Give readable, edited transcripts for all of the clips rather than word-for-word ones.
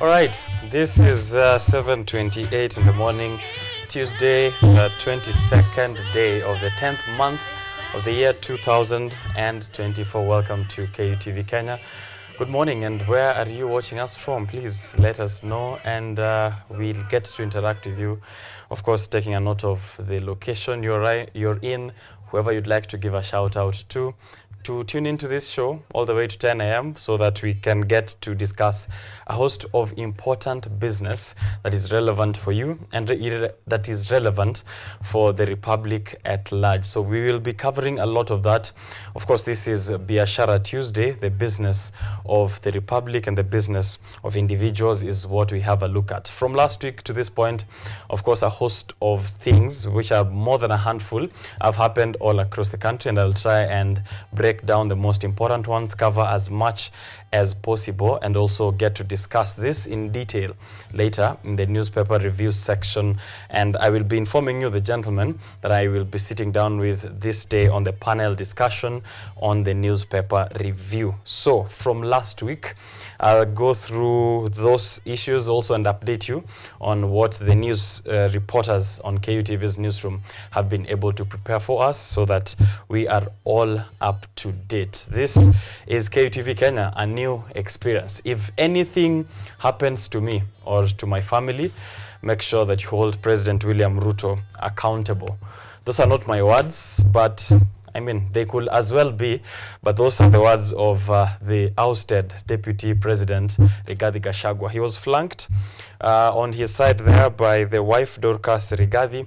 All right, this is 7:28 in the morning, Tuesday, the 22nd day of the 10th month of the year 2024. Welcome to KUTV Kenya. Good morning, and where are you watching us from? Please let us know, and we'll get to interact with you. Of course, taking a note of the location you're in, whoever you'd like to give a shout out to tune into this show all the way to 10 a.m. so that we can get to discuss a host of important business that is relevant for you and that is relevant for the Republic at large. So we will be covering a lot of that. Of course, this is Biashara Tuesday. The business of the Republic and the business of individuals is what we have a look at. From last week to this point, of course, a host of things, which are more than a handful, have happened all across the country, and I'll try and break down the most important ones, cover as much as possible, and also get to discuss this in detail later in the newspaper review section. And I will be informing you, the gentlemen, that I will be sitting down with this day on the panel discussion on the newspaper review. So from last week, I'll go through those issues also and update you on what the news reporters on KUTV's newsroom have been able to prepare for us so that we are all up to date. This is KUTV Kenya, a new experience. If anything happens to me or to my family, make sure that you hold President William Ruto accountable. Those are not my words, but I mean, they could as well be, but those are the words of the ousted Deputy President, Rigathi Gachagua. He was flanked on his side there by the wife, Dorcas Rigathi,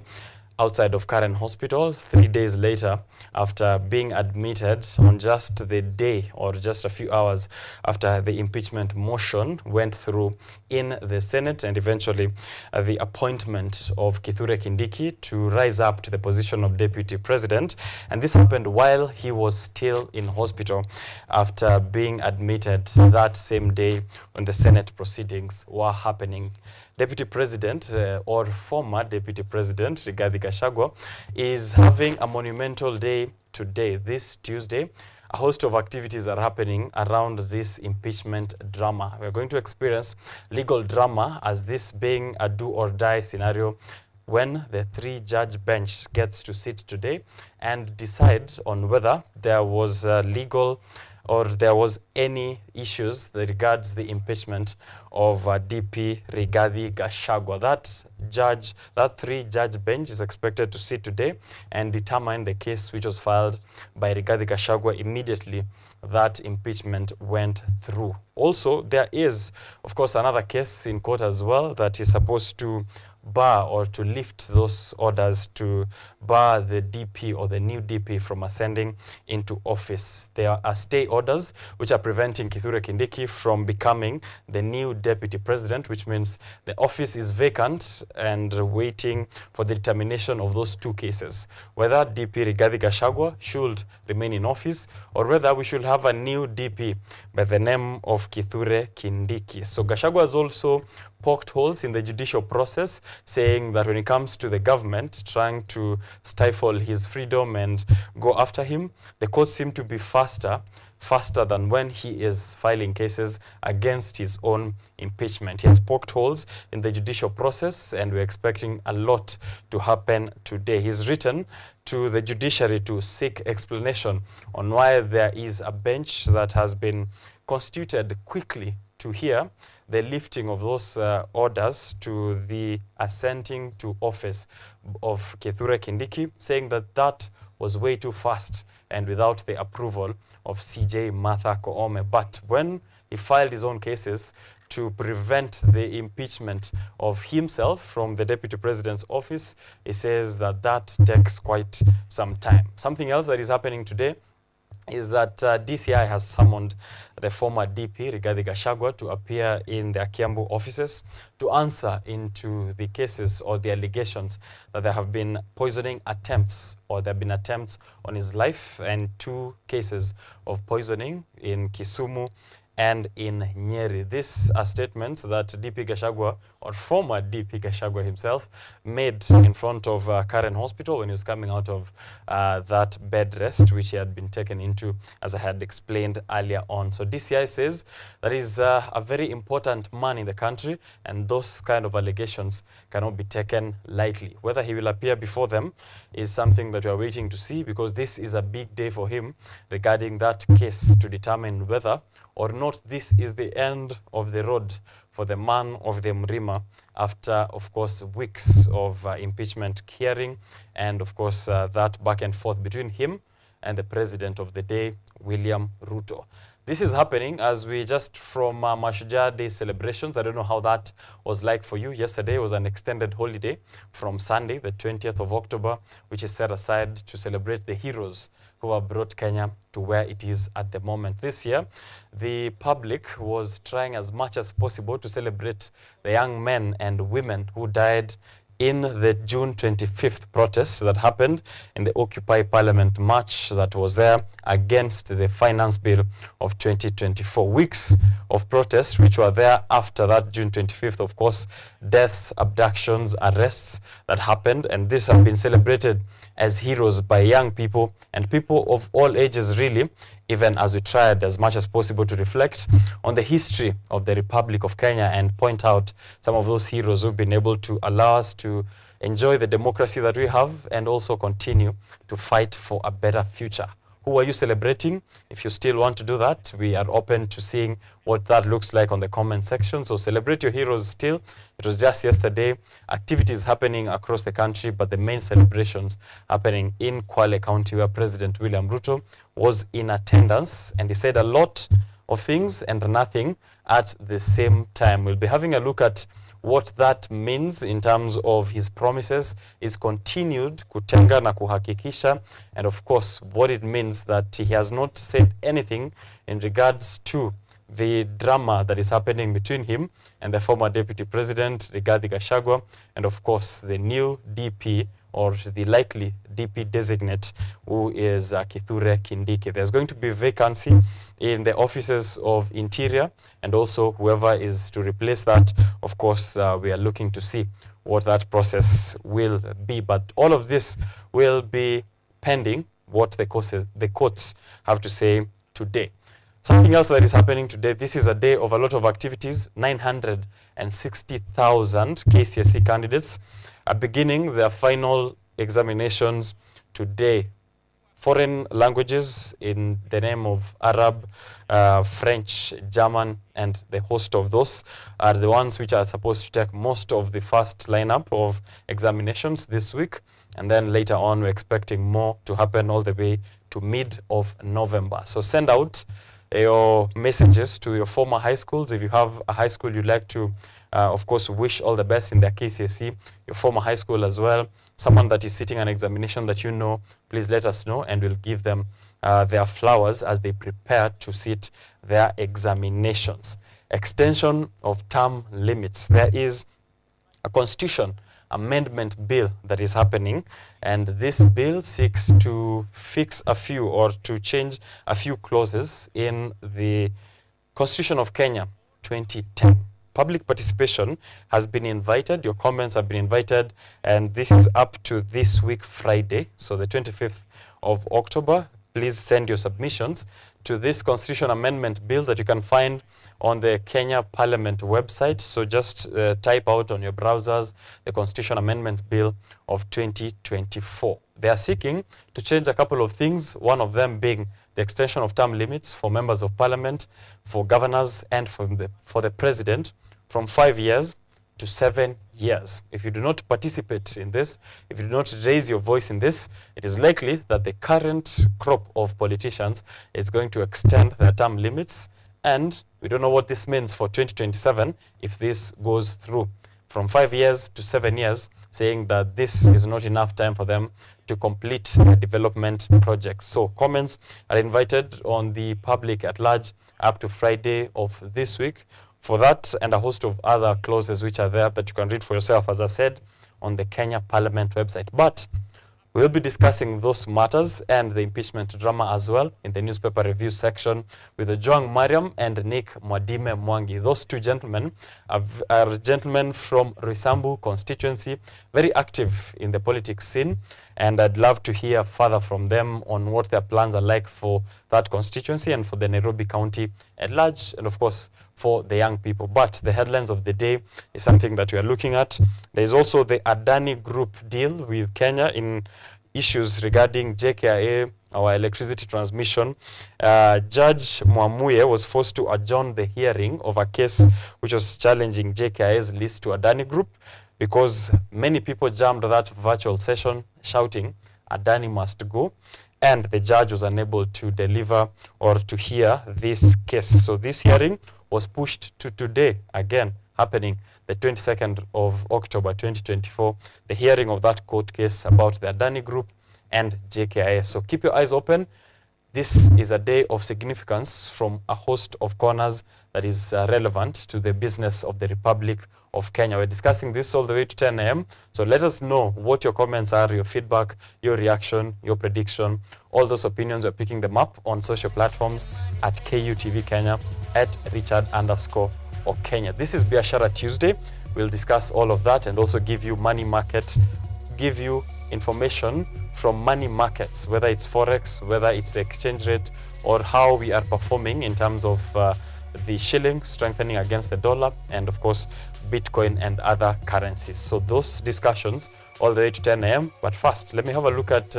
outside of Karen Hospital 3 days later, after being admitted on just the day or just a few hours after the impeachment motion went through in the Senate, and eventually the appointment of Kithure Kindiki to rise up to the position of Deputy President. And this happened while he was still in hospital after being admitted that same day when the Senate proceedings were happening. Deputy President or former Deputy President Rigathi Gachagua is having a monumental day today, this Tuesday. A host of activities are happening around this impeachment drama. We're going to experience legal drama as this being a do or die scenario when the three-judge bench gets to sit today and decide on whether there was legal or there was any issues that regards the impeachment of DP Rigathi Gachagua. That three-judge bench is expected to sit today and determine the case which was filed by Rigathi Gachagua immediately that impeachment went through. Also, there is, of course, another case in court as well that is supposed to bar or to lift those orders to bar the DP or the new DP from ascending into office. There are stay orders which are preventing Kithure Kindiki from becoming the new deputy president, which means the office is vacant and waiting for the determination of those two cases, whether DP Rigathi Gachagua should remain in office or whether we should have a new DP by the name of Kithure Kindiki. So Gachagua has also poked holes in the judicial process, saying that when it comes to the government trying to stifle his freedom and go after him, the courts seem to be faster than when he is filing cases against his own impeachment. He has poked holes in the judicial process, and we're expecting a lot to happen today. He's written to the judiciary to seek explanation on why there is a bench that has been constituted quickly to hear the lifting of those orders to the ascending to office of Kithure Kindiki, saying that that was way too fast and without the approval of CJ Martha Koome. But when he filed his own cases to prevent the impeachment of himself from the deputy president's office, he says that that takes quite some time. Something else that is happening today is that DCI has summoned the former DP Rigathi Gachagua to appear in their Kiambu offices to answer into the cases or the allegations that there have been poisoning attempts, or there have been attempts on his life, and 2 cases of poisoning in Kisumu and in Nyeri. These are statements that DP Gachagua, or former DP Gachagua himself, made in front of Karen Hospital when he was coming out of that bed rest, which he had been taken into, as I had explained earlier on. So DCI says that is a very important man in the country, and those kind of allegations cannot be taken lightly. Whether he will appear before them is something that we are waiting to see, because this is a big day for him regarding that case, to determine whether or not this is the end of the road for the man of the Mrima, after, of course, weeks of impeachment hearing, and, of course, that back and forth between him and the president of the day, William Ruto. This is happening as we just from Mashujaa Day celebrations. I don't know how that was like for you. Yesterday was an extended holiday from Sunday, the 20th of October, which is set aside to celebrate the heroes who have brought Kenya to where it is at the moment. This year, the public was trying as much as possible to celebrate the young men and women who died in the June 25th protests that happened in the Occupy Parliament march that was there against the finance bill of 2024. Weeks of protests which were there after that June 25th, of course, deaths, abductions, arrests that happened, and these have been celebrated as heroes by young people and people of all ages, really, even as we tried as much as possible to reflect on the history of the Republic of Kenya and point out some of those heroes who've been able to allow us to enjoy the democracy that we have and also continue to fight for a better future. Who are you celebrating? If you still want to do that, we are open to seeing what that looks like on the comment section. So celebrate your heroes still. It was just yesterday. Activities happening across the country, but the main celebrations happening in Kwale County, where President William Ruto was in attendance, and he said a lot of things and nothing at the same time. We'll be having a look at what that means in terms of his promises, his continued kutenga na kuhakikisha, and of course what it means that he has not said anything in regards to the drama that is happening between him and the former deputy president, Rigathi Gachagua, and of course the new DP, or the likely DP designate, who is Kithure Kindiki. There's going to be vacancy in the offices of Interior, and also whoever is to replace that, of course, we are looking to see what that process will be. But all of this will be pending what the courts have to say today. Something else that is happening today, this is a day of a lot of activities. 960,000 KCSE candidates are beginning their final examinations today. Foreign languages in the name of Arab, French, German, and the host of those are the ones which are supposed to take most of the first lineup of examinations this week. And then later on, we're expecting more to happen all the way to mid of November. So send out your messages to your former high schools. If you have a high school you'd like to, of course, wish all the best in their KCSE, your former high school as well, someone that is sitting an examination that you know, please let us know, and we'll give them their flowers as they prepare to sit their examinations. Extension of term limits. There is a constitution amendment bill that is happening, and this bill seeks to fix a few, or to change a few clauses in the Constitution of Kenya 2010. Public participation has been invited, your comments have been invited, and this is up to this week Friday, so the 25th of October. Please send your submissions to this Constitution Amendment Bill that you can find on the Kenya Parliament website. So just type out on your browsers the Constitution Amendment Bill of 2024. They are seeking to change a couple of things, one of them being the extension of term limits for members of parliament, for governors, and for the president from 5 years to 7 years. If you do not participate in this, if you do not raise your voice in this, it is likely that the current crop of politicians is going to extend their term limits, and we don't know what this means for 2027 if this goes through. From 5 years to 7 years, saying that this is not enough time for them to complete their development projects. So comments are invited on the public at large up to Friday of this week for that and a host of other clauses which are there that you can read for yourself, as I said, on the Kenya Parliament website. But We'll be discussing those matters and the impeachment drama as well in the newspaper review section with Joang Mariam and Nick Mwadime Mwangi. Those two gentlemen are gentlemen from Roysambu constituency, very active in the politics scene, and I'd love to hear further from them on what their plans are like for that constituency and for the Nairobi County at large, and of course for the young people. But the headlines of the day is something that we are looking at. There is also the Adani Group deal with Kenya in issues regarding JKIA, our electricity transmission. Judge Mwamuye was forced to adjourn the hearing of a case which was challenging JKIA's lease to Adani Group because many people jammed that virtual session shouting, Adani must go. And the judge was unable to deliver or to hear this case. So this hearing was pushed to today, again, happening the 22nd of October 2024, the hearing of that court case about the Adani Group and JKIA. So keep your eyes open. This is a day of significance from a host of corners that is relevant to the business of the Republic of Kenya. We're discussing this all the way to 10 a.m. So let us know what your comments are, your feedback, your reaction, your prediction. All those opinions, we're picking them up on social platforms at KUTV Kenya, at Richard_OKENYE. This is Biashara Tuesday. We'll discuss all of that and also give you money market, give you information from money markets, whether it's Forex, whether it's the exchange rate, or how we are performing in terms of the shilling strengthening against the dollar, and of course, Bitcoin and other currencies. So those discussions all the way to 10 a.m. But first, let me have a look at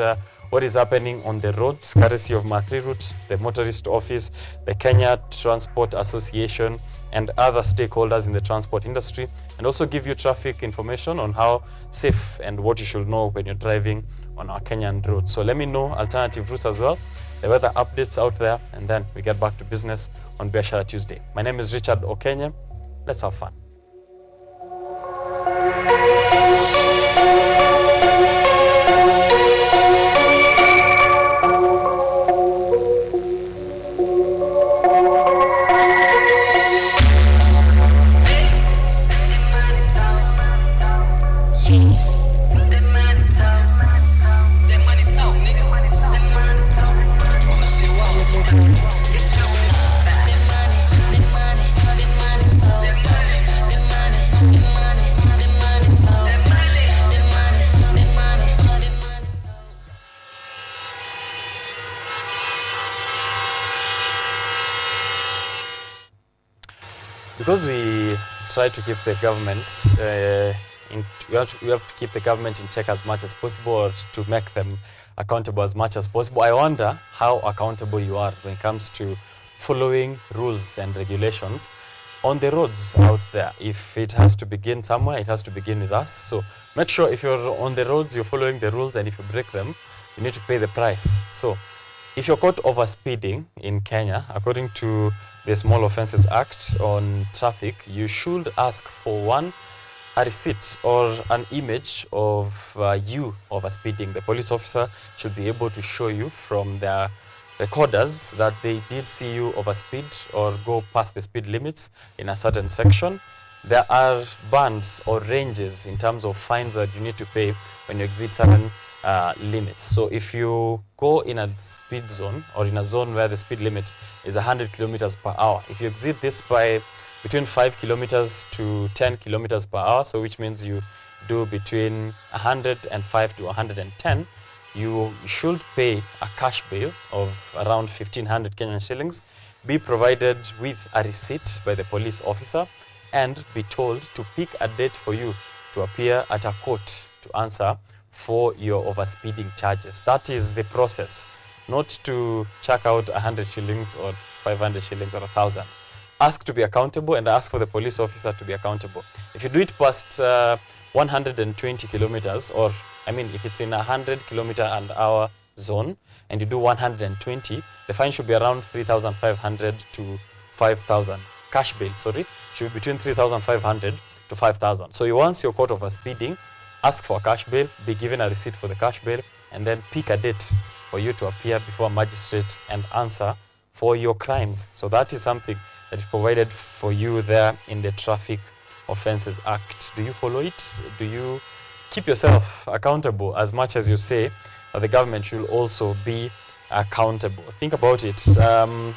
what is happening on the roads, courtesy of Mathri Route, the Motorist Office, the Kenya Transport Association, and other stakeholders in the transport industry, and also give you traffic information on how safe and what you should know when you're driving on our Kenyan roads. So let me know alternative routes as well, the weather updates out there, and then we get back to business on Biashara Tuesday. My name is Richard OKENYE. Let's have fun. Because we try to keep the government, we have to keep the government in check as much as possible, or to make them accountable as much as possible. I wonder how accountable you are when it comes to following rules and regulations on the roads out there. If it has to begin somewhere, it has to begin with us. So make sure if you're on the roads, you're following the rules, and if you break them, you need to pay the price. So if you're caught over speeding in Kenya, according to the Small Offences Act on traffic, you should ask for a receipt or an image of you over speeding. The police officer should be able to show you from their recorders that they did see you overspeed or go past the speed limits in a certain section. There are bands or ranges in terms of fines that you need to pay when you exceed certain limits. So if you go in a speed zone or in a zone where the speed limit is 100 kilometers per hour, if you exceed this by between 5 kilometers to 10 kilometers per hour, so which means you do between 105 to 110, you should pay a cash bail of around 1,500 Kenyan shillings, be provided with a receipt by the police officer, and be told to pick a date for you to appear at a court to answer for your overspeeding charges. That is the process, not to check out 100 shillings or 500 shillings or 1,000. Ask to be accountable and ask for the police officer to be accountable. If you do it past 120 kilometers, or I mean, if it's in a 100 kilometer an hour zone and you do 120, the fine should be around 3,500 to 5,000. Cash bail, sorry, should be between 3,500 to 5,000. So once you're caught over speeding, ask for a cash bail, be given a receipt for the cash bail, and then pick a date for you to appear before a magistrate and answer for your crimes. So that is something that is provided for you there in the Traffic Offences Act. Do you follow it? Do you keep yourself accountable as much as you say that the government should also be accountable. Think about it.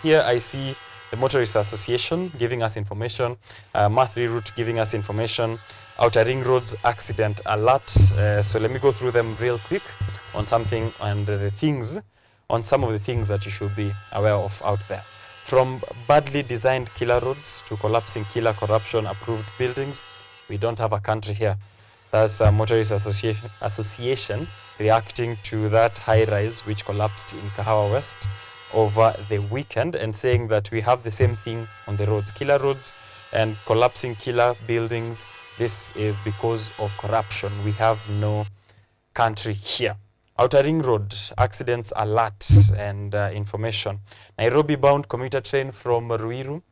Here I see the Motorist Association giving us information, Ma3 Route giving us information, Outer Ring Roads accident alert. So let me go through them real quick on something and on some of the things that you should be aware of out there. From badly designed killer roads to collapsing killer corruption approved buildings, we don't have a country here. That's a Motorist Association reacting to that high rise which collapsed in Kahawa West over the weekend and saying that we have the same thing on the roads, killer roads and collapsing killer buildings. This is because of corruption. We have no country here. Outer Ring Road accidents alert and information. Nairobi bound commuter train from Ruiru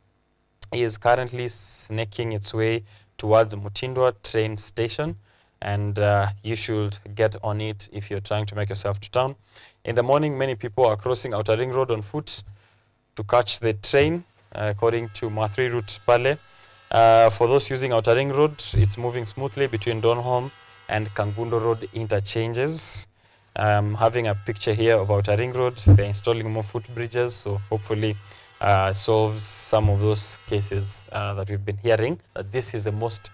is currently snaking its way towards Mutindwa train station, and you should get on it if you're trying to make yourself to town. In the morning, many people are crossing Outer Ring Road on foot to catch the train, according to Ma3 Route Pale. For those using Outer Ring Road, it's moving smoothly between Donholm and Kangundo Road interchanges. Having a picture here of Outer Ring Road. They're installing more footbridges, so hopefully solves some of those cases that we've been hearing. This is the most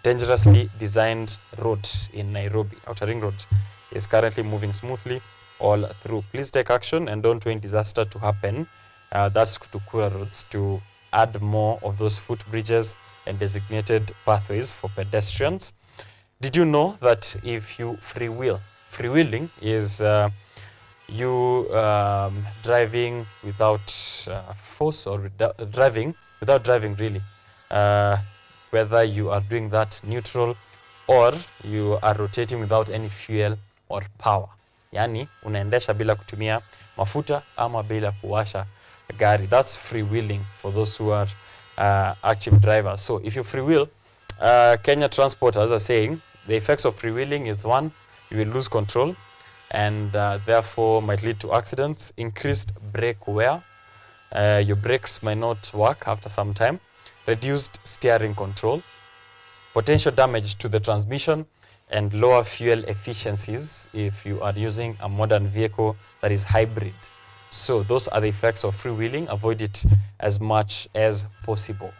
dangerously designed road in Nairobi. Outer Ring Road is currently moving smoothly all through. Please take action and don't wait disaster to happen. That's Kutukura roads to add more of those footbridges and designated pathways for pedestrians. Did you know that if you freewheeling is you driving without force or driving without driving really, whether you are doing that neutral or you are rotating without any fuel or power. Yani unaendesha bila kutumia mafuta ama bila kuwasha gari. That's freewheeling for those who are active drivers. So if you freewheel, Kenya transporters are saying the effects of freewheeling is one, you will lose control and therefore might lead to accidents, increased brake wear, your brakes might not work after some time, reduced steering control, potential damage to the transmission, and lower fuel efficiencies if you are using a modern vehicle that is hybrid. So those are the effects of freewheeling. Avoid it as much as possible.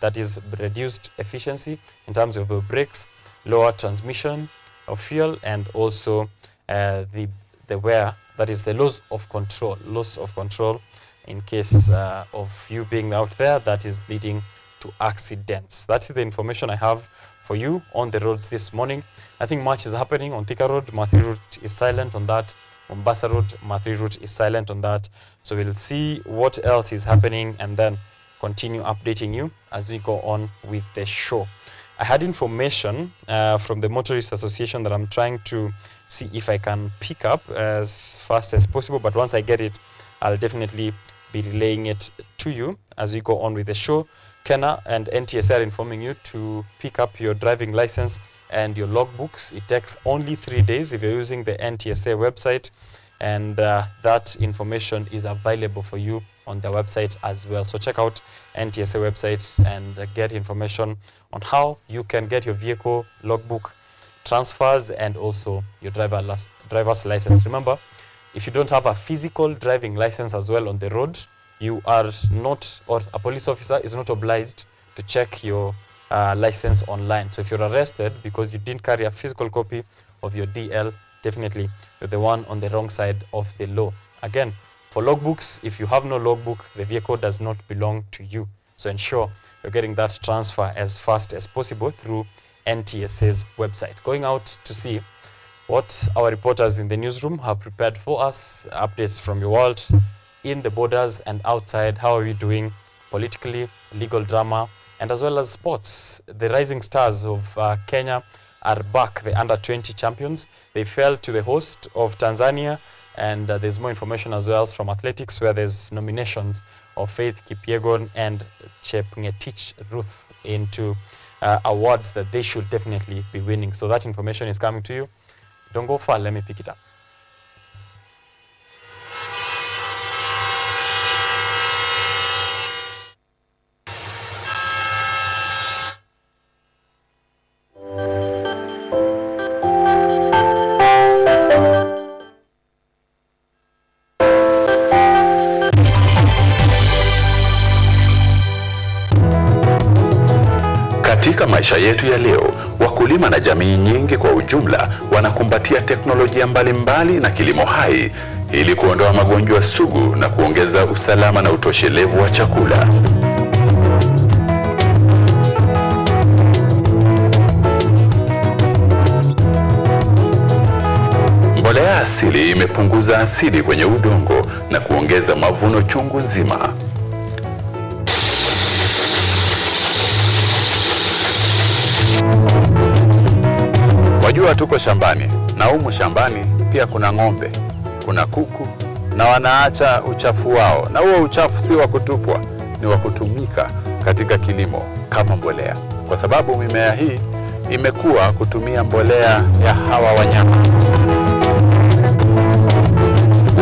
That is reduced efficiency in terms of the brakes, lower transmission of fuel, and also the wear, that is the loss of control in case of you being out there, that is leading to accidents. That is the information I have for you on the roads this morning. I think much is happening on Thika Road. Ma3 Route is silent on that. Mombasa Road, Ma3 Route is silent on that. So we'll see what else is happening and then continue updating you as we go on with the show. I had information from the Motorist Association that I'm trying to see if I can pick up as fast as possible. But once I get it, I'll definitely be relaying it to you as we go on with the show. Kenya and NTSA are informing you to pick up your driving license and your logbooks. It takes only 3 days if you're using the NTSA website, and that information is available for you on the website as well. So check out NTSA website and get information on how you can get your vehicle logbook transfers and also your driver's license. Remember, if you don't have a physical driving license as well on the road, you are not, or a police officer is not obliged to check your license online. So if you're arrested because you didn't carry a physical copy of your DL, definitely you're the one on the wrong side of the law. Again, for logbooks, if you have no logbook, the vehicle does not belong to you. So ensure you're getting that transfer as fast as possible through NTSA's website. Going out to see what our reporters in the newsroom have prepared for us, updates from your world, in the borders and outside. How are we doing politically, legal drama, and as well as sports? The rising stars of Kenya are back, the under-20 champions. They fell to the host of Tanzania, and there's more information as well from athletics, where there's nominations of Faith Kipyegon and Chepngetich Ruth into awards that they should definitely be winning. So that information is coming to you. Don't go far, let me pick it up. maisha yetu ya leo, wakulima na jamii nyingi kwa ujumla wanakumbatia teknolojia mbalimbali na kilimo hai ili kuondoa magonjwa sugu na kuongeza usalama na utoshelevu wa chakula. Mbolea asili imepunguza asidi kwenye udongo na kuongeza mavuno chungu nzima. Wajua tuko shambani, na humu shambani pia kuna ng'ombe, kuna kuku, na wanaacha uchafu wao, na huo uchafu si wa kutupwa, ni wa kutumika katika kilimo kama mbolea, kwa sababu mimea hii imekuwa kutumia mbolea ya hawa wanyama.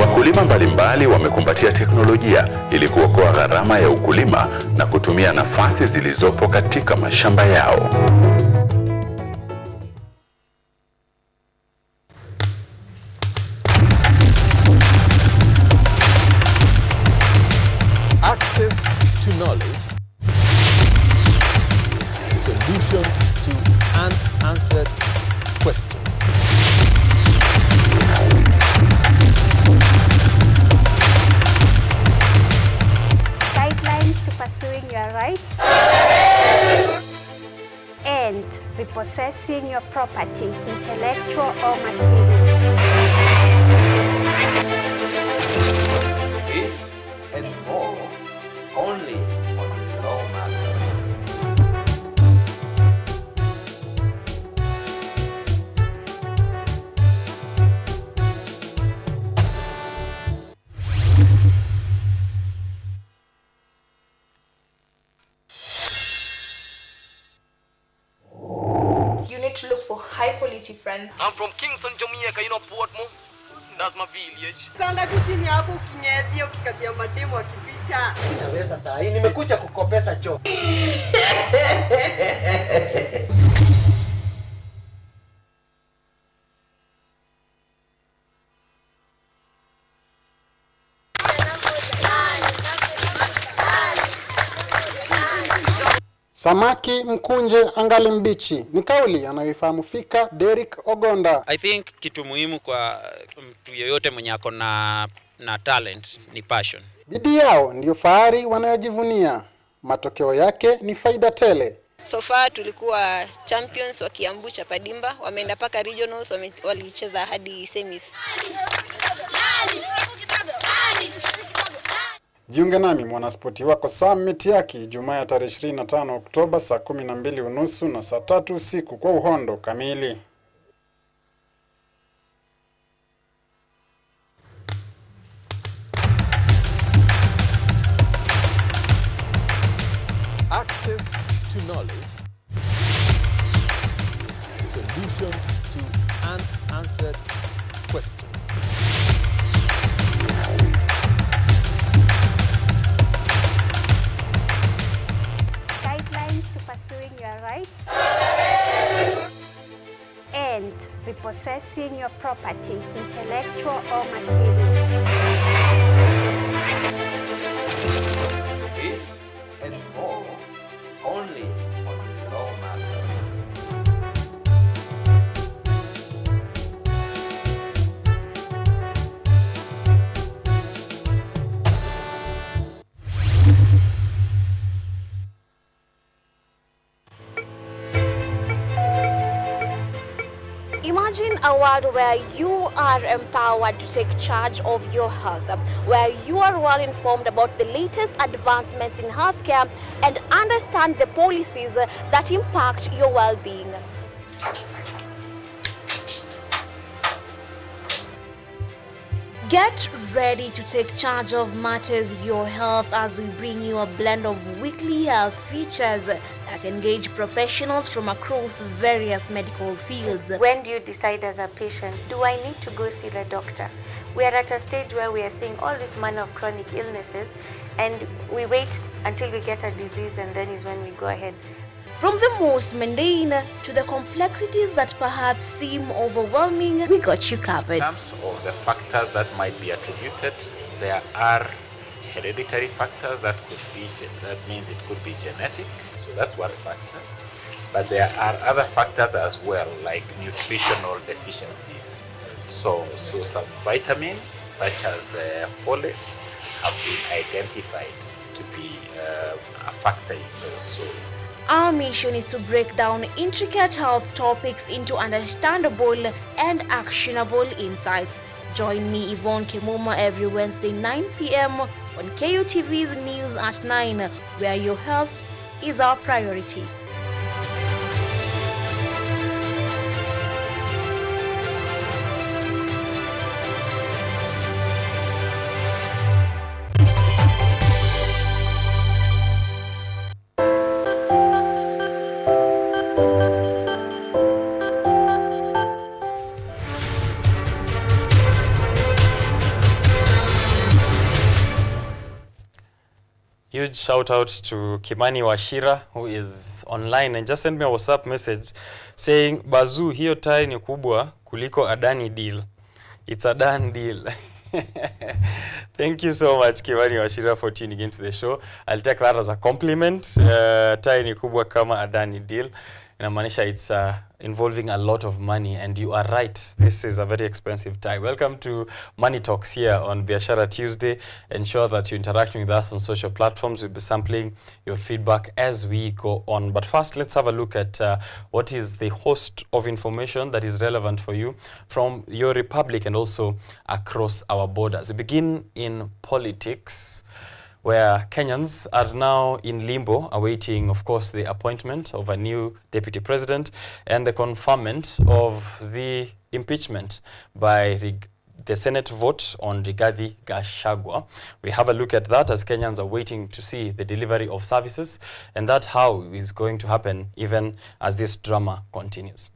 Wakulima mbalimbali wamekumbatia teknolojia ili kuokoa gharama ya ukulima na kutumia nafasi zilizopo katika mashamba yao. Access to knowledge, solution to unanswered questions. Guidelines to pursuing your rights and repossessing your property, intellectual or material. This and more only on Law Matters. You need to look for high quality friends. I'm from Kingston, Jamaica, you know Portmore. That's my village. Kanga tu chini hapo ukinyebia ukikatia mademo akipita. Naweza saa hii nimekuja kukopesa choo. Samaki mkunje angali mbichi ni kauli anayoifahamu fika Derek Ogonda. I think kitu muhimu kwa mtu yeyote mwenye ako na talent ni passion. Bidii yao ndio fahari wanayojivunia. Matokeo yake ni faida tele. So far tulikuwa champions wa Kiambu cha Padimba, wameenda paka regionals, walicheza hadi semis. Jiunge nami mwanaspoti wako Summit Yaki Jumaa ya tarehe 25 Oktoba saa 12:30 na saa 3 usiku kwa uhondo kamili. Access to knowledge, solution to unanswered questions. Guidelines to pursuing your rights and repossessing your property, intellectual or material. This and more only on Law Matters. Imagine a world where you are empowered to take charge of your health, where you are well informed about the latest advancements in healthcare and understand the policies that impact your well-being. Get ready to take charge of matters your health as we bring you a blend of weekly health features that engage professionals from across various medical fields. When do you decide as a patient, do I need to go see the doctor? We are at a stage where we are seeing all this manner of chronic illnesses and we wait until we get a disease and then is when we go ahead. From the most mundane to the complexities that perhaps seem overwhelming, we got you covered. In terms of the factors that might be attributed, there are hereditary factors that means it could be genetic. So that's one factor. But there are other factors as well, like nutritional deficiencies. So some vitamins such as folate have been identified to be a factor in those. So our mission is to break down intricate health topics into understandable and actionable insights. Join me, Yvonne Kimuma, every Wednesday 9 p.m. on KUTV's News at 9, where your health is our priority. Huge shout out to Kimani Washira, who is online and just sent me a WhatsApp message saying, Bazu, hiyo tai ni kubwa kuliko Adani deal. It's a done deal. Thank you so much, Kimani Washira, for tuning into the show. I'll take that as a compliment. Tai ni kubwa kama Adani deal. Inamaanisha it's involving a lot of money, and you are right. This is a very expensive tie. Welcome to Money Talks here on Biashara Tuesday. Ensure that you're interacting with us on social platforms. We'll be sampling your feedback as we go on. But first, let's have a look at what is the host of information that is relevant for you from your republic and also across our borders. We begin in politics, where Kenyans are now in limbo, awaiting, of course, the appointment of a new deputy president and the conferment of the impeachment by the Senate vote on Rigathi Gachagua. We have a look at that as Kenyans are waiting to see the delivery of services, and that how is going to happen even as this drama continues.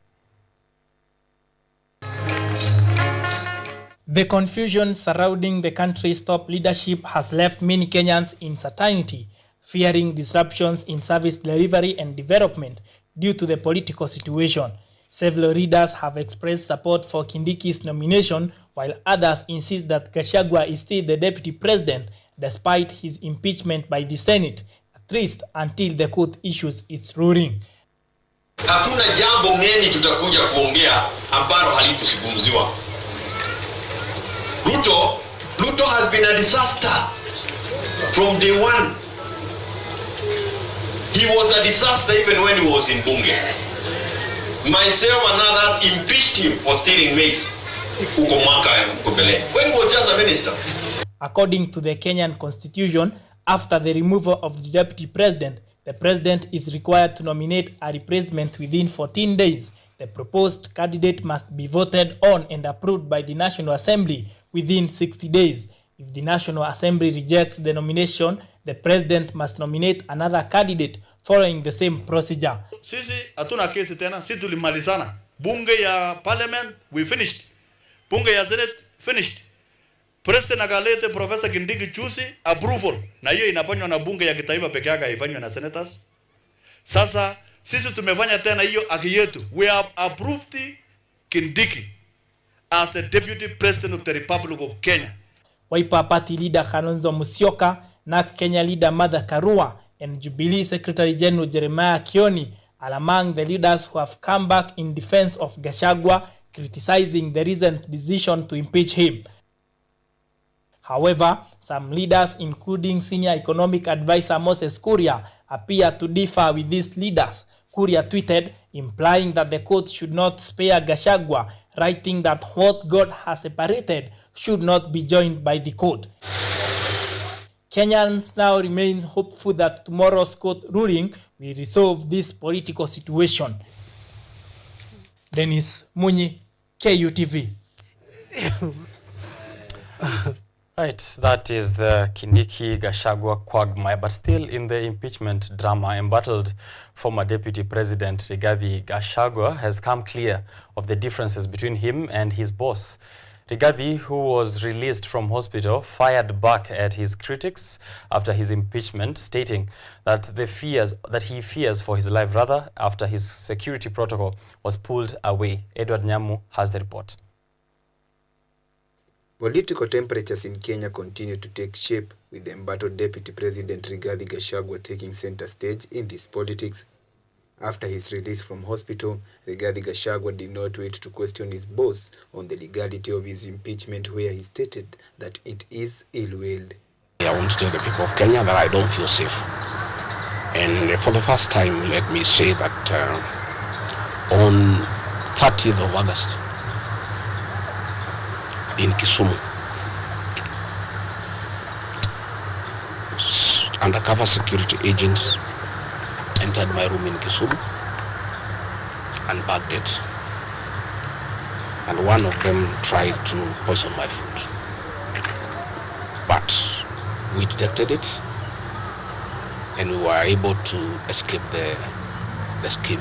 The confusion surrounding the country's top leadership has left many Kenyans in uncertainty, fearing disruptions in service delivery and development due to the political situation. Several leaders have expressed support for Kindiki's nomination, while others insist that Gachagua is still the deputy president despite his impeachment by the Senate, at least until the court issues its ruling. Hakuna jambo ngeni tutakuja kuongea ambalo halikuzungumziwa. Ruto has been a disaster from day one. He was a disaster even when he was in Bunge. Myself and others impeached him for stealing maize when he was just a minister. According to the Kenyan constitution, after the removal of the deputy president, the president is required to nominate a replacement within 14 days. The proposed candidate must be voted on and approved by the National Assembly within 60 days. If the National Assembly rejects the nomination, the president must nominate another candidate following the same procedure. Sisi hatuna kesi tena, sisi tulimalizana. Bunge ya parliament, we finished. Bunge ya Senate, finished. President akalete Professor Kindiki Chusi, approval. Na hiyo inafanywa na bunge ya kitaifa peke yake, haifanywi na senators. Sasa sisi tumefanya tena hiyo haki yetu. We have approved Kindiki as the deputy president of the Republic of Kenya. Wiper Party leader Kalonzo Musyoka, NARC Kenya leader Martha Karua, and Jubilee Secretary General Jeremiah Kioni are among the leaders who have come back in defense of Gachagua, criticizing the recent decision to impeach him. However, some leaders, including senior economic advisor Moses Kuria, appear to differ with these leaders. Kuria tweeted, implying that the court should not spare Gachagua, writing that what God has separated should not be joined by the court. Kenyans now remain hopeful that tomorrow's court ruling will resolve this political situation. Dennis Munyi, KUTV. Right, that is the Kindiki Gachagua quagmire, but still in the impeachment drama, embattled former Deputy President Rigathi Gachagua has come clear of the differences between him and his boss. Rigathi, who was released from hospital, fired back at his critics after his impeachment, stating that he fears for his life, rather, after his security protocol was pulled away. Edward Nyamu has the report. Political temperatures in Kenya continue to take shape, with the embattled Deputy President Rigathi Gachagua taking center stage in this politics. After his release from hospital, Rigathi Gachagua did not wait to question his boss on the legality of his impeachment, where he stated that it is ill-willed. I want to tell the people of Kenya that I don't feel safe. And for the first time, let me say that on 30th of August in Kisumu, undercover security agents entered my room in Kisumu and bagged it. And one of them tried to poison my food. But we detected it and we were able to escape the scheme.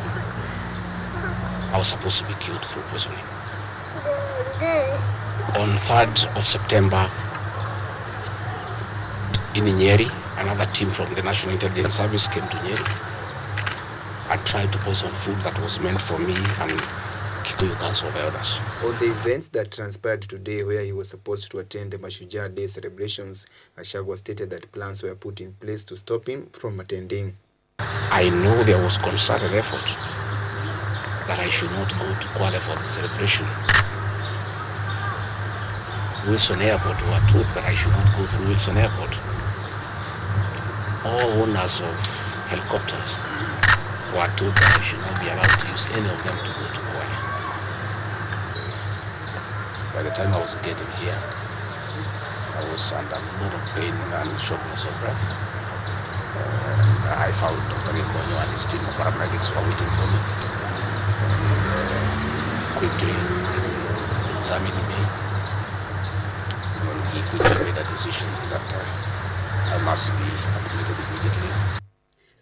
I was supposed to be killed through poisoning. On 3rd of September in Nyeri, another team from the National Intelligence Service came to Nyeri and tried to poison food that was meant for me and Kikuyu Council of Elders. On the events that transpired today, where he was supposed to attend the Mashujaa Day celebrations, Gachagua stated that plans were put in place to stop him from attending. I know there was concerted effort that I should not go to Kwale for the celebration. Wilson Airport were told that I should not go through Wilson Airport. All owners of helicopters were told that I should not be allowed to use any of them to go to Kwale. By the time I was getting here, I was under a lot of pain and shortness of breath. I found Dr. OKENYE and his team of paramedics were waiting for me. Quickly examined me, and he quickly made a decision that I must be admitted immediately.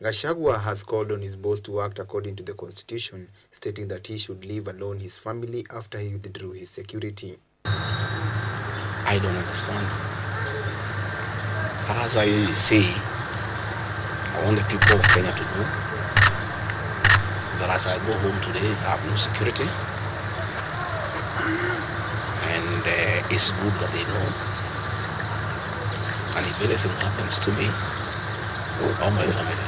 Gachagua has called on his boss to act according to the constitution, stating that he should leave alone his family after he withdrew his security. I don't understand. But as I say, I want the people of Kenya to know that as I go home today, I have no security. And it's good that they know. And if anything happens to me or my family,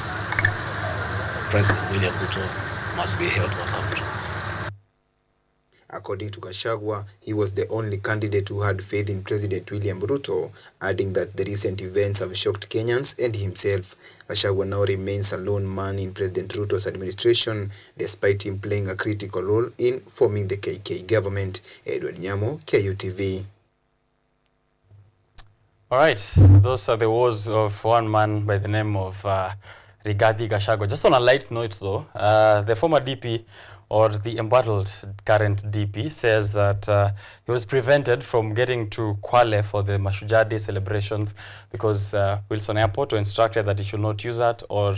President William Ruto must be held to account. According to Gachagua, he was the only candidate who had faith in President William Ruto, adding that the recent events have shocked Kenyans and himself. Gachagua now remains a lone man in President Ruto's administration, despite him playing a critical role in forming the KK government. Edward Nyamo, KUTV. All right, those are the words of one man by the name of Rigathi Gachagua. Just on a light note though, the former DP, or the embattled current DP, says that he was prevented from getting to Kwale for the Mashujaa Day celebrations because Wilson Airport were instructed that he should not use that, or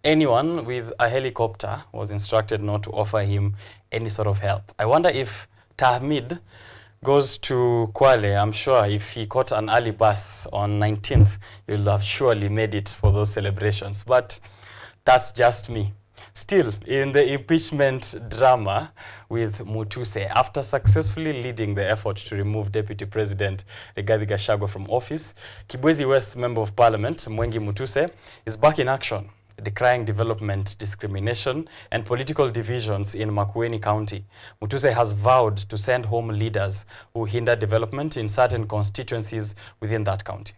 anyone with a helicopter was instructed not to offer him any sort of help. I wonder if Tahmid goes to Kwale. I'm sure if he caught an early bus on 19th, he will have surely made it for those celebrations. But that's just me. Still, in the impeachment drama with Mutuse, after successfully leading the effort to remove Deputy President Rigathi Gachagua from office, Kibwezi West Member of Parliament Mwengi Mutuse is back in action, decrying development, discrimination, and political divisions in Makueni County. Mutuse has vowed to send home leaders who hinder development in certain constituencies within that county.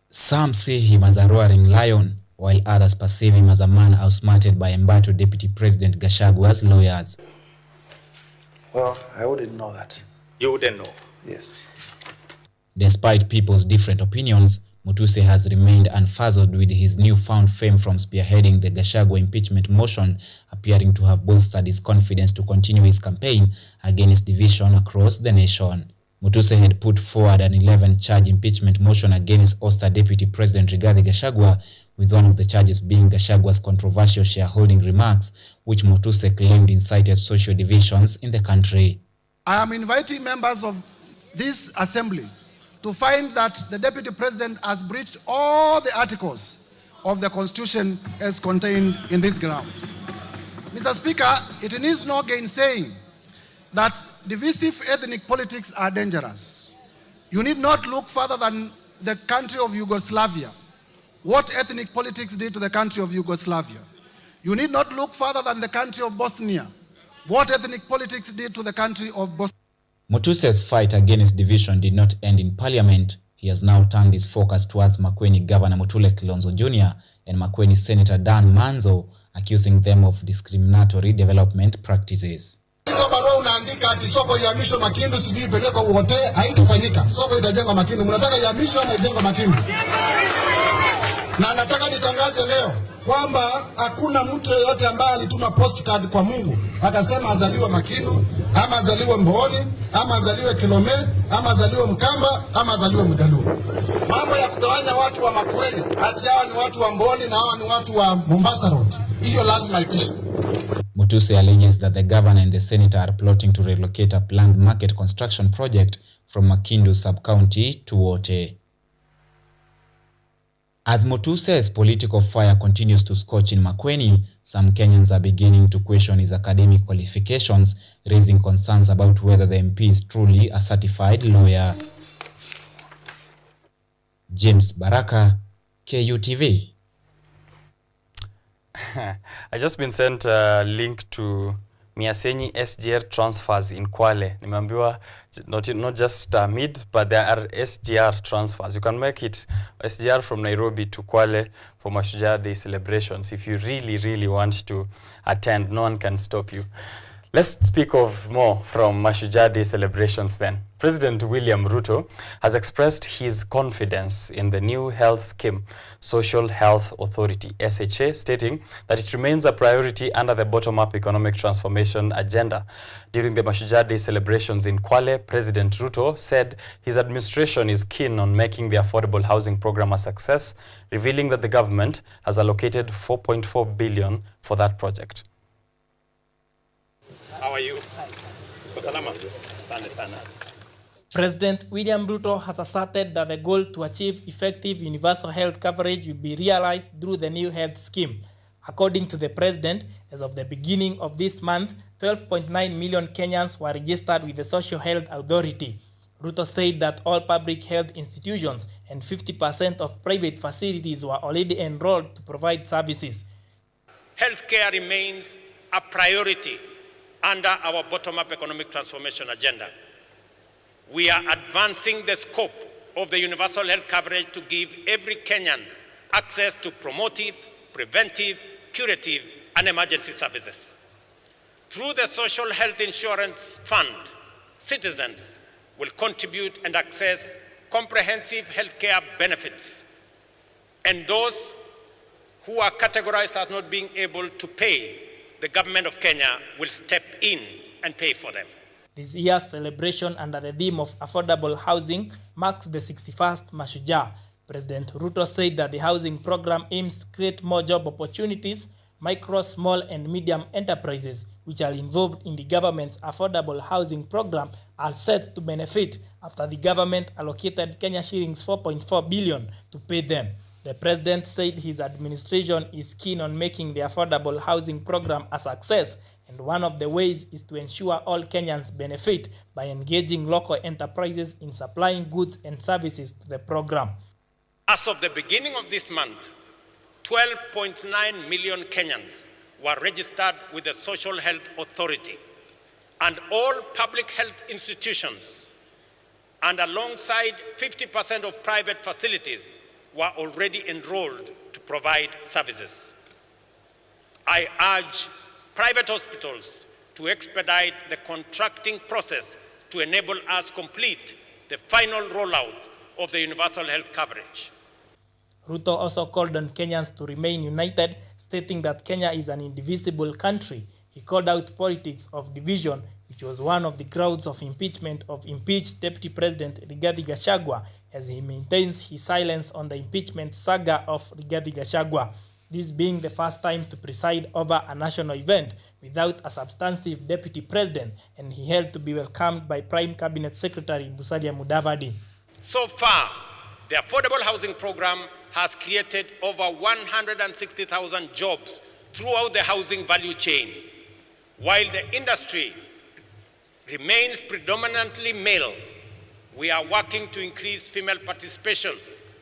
Some see him as a roaring lion, while others perceive him as a man outsmarted by embattled Deputy President Gashagua's lawyers. Well, I wouldn't know that. You wouldn't know? Yes. Despite people's different opinions, Mutuse has remained unfuzzled with his newfound fame from spearheading the Gachagua impeachment motion, appearing to have bolstered his confidence to continue his campaign against division across the nation. Mutuse had put forward an 11-charge impeachment motion against Oster Deputy President Rigathi Gachagua, with one of the charges being Gashagua's controversial shareholding remarks, which Mutuse claimed incited social divisions in the country. I am inviting members of this assembly to find that the Deputy President has breached all the articles of the Constitution as contained in this ground. Mr. Speaker, it needs no gainsaying that divisive ethnic politics are dangerous. You need not look further than the country of Yugoslavia, what ethnic politics did to the country of Yugoslavia. You need not look further than the country of Bosnia. What ethnic politics did to the country of Bosnia. Mutuse's fight against division did not end in parliament. He has now turned his focus towards Makueni Governor Mutule Kilonzo Jr. and Makueni Senator Dan Manzo, accusing them of discriminatory development practices. Hizo barua unaandika ati soko ihamishwe Makindu sijui pelekwa uhote, haitafanyika. Soko itajengwa Makindu. Mnataka ihamishwe ama ijengwe Makindu? Na nataka nitangaze leo kwamba hakuna mtu yeyote ambaye alituma postcard kwa Mungu akasema azaliwe Makindu ama azaliwe Mbooni ama azaliwe Kilome ama azaliwe Mkamba ama azaliwe Mjaluo. Mambo ya kugawanya watu wa Makueni ati hawa ni watu wa Mbooni na hawa ni watu wa Mombasa Road, hiyo lazima ipishe. Mutuse alleges that the governor and the senator are plotting to relocate a planned market construction project from Makindu sub-county to Wote. As Mutuse's political fire continues to scorch in Makueni, some Kenyans are beginning to question his academic qualifications, raising concerns about whether the MP is truly a certified lawyer. James Baraka, KUTV. I just been sent a link to Miasenyi SGR transfers in Kwale. Nimeambiwa not just mid, but there are SGR transfers. You can make it SGR from Nairobi to Kwale for Mashujaa Day celebrations. If you really want to attend, no one can stop you. Let's speak of more from Mashujaa Day celebrations then. President William Ruto has expressed his confidence in the new health scheme, Social Health Authority, SHA, stating that it remains a priority under the bottom-up economic transformation agenda. During the Mashujaa Day celebrations in Kwale, President Ruto said his administration is keen on making the affordable housing program a success, revealing that the government has allocated 4.4 billion for that project. How are you? President William Ruto has asserted that the goal to achieve effective universal health coverage will be realized through the new health scheme. According to the president, as of the beginning of this month, 12.9 million Kenyans were registered with the Social Health Authority. Ruto said that all public health institutions and 50% of private facilities were already enrolled to provide services. Healthcare remains a priority under our bottom-up economic transformation agenda. We are advancing the scope of the universal health coverage to give every Kenyan access to promotive, preventive, curative, and emergency services. Through the Social Health Insurance Fund, citizens will contribute and access comprehensive healthcare benefits. And those who are categorized as not being able to pay, the government of Kenya will step in and pay for them. This year's celebration under the theme of affordable housing marks the 61st Mashujaa. President Ruto said that the housing program aims to create more job opportunities. Micro, small and medium enterprises which are involved in the government's affordable housing program are set to benefit after the government allocated Kenya shillings 4.4 billion to pay them. The president said his administration is keen on making the affordable housing program a success, and one of the ways is to ensure all Kenyans benefit by engaging local enterprises in supplying goods and services to the program. As of the beginning of this month, 12.9 million Kenyans were registered with the Social Health Authority, and all public health institutions, and alongside 50% of private facilities, were already enrolled to provide services. I urge private hospitals to expedite the contracting process to enable us complete the final rollout of the universal health coverage. Ruto also called on Kenyans to remain united, stating that Kenya is an indivisible country. He called out politics of division, which was one of the grounds of impeachment of impeached Deputy President Rigathi Gachagua, as he maintains his silence on the impeachment saga of Rigathi Gachagua, this being the first time to preside over a national event without a substantive deputy president, and he held to be welcomed by Prime Cabinet Secretary Musalia Mudavadi. So far, the affordable housing program has created over 160,000 jobs throughout the housing value chain. While the industry remains predominantly male, we are working to increase female participation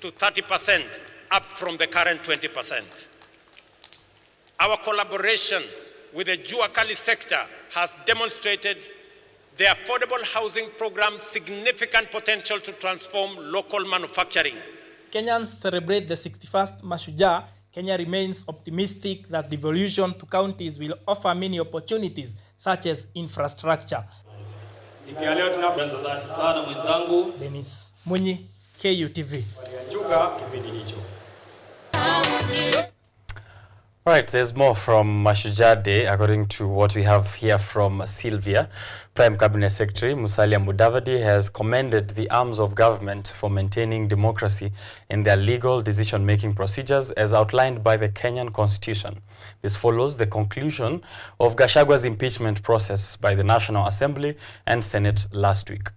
to 30% up from the current 20%. Our collaboration with the Jua Kali sector has demonstrated the affordable housing program's significant potential to transform local manufacturing. Kenyans celebrate the 61st Mashujaa. Kenya remains optimistic that devolution to counties will offer many opportunities such as infrastructure. Siku ya leo tunaanza dhati sana mwenzangu Dennis Munyi, KUTV. waliajuka kipindi hicho. All right, there's more from Mashujaa Day, according to what we have here from Sylvia. Prime Cabinet Secretary Musalia Mudavadi has commended the arms of government for maintaining democracy in their legal decision-making procedures as outlined by the Kenyan Constitution. This follows the conclusion of Gachagwa's impeachment process by the National Assembly and Senate last week.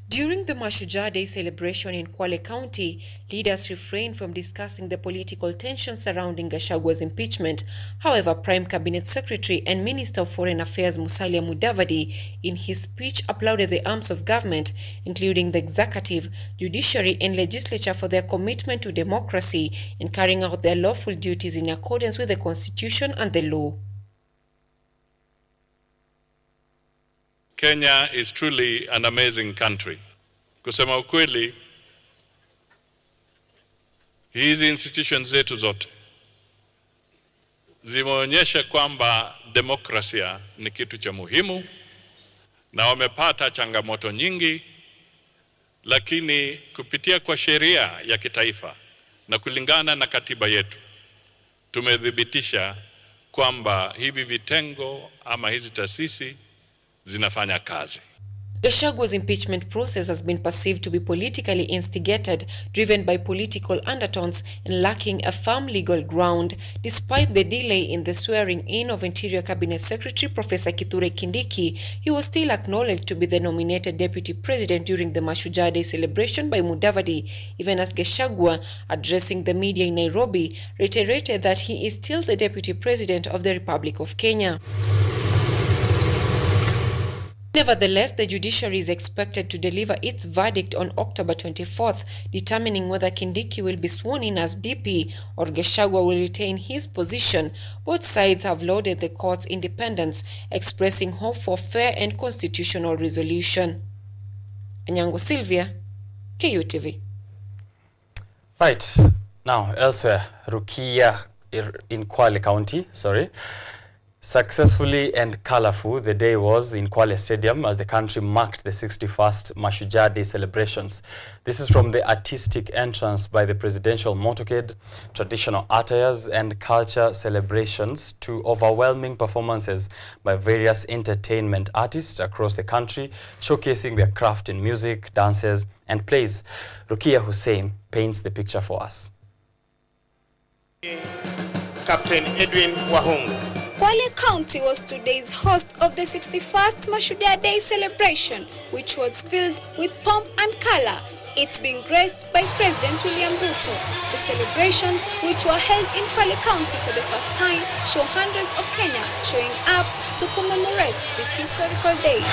During the Mashujaa Day celebration in Kwale County, leaders refrained from discussing the political tension surrounding Gachagwa's impeachment. However, Prime Cabinet Secretary and Minister of Foreign Affairs Musalia Mudavadi, in his speech, applauded the arms of government, including the executive, judiciary and legislature, for their commitment to democracy and carrying out their lawful duties in accordance with the Constitution and the law. Kenya is truly an amazing country. Kusema ukweli, hizi institutions zetu zote zimeonyesha kwamba demokrasia ni kitu cha muhimu na wamepata changamoto nyingi, lakini kupitia kwa sheria ya kitaifa na kulingana na katiba yetu tumedhibitisha kwamba hivi vitengo ama hizi taasisi zinafanya kazi. Gachagwa's impeachment process has been perceived to be politically instigated, driven by political undertones and lacking a firm legal ground. Despite the delay in the swearing-in of Interior Cabinet Secretary Professor Kithure Kindiki, he was still acknowledged to be the nominated deputy president during the Mashujaa Day celebration by Mudavadi, even as Gachagua, addressing the media in Nairobi, reiterated that he is still the deputy president of the Republic of Kenya. Nevertheless, the judiciary is expected to deliver its verdict on October 24th, determining whether Kindiki will be sworn in as DP or Gachagua will retain his position. Both sides have lauded the court's independence, expressing hope for fair and constitutional resolution. Anyango Sylvia, KUTV. Right, now elsewhere, Rukia in Kwale County, successfully and colorful, the day was in Kwale Stadium as the country marked the 61st Mashujaa Day celebrations. This is from the artistic entrance by the presidential motorcade, traditional attires and culture celebrations to overwhelming performances by various entertainment artists across the country, showcasing their craft in music, dances and plays. Rukia Hussein paints the picture for us. Captain Edwin Wahungu. Kwale County was today's host of the 61st Mashujaa Day celebration, which was filled with pomp and color, it being graced by President William Ruto. The celebrations, which were held in Kwale County for the first time, show hundreds of Kenyans showing up to commemorate this historical day.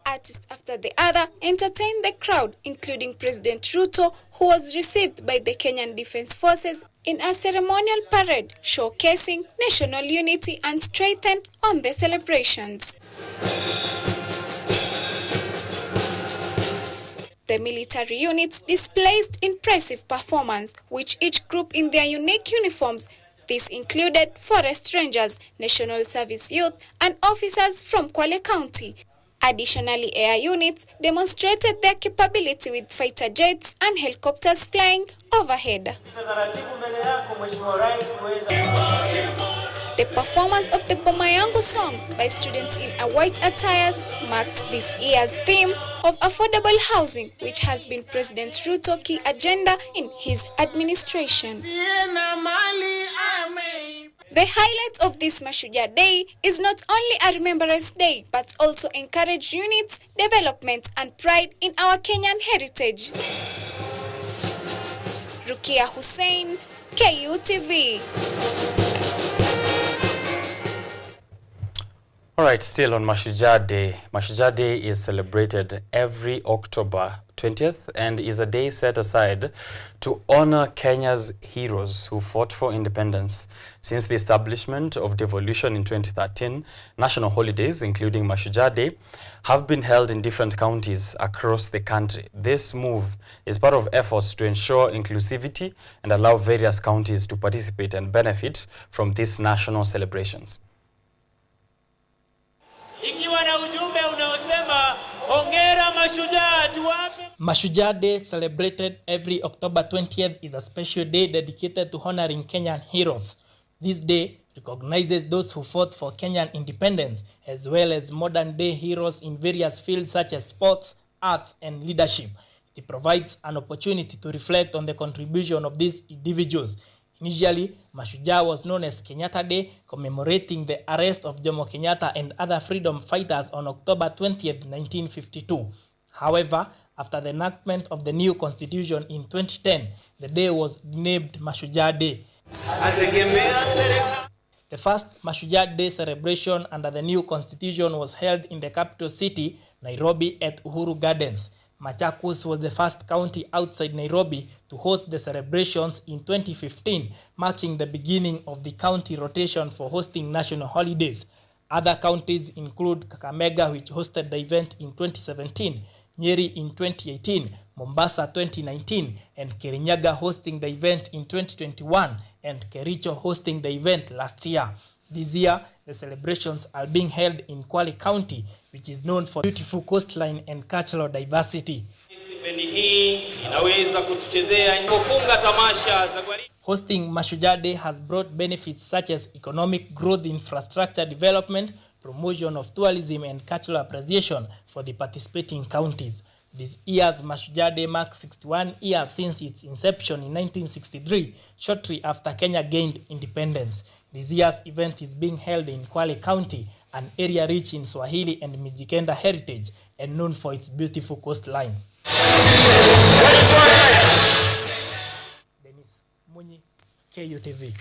Artist after the other entertained the crowd, including President Ruto, who was received by the Kenyan Defence Forces in a ceremonial parade showcasing national unity and strength on the celebrations. The military units displayed impressive performance, which each group in their unique uniforms. This included forest rangers, national service youth, and officers from Kwale County. Additionally, air units demonstrated their capability with fighter jets and helicopters flying overhead. The performance of the Bomayango song by students in a white attire marked this year's theme of affordable housing, which has been President Ruto's key agenda in his administration. The highlight of this Mashujaa Day is not only a remembrance day, but also encourage units, development and pride in our Kenyan heritage. Rukia Hussein, KUTV. All right, still on Mashujaa Day. Mashujaa Day is celebrated every October 20th and is a day set aside to honor Kenya's heroes who fought for independence. Since the establishment of devolution in 2013, national holidays, including Mashujaa Day, have been held in different counties across the country. This move is part of efforts to ensure inclusivity and allow various counties to participate and benefit from these national celebrations. Ikiwa na ujumbe unaosema hongera mashujaa tuwape. Mashujaa Day, celebrated every October 20th, is a special day dedicated to honoring Kenyan heroes. This day recognizes those who fought for Kenyan independence, as well as modern-day heroes in various fields such as sports, arts, and leadership. It provides an opportunity to reflect on the contribution of these individuals. Initially, Mashujaa was known as Kenyatta Day, commemorating the arrest of Jomo Kenyatta and other freedom fighters on October 20th, 1952. However, after the enactment of the new constitution in 2010, the day was named Mashujaa Day. The first Mashujaa Day celebration under the new constitution was held in the capital city, Nairobi, at Uhuru Gardens. Machakos was the first county outside Nairobi to host the celebrations in 2015, marking the beginning of the county rotation for hosting national holidays. Other counties include Kakamega, which hosted the event in 2017, Nyeri in 2018, Mombasa 2019, and Kirinyaga hosting the event in 2021, and Kericho hosting the event last year. This year, the celebrations are being held in Kwale County, which is known for beautiful coastline and cultural diversity. Hosting Mashujaa Day has brought benefits such as economic growth, infrastructure development, promotion of tourism, and cultural appreciation for the participating counties. This year's Mashujaa Day marks 61 years since its inception in 1963, shortly after Kenya gained independence. This year's event is being held in Kwale County, an area rich in Swahili and Mijikenda heritage and known for its beautiful coastlines. Dennis Munyi, KUTV.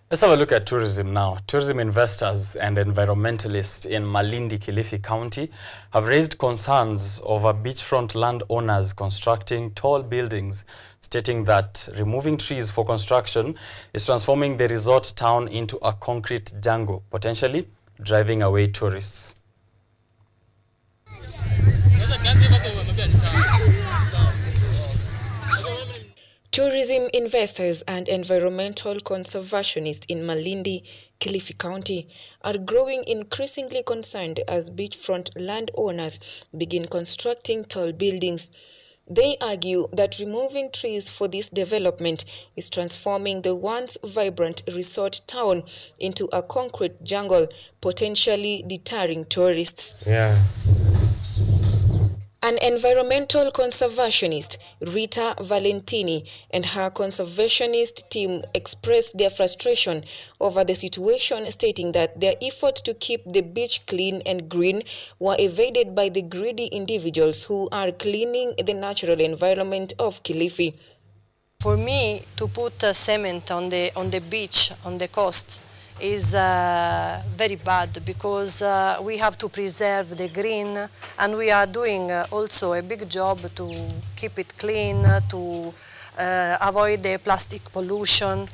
Let's have a look at tourism now. Tourism investors and environmentalists in Malindi, Kilifi County have raised concerns over beachfront landowners constructing tall buildings, stating that removing trees for construction is transforming the resort town into a concrete jungle, potentially driving away tourists. Tourism investors and environmental conservationists in Malindi, Kilifi County are growing increasingly concerned as beachfront landowners begin constructing tall buildings. They argue that removing trees for this development is transforming the once vibrant resort town into a concrete jungle, potentially deterring tourists. An environmental conservationist, Rita Valentini, and her conservationist team expressed their frustration over the situation, stating that their efforts to keep the beach clean and green were evaded by the greedy individuals who are cleaning the natural environment of Kilifi. For me, to put cement on the beach, on the coast, is very bad, because we have to preserve the green, and we are doing also a big job to keep it clean, to avoid the plastic pollution.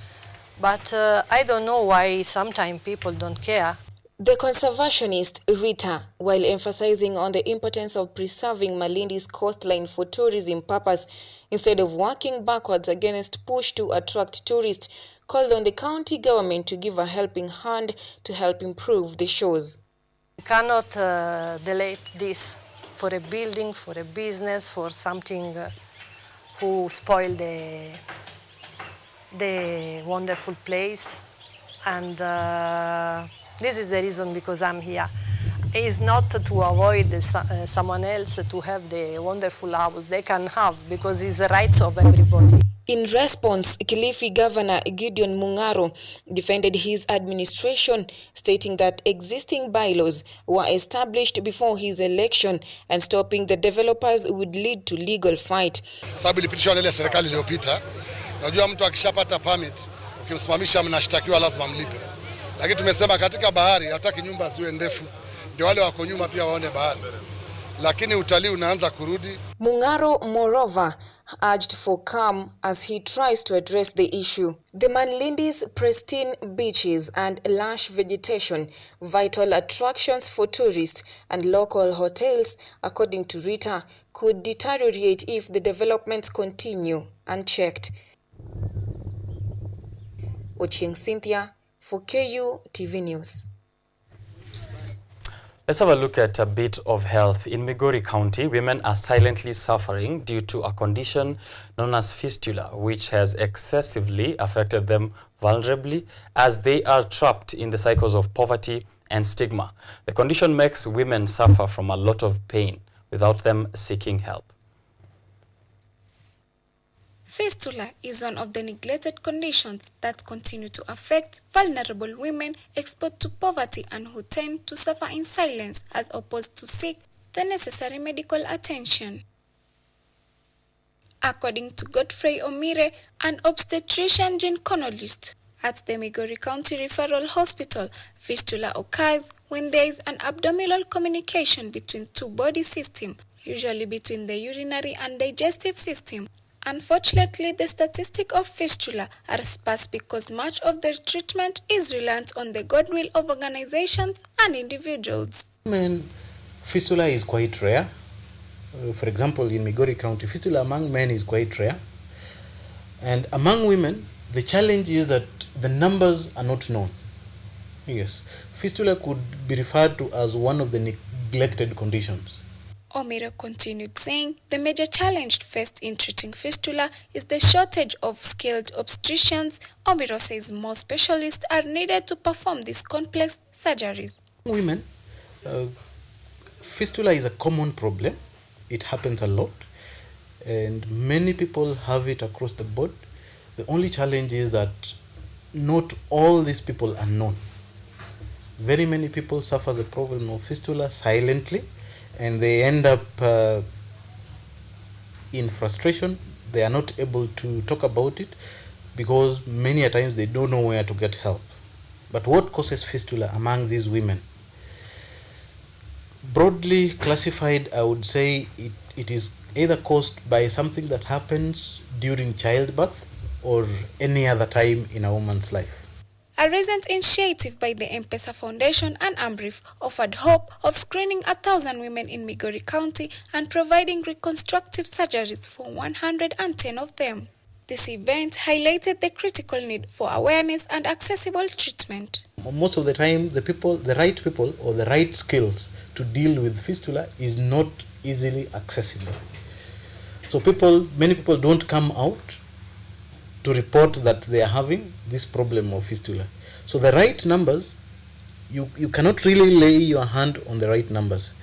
But I don't know why sometimes people don't care. The conservationist Rita, while emphasizing on the importance of preserving Malindi's coastline for tourism purpose, instead of working backwards against push to attract tourists, called on the county government to give a helping hand to help improve the shores. We cannot delete this for a building, for a business, for something who spoil the wonderful place. And this is the reason because I'm here. It is not to avoid someone else to have the wonderful house they can have, because it's the rights of everybody. In response, Kilifi Governor Gideon Mungaro defended his administration, stating that existing bylaws were established before his election and stopping the developers would lead to legal fight. Sababu ilipitishwa na ile serikali iliyopita. Unajua mtu akishapata permit, mkimsimamisha mnashtakiwa, lazima mlipe. Lakini tumesema katika bahari hataki nyumba ziwe ndefu, ndio wale wako nyuma pia waone bahari, lakini utalii unaanza kurudi. Mungaro, moreover, urged for calm as he tries to address the issue. The Manlindi's pristine beaches and lush vegetation, vital attractions for tourists and local hotels, according to Rita, could deteriorate if the developments continue unchecked. Ochieng Cynthia for KU TV News. Let's have a look at a bit of health. In Migori County, women are silently suffering due to a condition known as fistula, which has excessively affected them vulnerably as they are trapped in the cycles of poverty and stigma. The condition makes women suffer from a lot of pain without them seeking help. Fistula is one of the neglected conditions that continue to affect vulnerable women exposed to poverty and who tend to suffer in silence as opposed to seek the necessary medical attention. According to Godfrey Omire, an obstetrician gynecologist at the Migori County Referral Hospital, fistula occurs when there is an abdominal communication between two body systems, usually between the urinary and digestive system. Unfortunately, the statistics of fistula are sparse because much of the treatment is reliant on the goodwill of organizations and individuals. Men, fistula is quite rare. For example, in Migori County, fistula among men is quite rare. And among women, the challenge is that the numbers are not known. Yes, fistula could be referred to as one of the neglected conditions. Omiro continued saying the major challenge faced in treating fistula is the shortage of skilled obstetricians. Omiro says more specialists are needed to perform these complex surgeries. Women, fistula is a common problem. It happens a lot, and many people have it across the board. The only challenge is that not all these people are known. Very many people suffer the problem of fistula silently, and they end up in frustration. They are not able to talk about it because many a times they don't know where to get help. But what causes fistula among these women? Broadly classified, I would say it is either caused by something that happens during childbirth or any other time in a woman's life. A recent initiative by the M-Pesa Foundation and AMRIF offered hope of screening 1,000 women in Migori County and providing reconstructive surgeries for 110 of them. This event highlighted the critical need for awareness and accessible treatment. Most of the time, the right people or the right skills to deal with fistula is not easily accessible. So many people don't come out to report that they are having this problem of fistula. So the right numbers, you cannot really lay your hand on the right numbers.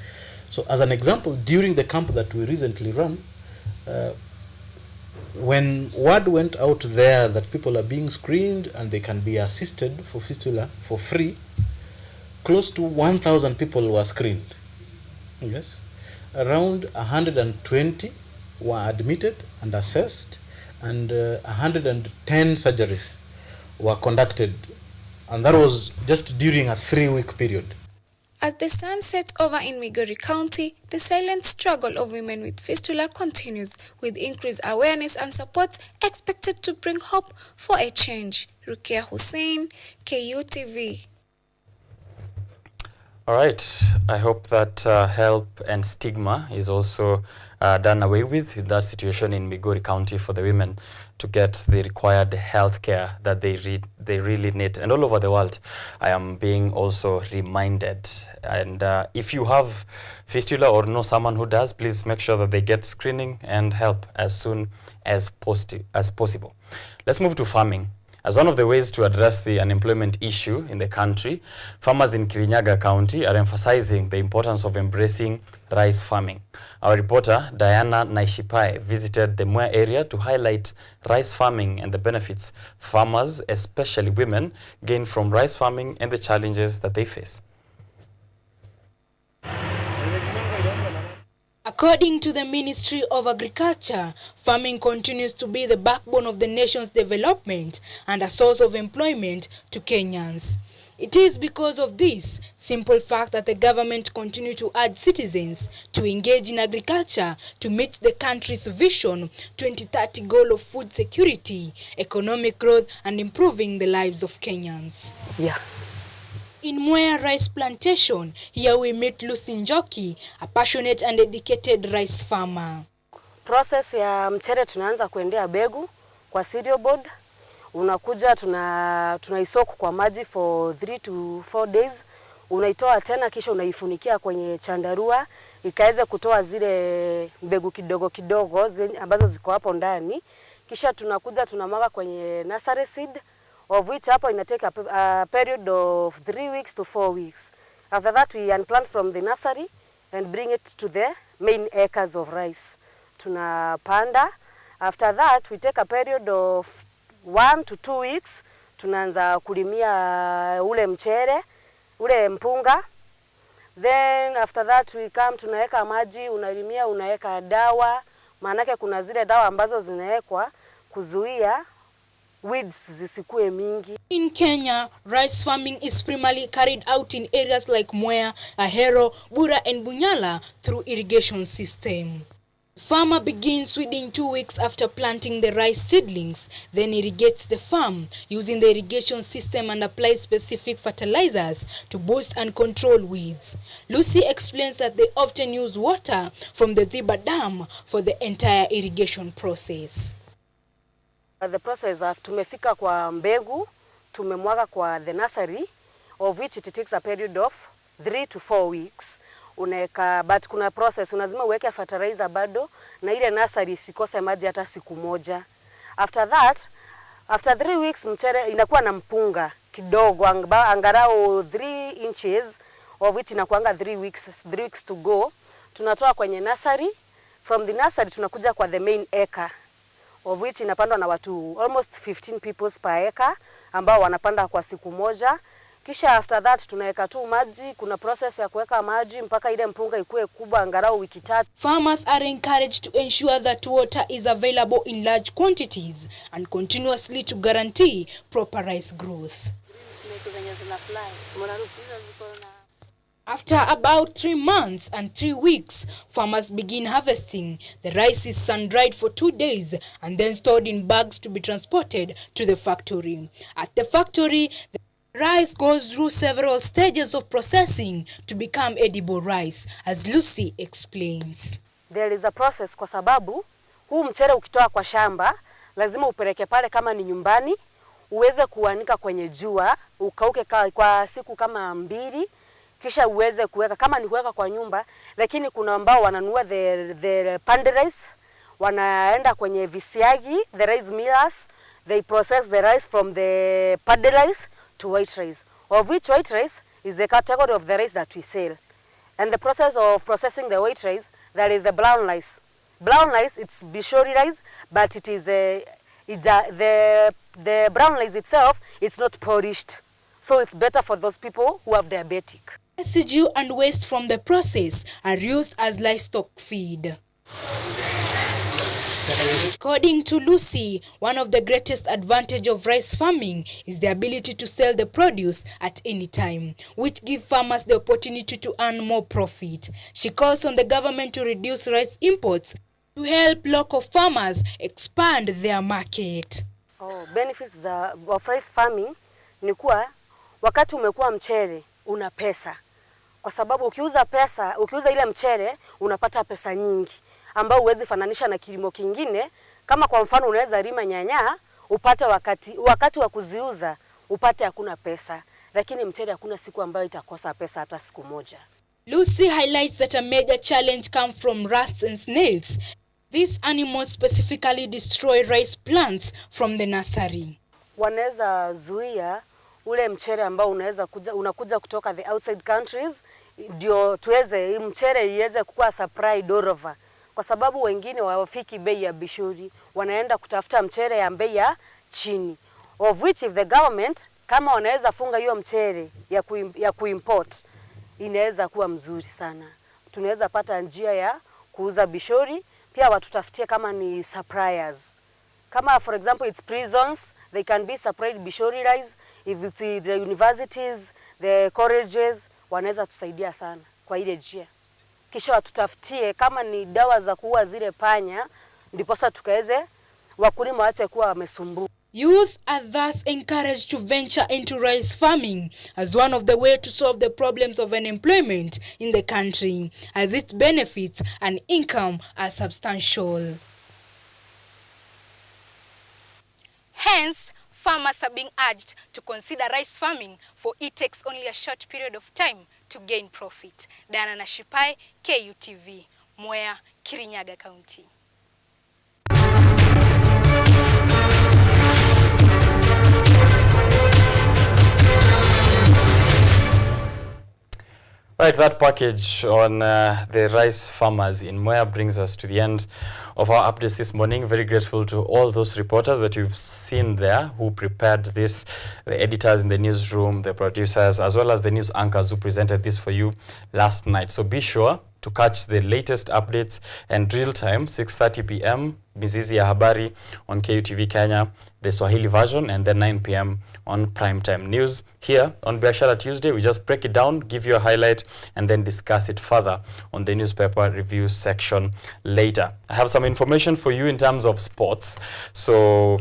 So as an example, during the camp that we recently ran, when word went out there that people are being screened and they can be assisted for fistula for free, close to 1,000 people were screened. Yes, around 120 were admitted and assessed, and 110 surgeries were conducted, and that was just during a 3-week period. As the sun sets over in Migori County, the silent struggle of women with fistula continues, with increased awareness and support expected to bring hope for a change. Rukia Hussein, KUTV. All right, I hope that help and stigma is also done away with in that situation in Migori County for the women to get the required health care that they really need. And all over the world, I am being also reminded. And if you have fistula or know someone who does, please make sure that they get screening and help as soon as possible. Let's move to farming. As one of the ways to address the unemployment issue in the country, farmers in Kirinyaga County are emphasizing the importance of embracing rice farming. Our reporter, Diana Naishipai, visited the Mwea area to highlight rice farming and the benefits farmers, especially women, gain from rice farming and the challenges that they face. A According to the Ministry of Agriculture, farming continues to be the backbone of the nation's development and a source of employment to Kenyans. It is because of this simple fact that the government continue to urge citizens to engage in agriculture to meet the country's Vision 2030 goal of food security, economic growth, and improving the lives of Kenyans. In Mwea Rice Plantation, here we meet Lucy Njoki, a passionate and dedicated rice farmer. Process ya mchere tunaanza kuendea begu kwa cereal board. Unakuja tunaisoku kwa maji for 3 to 4 days. Unaitoa tena kisha unaifunikia kwenye chandarua ikaweze kutoa zile mbegu kidogo kidogo ambazo ziko hapo ndani. Kisha tunakuja tunamwaga kwenye nursery seed, of which hapo inatake a period of 3 weeks to 4 weeks. After that we unplant from the nursery and bring it to the main acres of rice. Tunapanda. After that we take a period of 1 to 2 weeks. Tunaanza kulimia ule mchere, ule mpunga. Then after that we come tunaweka maji, unalimia, unaweka dawa. Maanake kuna zile dawa ambazo zinawekwa kuzuia weeds zisikue mingi. In Kenya, rice farming is primarily carried out in areas like Mwea, Ahero, Bura and Bunyala through irrigation system. The farmer begins weeding 2 weeks after planting the rice seedlings, then irrigates the farm using the irrigation system and applies specific fertilizers to boost and control weeds. Lucy explains that they often use water from the Thiba Dam for the entire irrigation process. The process of tumefika kwa mbegu, tumemwaga kwa the nursery, of which it takes a period of 3 to 4 weeks. Unaweka, but kuna process, unazima uweke fertilizer bado, na ile nursery sikose maji hata siku moja. After that, after 3 weeks mchere inakuwa na mpunga kidogo, angarao 3 inches, of which inakuanga 3 weeks to go. Tunatoa kwenye nursery, from the nursery tunakuja kwa the main acre, of which inapandwa na watu almost 15 people per acre ambao wanapanda kwa siku moja. Kisha after that tunaweka tu maji, kuna process ya kuweka maji mpaka ile mpunga ikue kubwa angalau wiki 3. Farmers are encouraged to ensure that water is available in large quantities and continuously to guarantee proper rice growth. After about 3 months and 3 weeks, farmers begin harvesting. The rice is sun-dried for 2 days and then stored in bags to be transported to the factory. At the factory, the rice goes through several stages of processing to become edible rice, as Lucy explains. There is a process kwa sababu huu mchere ukitoa kwa shamba lazima upeleke pale kama ni nyumbani, uweze kuanika kwenye jua, ukauke kwa siku kama 2. Kisha uweze kuweka kama ni kuweka kwa nyumba, lakini kuna ambao wananunua the panda rice, wanaenda kwenye visiagi, the rice millers, they process the rice from the panda rice to white rice, of which white rice is the category of the rice that we sell. And the process of processing the white rice, that is the brown rice. Brown rice, it's Biashara rice, but it is the brown rice itself, it's not polished. So it's better for those people who have diabetic. Residue and waste from the process are used as livestock feed. According to Lucy, one of the greatest advantage of rice farming is the ability to sell the produce at any time, which gives farmers the opportunity to earn more profit. She calls on the government to reduce rice imports to help local farmers expand their market. Benefits of rice farming ni kuwa wakati umekuwa mchere una pesa. Kwa sababu ukiuza ile mchere unapata pesa nyingi ambao huwezi fananisha na kilimo kingine. Kama kwa mfano unaweza lima nyanya upate wakati wa kuziuza upate hakuna pesa, lakini mchere hakuna siku ambayo itakosa pesa hata siku moja. Lucy highlights that a major challenge comes from rats and snails. These animals specifically destroy rice plants from the nursery. Wanaweza zuia ule mchere ambao unakuja kutoka the outside countries, ndio tuweze mchere iweze kuwa supply dorova. Kwa sababu wengine wafiki bei ya bishuri, wanaenda kutafuta mchere ya bei ya chini. Of which if the government kama wanaweza funga hiyo mchere ya kuimport, inaweza kuwa mzuri sana. Tunaweza pata njia ya kuuza bishori, pia watutafutie kama ni suppliers. Kama for example it's prisons, they can be supplied bishori rice. If it's the universities, the colleges, wanaweza tusaidia sana kwa ile njia. Kisha watutafutie kama ni dawa za kuua zile panya, ndiposa tukaweze wakulima waache kuwa wamesumbuka. Youth are thus encouraged to venture into rice farming as one of the ways to solve the problems of unemployment in the country, as its benefits and income are substantial. Hence, farmers are being urged to consider rice farming, for it takes only a short period of time to gain profit. Diana Nashipai, KUTV, Mwea, Kirinyaga County. Right, that package on the rice farmers in Mwea brings us to the end of our updates this morning. Very grateful to all those reporters that you've seen there who prepared this, the editors in the newsroom, the producers, as well as the news anchors who presented this for you last night. So be sure to catch the latest updates and real time, 6:30 p.m. Mizizi ya Habari on KUTV Kenya, the Swahili version, and then 9 p.m. on primetime news. Here on Biashara Tuesday, we just break it down, give you a highlight, and then discuss it further on the newspaper review section later. I have some information for you in terms of sports. So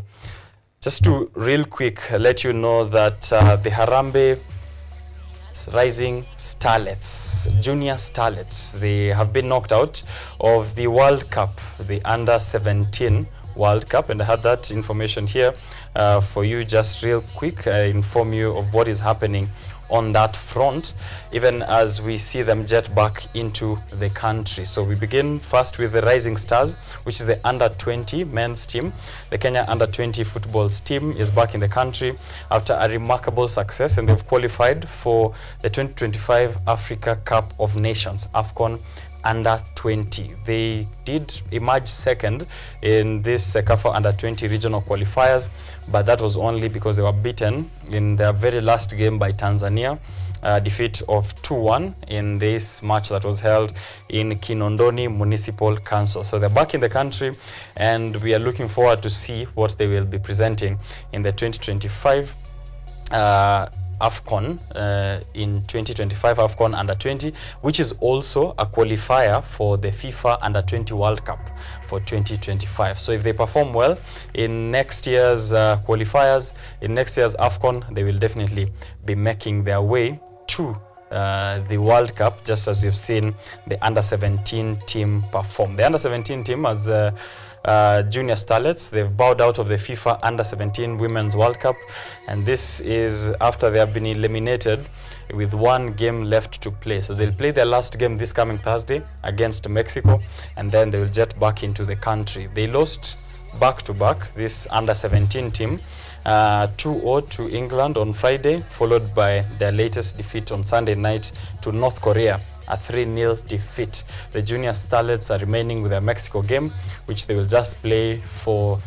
just to real quick let you know that the Harambee Rising Starlets, Junior Starlets, they have been knocked out of the World Cup, the Under-17 World Cup, and I had that information here for you just real quick, inform you of what is happening on that front, even as we see them jet back into the country. So we begin first with the Rising Stars, which is the Under-20 men's team. The Kenya Under-20 football team is back in the country after a remarkable success, and they've qualified for the 2025 Africa Cup of Nations, AFCON Under-20. They did emerge second in this CAF Under-20 regional qualifiers, but that was only because they were beaten in their very last game by Tanzania, defeat of 2-1 in this match that was held in Kinondoni Municipal Council. So they're back in the country, and we are looking forward to see what they will be presenting in the 2025 AFCON, in 2025 AFCON Under-20, which is also a qualifier for the FIFA Under-20 World Cup for 2025. So if they perform well in next year's qualifiers, in next year's AFCON, they will definitely be making their way to the World Cup, just as we've seen the Under-17 team perform. The Under-17 team has Junior Starlets, they've bowed out of the FIFA Under-17 Women's World Cup, and this is after they have been eliminated with one game left to play. So they'll play their last game this coming Thursday against Mexico, and then they will jet back into the country. They lost back-to-back, this Under-17 team, 2-0 to England on Friday, followed by their latest defeat on Sunday night to North Korea, a 3-0 defeat. The Junior Starlets are remaining with their Mexico game, which they will just play for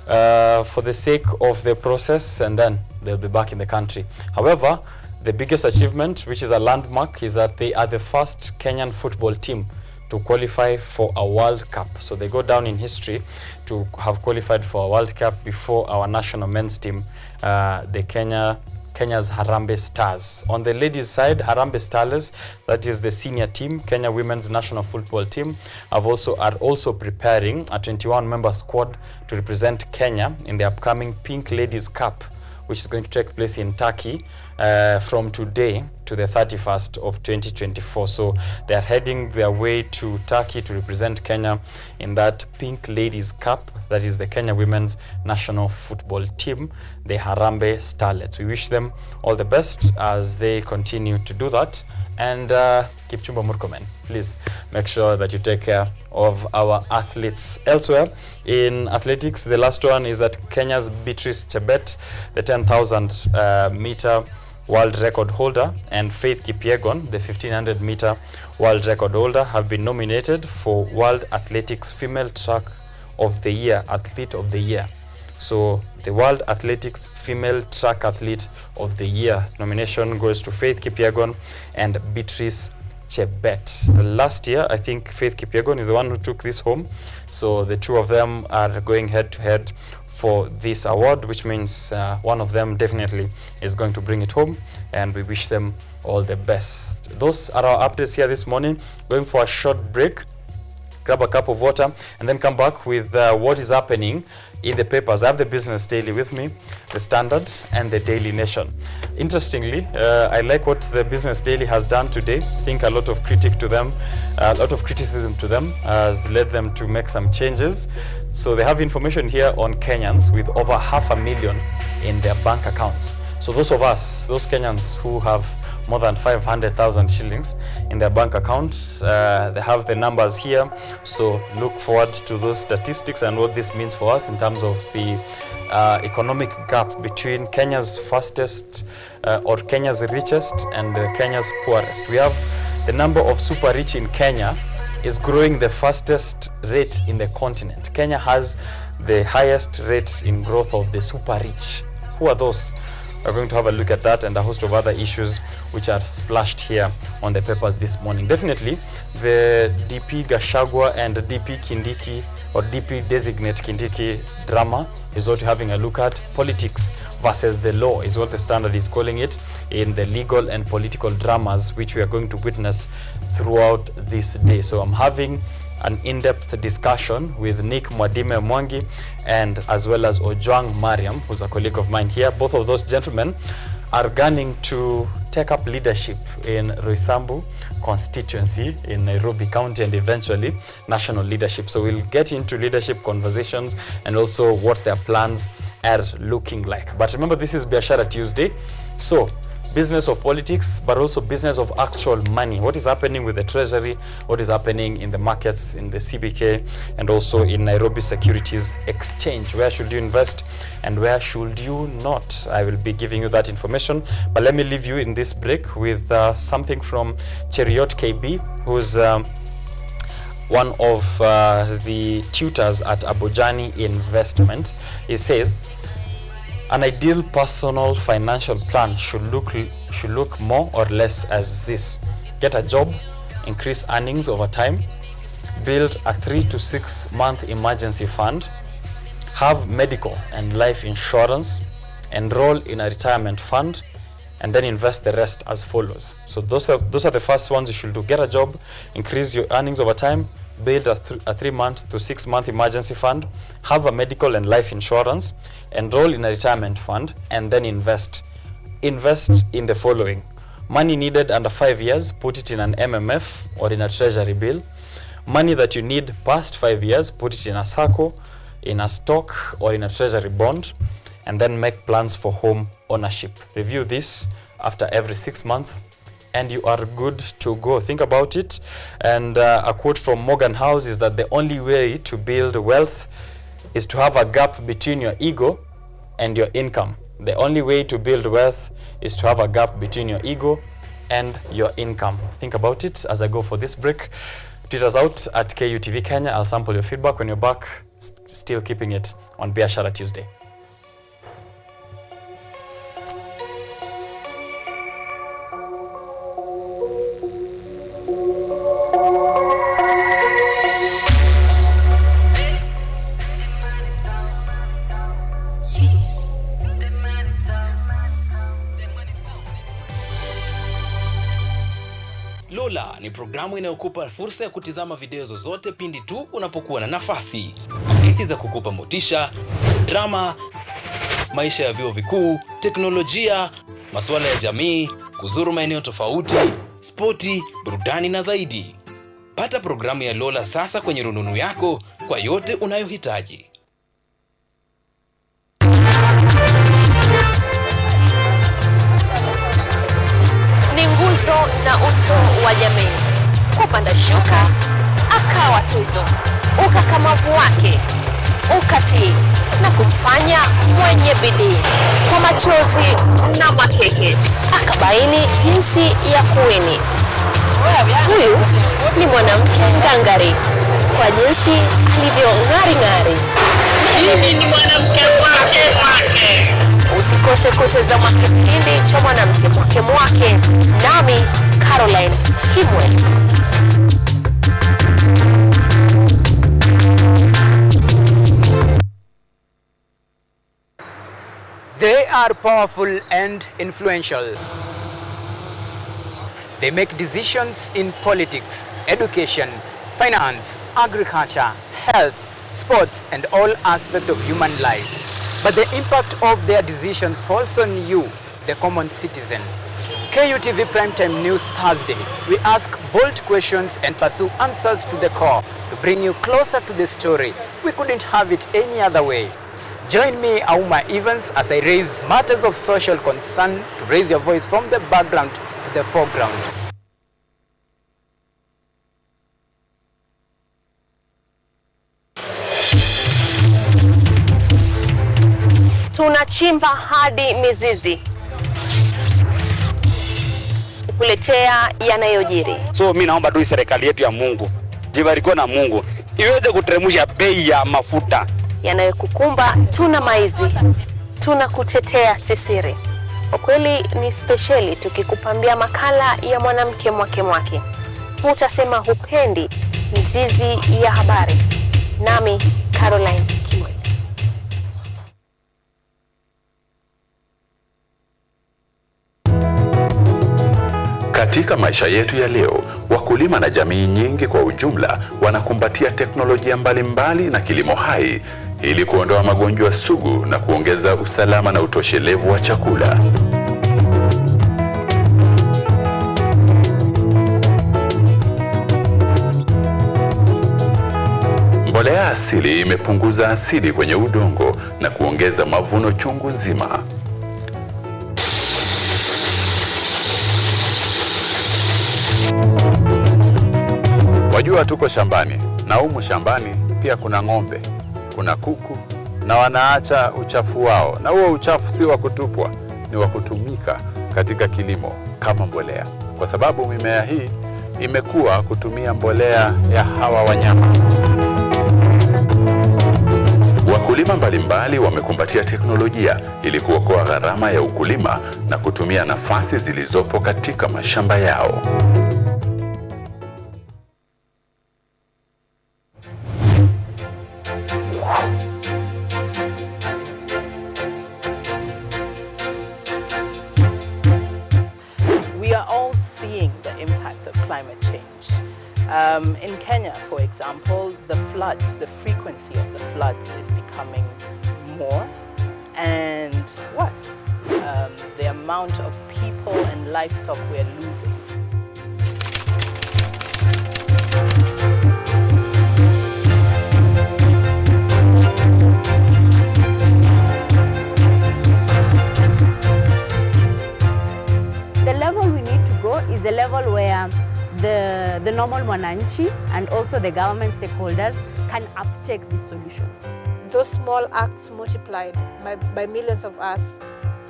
the sake of the process, and then they'll be back in the country. However, the biggest achievement, which is a landmark, is that they are the first Kenyan football team to qualify for a World Cup. So they go down in history to have qualified for a World Cup before our national men's team, the Kenya's Harambee Stars. On the ladies' side, Harambee Stars, that is the senior team, Kenya women's national football team, are also preparing a 21-member squad to represent Kenya in the upcoming Pink Ladies Cup, which is going to take place in Turkey from today to the 31st of 2024. So they are heading their way to Turkey to represent Kenya in that Pink Ladies Cup, that is the Kenya women's national football team, the Harambee Starlets. We wish them all the best as they continue to do that. And Kipchumba Murkomen, please make sure that you take care of our athletes. Elsewhere in athletics, the last one is that Kenya's Beatrice Chebet, the 10,000 meter world record holder, and Faith Kipyegon, the 1500 meter world record holder, have been nominated for World Athletics Female Track of the Year, Athlete of the Year. So the World Athletics Female Track Athlete of the Year nomination goes to Faith Kipyegon and Beatrice Chebet. Last year, I think Faith Kipyegon is the one who took this home. So the two of them are going head to head for this award, which means one of them definitely is going to bring it home, and we wish them all the best. Those are our updates here this morning. Going for a short break, grab a cup of water, and then come back with what is happening in the papers. I have the Business Daily with me, the Standard, and the Daily Nation. Interestingly, I like what the Business Daily has done today. I think a lot of criticism to them has led them to make some changes. So they have information here on Kenyans with over 500,000 in their bank accounts. So those of us, those Kenyans who have more than 500,000 shillings in their bank accounts, they have the numbers here. So look forward to those statistics and what this means for us in terms of the economic gap between Kenya's fastest or Kenya's richest and Kenya's poorest. We have the number of super rich in Kenya is growing the fastest rate in the continent. Kenya has the highest rate in growth of the super rich. Who are those? We're going to have a look at that and a host of other issues which are splashed here on the papers this morning. Definitely, the DP Gachagua and DP Kindiki or DP designate Kindiki drama is what you're having a look at. Politics versus the law is what the Standard is calling it in the legal and political dramas which we are going to witness throughout this day. So I'm having an in-depth discussion with Nick Mwadime Mwangi and as well as Ojwang Mariam, who's a colleague of mine here. Both of those gentlemen are gunning to take up leadership in Roysambu constituency in Nairobi County and eventually national leadership. So we'll get into leadership conversations and also what their plans are looking like. But remember, this is Biashara Tuesday. So business of politics, but also business of actual money. What is happening with the treasury? What is happening in the markets, in the CBK, and also in Nairobi Securities Exchange? Where should you invest and where should you not? I will be giving you that information. But let me leave you in this break with something from Cheriot KB, who's one of the tutors at Abujani Investment. He says, an ideal personal financial plan should look more or less as this: get a job, increase earnings over time, build a 3 to 6 month emergency fund, have medical and life insurance, enroll in a retirement fund, and then invest the rest as follows. So those are the first ones you should do: get a job, increase your earnings over time, build a 3 month to 6 month emergency fund, have a medical and life insurance, enroll in a retirement fund, and then invest. Invest in the following: money needed under 5 years, put it in an MMF or in a treasury bill. Money that you need past 5 years, put it in a SACCO, in a stock, or in a treasury bond, and then make plans for home ownership. Review this after every 6 months and you are good to go. Think about it. And a quote from Morgan House is that the only way to build wealth is to have a gap between your ego and your income. The only way to build wealth is to have a gap between your ego and your income. Think about it as I go for this break. Tweet us out at KUTV Kenya. I'll sample your feedback when you're back. Still keeping it on Biashara Tuesday. Lola ni programu inayokupa fursa ya kutizama video zozote pindi tu unapokuwa na nafasi. Hadithi za kukupa motisha, drama, maisha ya vyuo vikuu, teknolojia, masuala ya jamii, kuzuru maeneo tofauti, spoti, burudani na zaidi. Pata programu ya Lola sasa kwenye rununu yako kwa yote unayohitaji. Na uso wa jamii. Kupanda shuka akawa tuzo, ukakamavu wake ukatii na kumfanya mwenye bidii. Kwa machozi na makeke akabaini jinsi ya kuwini. Huyu ni mwanamke ngangari kwa jinsi alivyo ng'ari ng'ari. Mimi ni mwanamke wake. usikose kutazama kipindi cha Mwanamke Mwake, nami Caroline Kimwe. They are powerful and influential. They make decisions in politics, education, finance, agriculture, health, sports, and all aspects of human life. But the impact of their decisions falls on you, the common citizen. KUTV Primetime News Thursday. We ask bold questions and pursue answers to the core to bring you closer to the story. We couldn't have it any other way. Join me, Auma Evans, as I raise matters of social concern to raise your voice from the background to the foreground. Tunachimba hadi mizizi kukuletea yanayojiri. So mimi naomba tu serikali yetu ya Mungu, jibarikiwe na Mungu, iweze kuteremsha bei ya mafuta. Yanayokukumba tuna maizi, tunakutetea sisiri. Kwa kweli ni speciali tukikupambia makala ya Mwanamke Mwake. Utasema hupendi mizizi ya habari. Nami Caroline Kimwe. Katika maisha yetu ya leo, wakulima na jamii nyingi kwa ujumla wanakumbatia teknolojia mbalimbali na kilimo hai ili kuondoa magonjwa sugu na kuongeza usalama na utoshelevu wa chakula. Mbolea asili imepunguza asidi kwenye udongo na kuongeza mavuno chungu nzima. Wajua tuko shambani, na humu shambani pia kuna ng'ombe, kuna kuku, na wanaacha uchafu wao. Na huo uchafu si wa kutupwa, ni wa kutumika katika kilimo kama mbolea. Kwa sababu mimea hii imekuwa kutumia mbolea ya hawa wanyama. Wakulima mbalimbali wamekumbatia teknolojia ili kuokoa gharama ya ukulima na kutumia nafasi zilizopo katika mashamba yao. We are all seeing the impacts of climate change. In Kenya, for example, the frequency of the floods is becoming more and worse. The amount of people and livestock we are losing. The level we need to go is a level where the normal mwananchi and also the government stakeholders can uptake these solutions. Those small acts multiplied by millions of us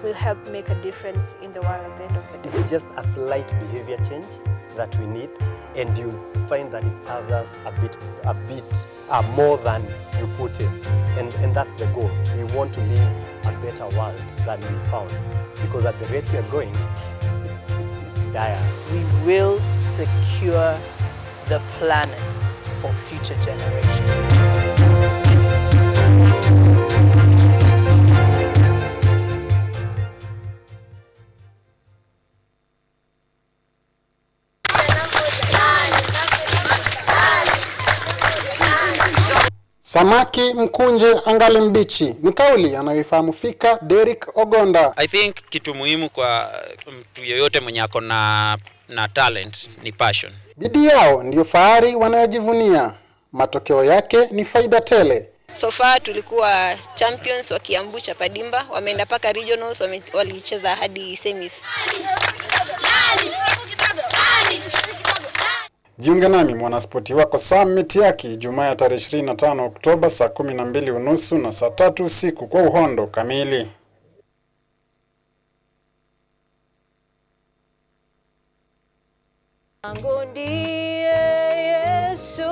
will help make a difference in the world at the end of the day. It's just a slight behavior change that we need, and you'll find that it serves us a bit more than you put in. And that's the goal. We want to live a better world than we found, because at the rate we are going, it's dire. We will secure the planet for future generations. Samaki mkunje angali mbichi ni kauli anayoifahamu fika Derek Ogonda. I think kitu muhimu kwa mtu yeyote mwenye ako na talent ni passion. Bidii yao ndio fahari wanayojivunia. Matokeo yake ni faida tele. So far tulikuwa champions wa Kiambu cha Padimba, wameenda paka regionals, walicheza hadi semis. Jiunge nami mwanaspoti wako Sam Mitiaki Jumaa ya tarehe 25 Oktoba saa 12:30 na saa 3 usiku kwa uhondo kamili. Mungu ndiye Yesu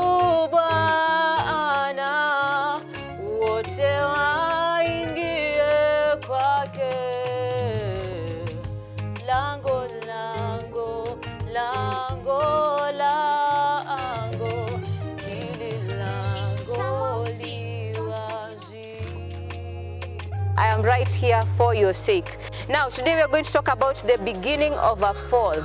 Bwana, wote waingie kwake. I am right here for your sake. Now, today we are going to talk about the beginning of a fall.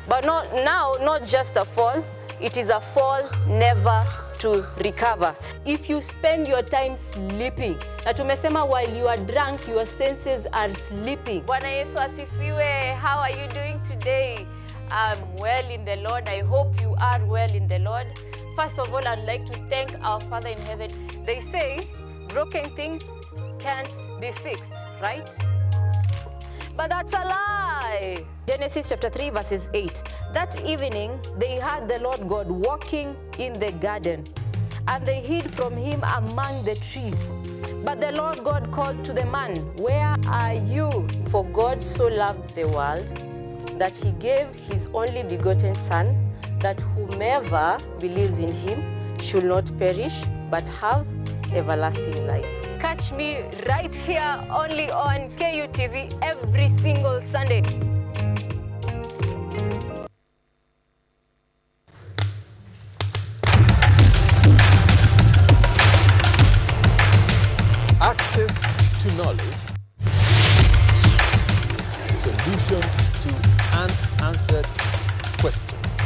But not just a fall, it is a fall never to recover. If you spend your time sleeping, na tumesema while you are drunk, your senses are sleeping. Bwana Yesu asifiwe. How are you doing today? I'm well in the Lord. I hope you are well in the Lord. First of all, I'd like to thank our Father in heaven. They say broken things can't be fixed, right? But that's a lie. Genesis chapter 3 verses 8. That evening they heard the Lord God walking in the garden, and they hid from him among the trees. But the Lord God called to the man, "Where are you? For God so loved the world that he gave his only begotten Son, that whomever believes in him should not perish but have everlasting life." Catch me right here only on KUTV every single Sunday. Access to knowledge, solution to unanswered questions.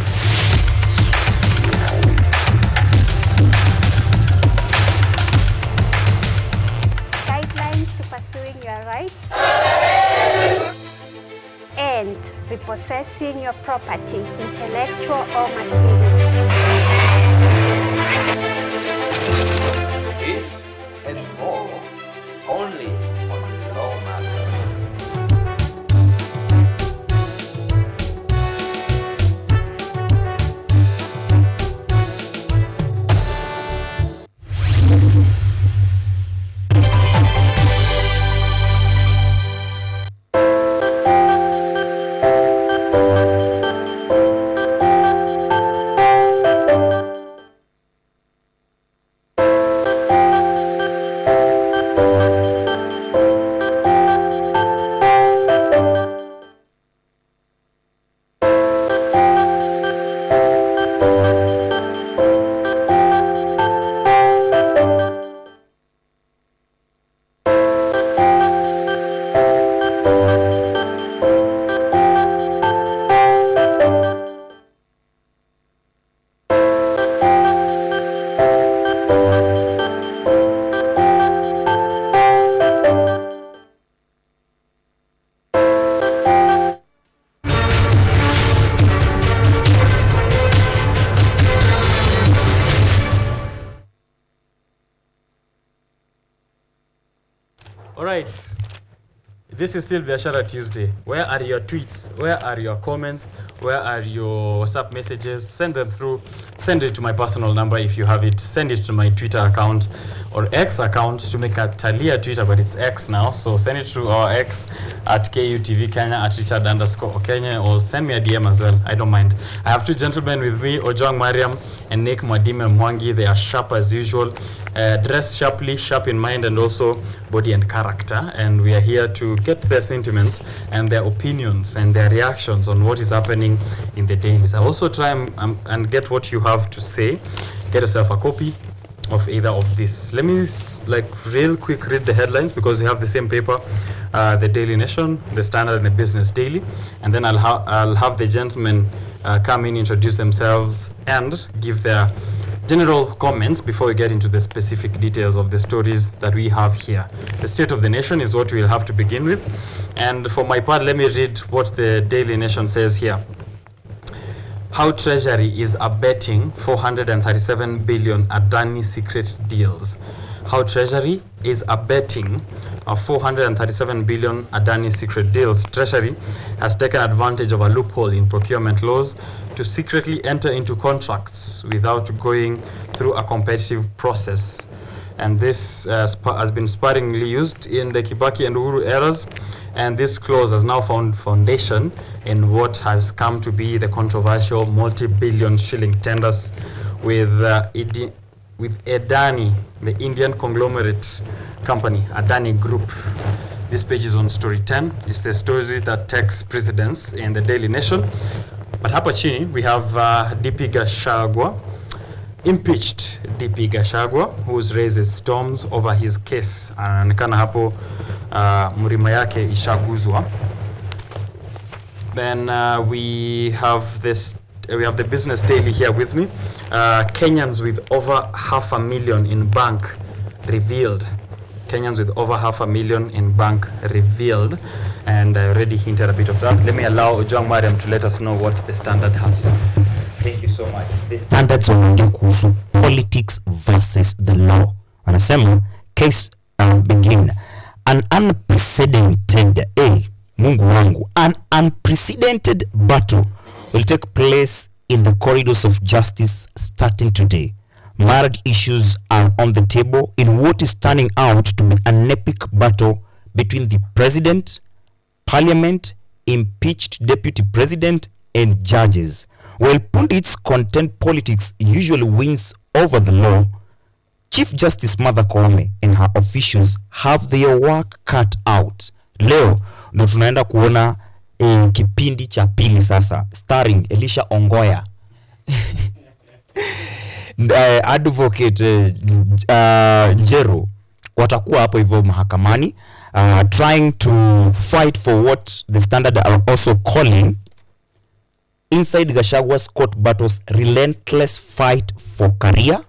Guidelines to pursuing your rights and repossessing your property, intellectual or material. This and more only on Law Matters. All right. This is still Biashara Tuesday. Where are your tweets? Where are your comments? Where are your WhatsApp messages? Send them through. Send it to my personal number if you have it. Send it to my Twitter account or X account. To make a Talia Twitter, but it's X now. So send it to our X at KUTV Kenya at Richard_OKENYE, or send me a DM as well. I don't mind. I have two gentlemen with me, Ojwang Mariam and Nick Mwadime Mwangi. They are sharp as usual. Dress sharply, sharp in mind and also body and character. And we are here to get their sentiments and their opinions and their reactions on what is happening in the dailies. I also try and get what you have to say. Get yourself a copy of either of this. Let me real quick read the headlines because you have the same paper, the Daily Nation, the Standard and the Business Daily, and then I'll have the gentlemen come in, introduce themselves and give their general comments before we get into the specific details of the stories that we have here. The State of the Nation is what we'll have to begin with, and for my part, let me read what the Daily Nation says here. How Treasury is abetting 437 billion Adani secret deals. How Treasury is abetting 437 billion Adani secret deals. Treasury has taken advantage of a loophole in procurement laws to secretly enter into contracts without going through a competitive process. And this has been sparingly used in the Kibaki and Uhuru eras. And this clause has now found foundation in what has come to be the controversial multi-billion shilling tenders with Adani, the Indian conglomerate company, Adani Group. This page is on story 10. It's the story that takes precedence in the Daily Nation. But hapa chini, we have DP Gachagua. impeached DP Gachagua, who's raised storms over his case. Anaonekana hapo mlima yake ishaguzwa. Then we have the Business Daily here with me. Kenyans with over 500,000 in bank revealed. Kenyans with over 500,000 in bank revealed. And I already hinted a bit of that. Let me allow Ojwang Mariam to let us know what the Standard has. Thank you so much. The Standards wanaongea kuhusu politics versus the law. Anasema case begin. An unprecedented, Mungu wangu, an unprecedented battle will take place in the corridors of justice starting today. Marriage issues are on the table in what is turning out to be an epic battle between the president, parliament, impeached deputy president, and judges. While pundits contend politics usually wins over the law, Chief Justice Martha Koome and her officials have their work cut out. Leo ndo tunaenda kuona kipindi cha pili sasa, starring Elisha Ongoya. Advocate Njero watakuwa hapo hivyo mahakamani trying to fight for what the Standard are also calling inside Gachagua's court battles relentless fight for career,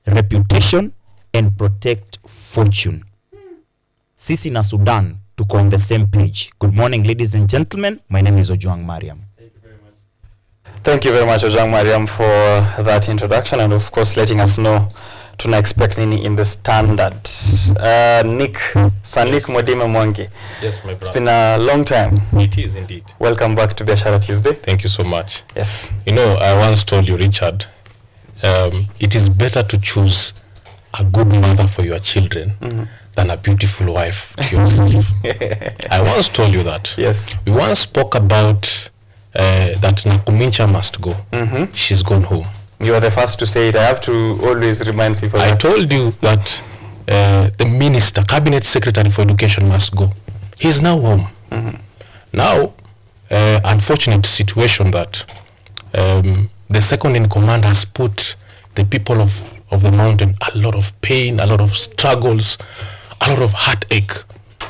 reputation and protect fortune. Sisi na Sudan tuko on the same page. Good morning, ladies and gentlemen. My name is Ojwang Mariam. Thank you very much, Ojwang Mariam, for that introduction and of course letting us know tuna expect nini in the Standard. Nick Modime Mwangi. Yes, my brother. It's been a long time. It is indeed. Welcome back to Biashara Tuesday. Thank you so much. Yes. You know, I once told you, Richard, it is better to choose a good mother for your children than a beautiful wife to yourself. I once told you that. Yes. We once spoke about that Nakumincha must go. She's gone home. You are the first to say it. I have to always remind people. I told you that the minister, cabinet secretary for education must go. He's now home. Now, unfortunate situation that the second in command has put the people of the mountain a lot of pain, a lot of struggles, a lot of heartache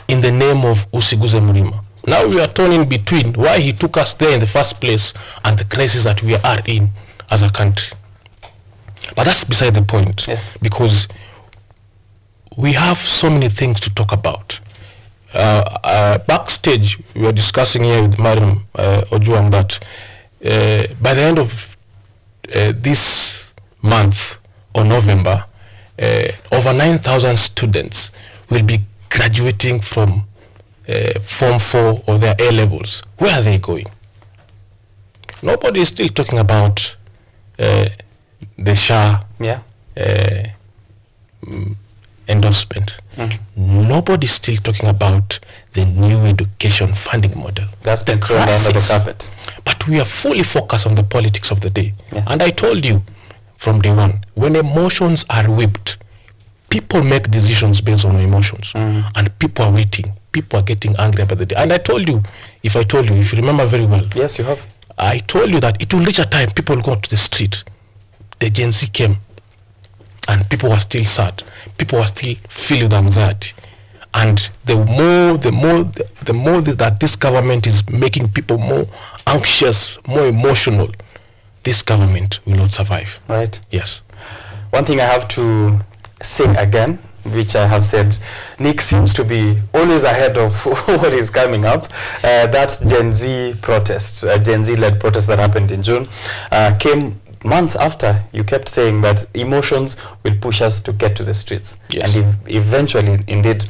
in the name of Usiguze Murima. Now we are torn in between why he took us there in the first place and the crisis that we are in as a country. But that's beside the point. Yes. Because we have so many things to talk about. Backstage, we were discussing here with Madam Ojwang that by the end of this month or November, over 9,000 students will be graduating from Form 4 or their A levels. Where are they going? Nobody is still talking about the SHA endorsement. Nobody is still talking about the new education funding model. That's been thrown under the carpet. But we are fully focused on the politics of the day. And I told you from day one, when emotions are whipped, people make decisions based on emotions. And people are waiting. People are getting angry about the day. And I told you, if you remember very well. Yes, you have. I told you that it will reach a time people will go to the street. The Gen Z came and people were still sad. People were still filled with anxiety. And the more that this government is making people more anxious, more emotional, this government will not survive. Right. Yes. One thing I have to say again, which I have said, Nick seems to be always ahead of what is coming up. That Gen Z protest, Gen Z-led protest that happened in June, came months after you kept saying that emotions will push us to get to the streets. Yes. And eventually, indeed,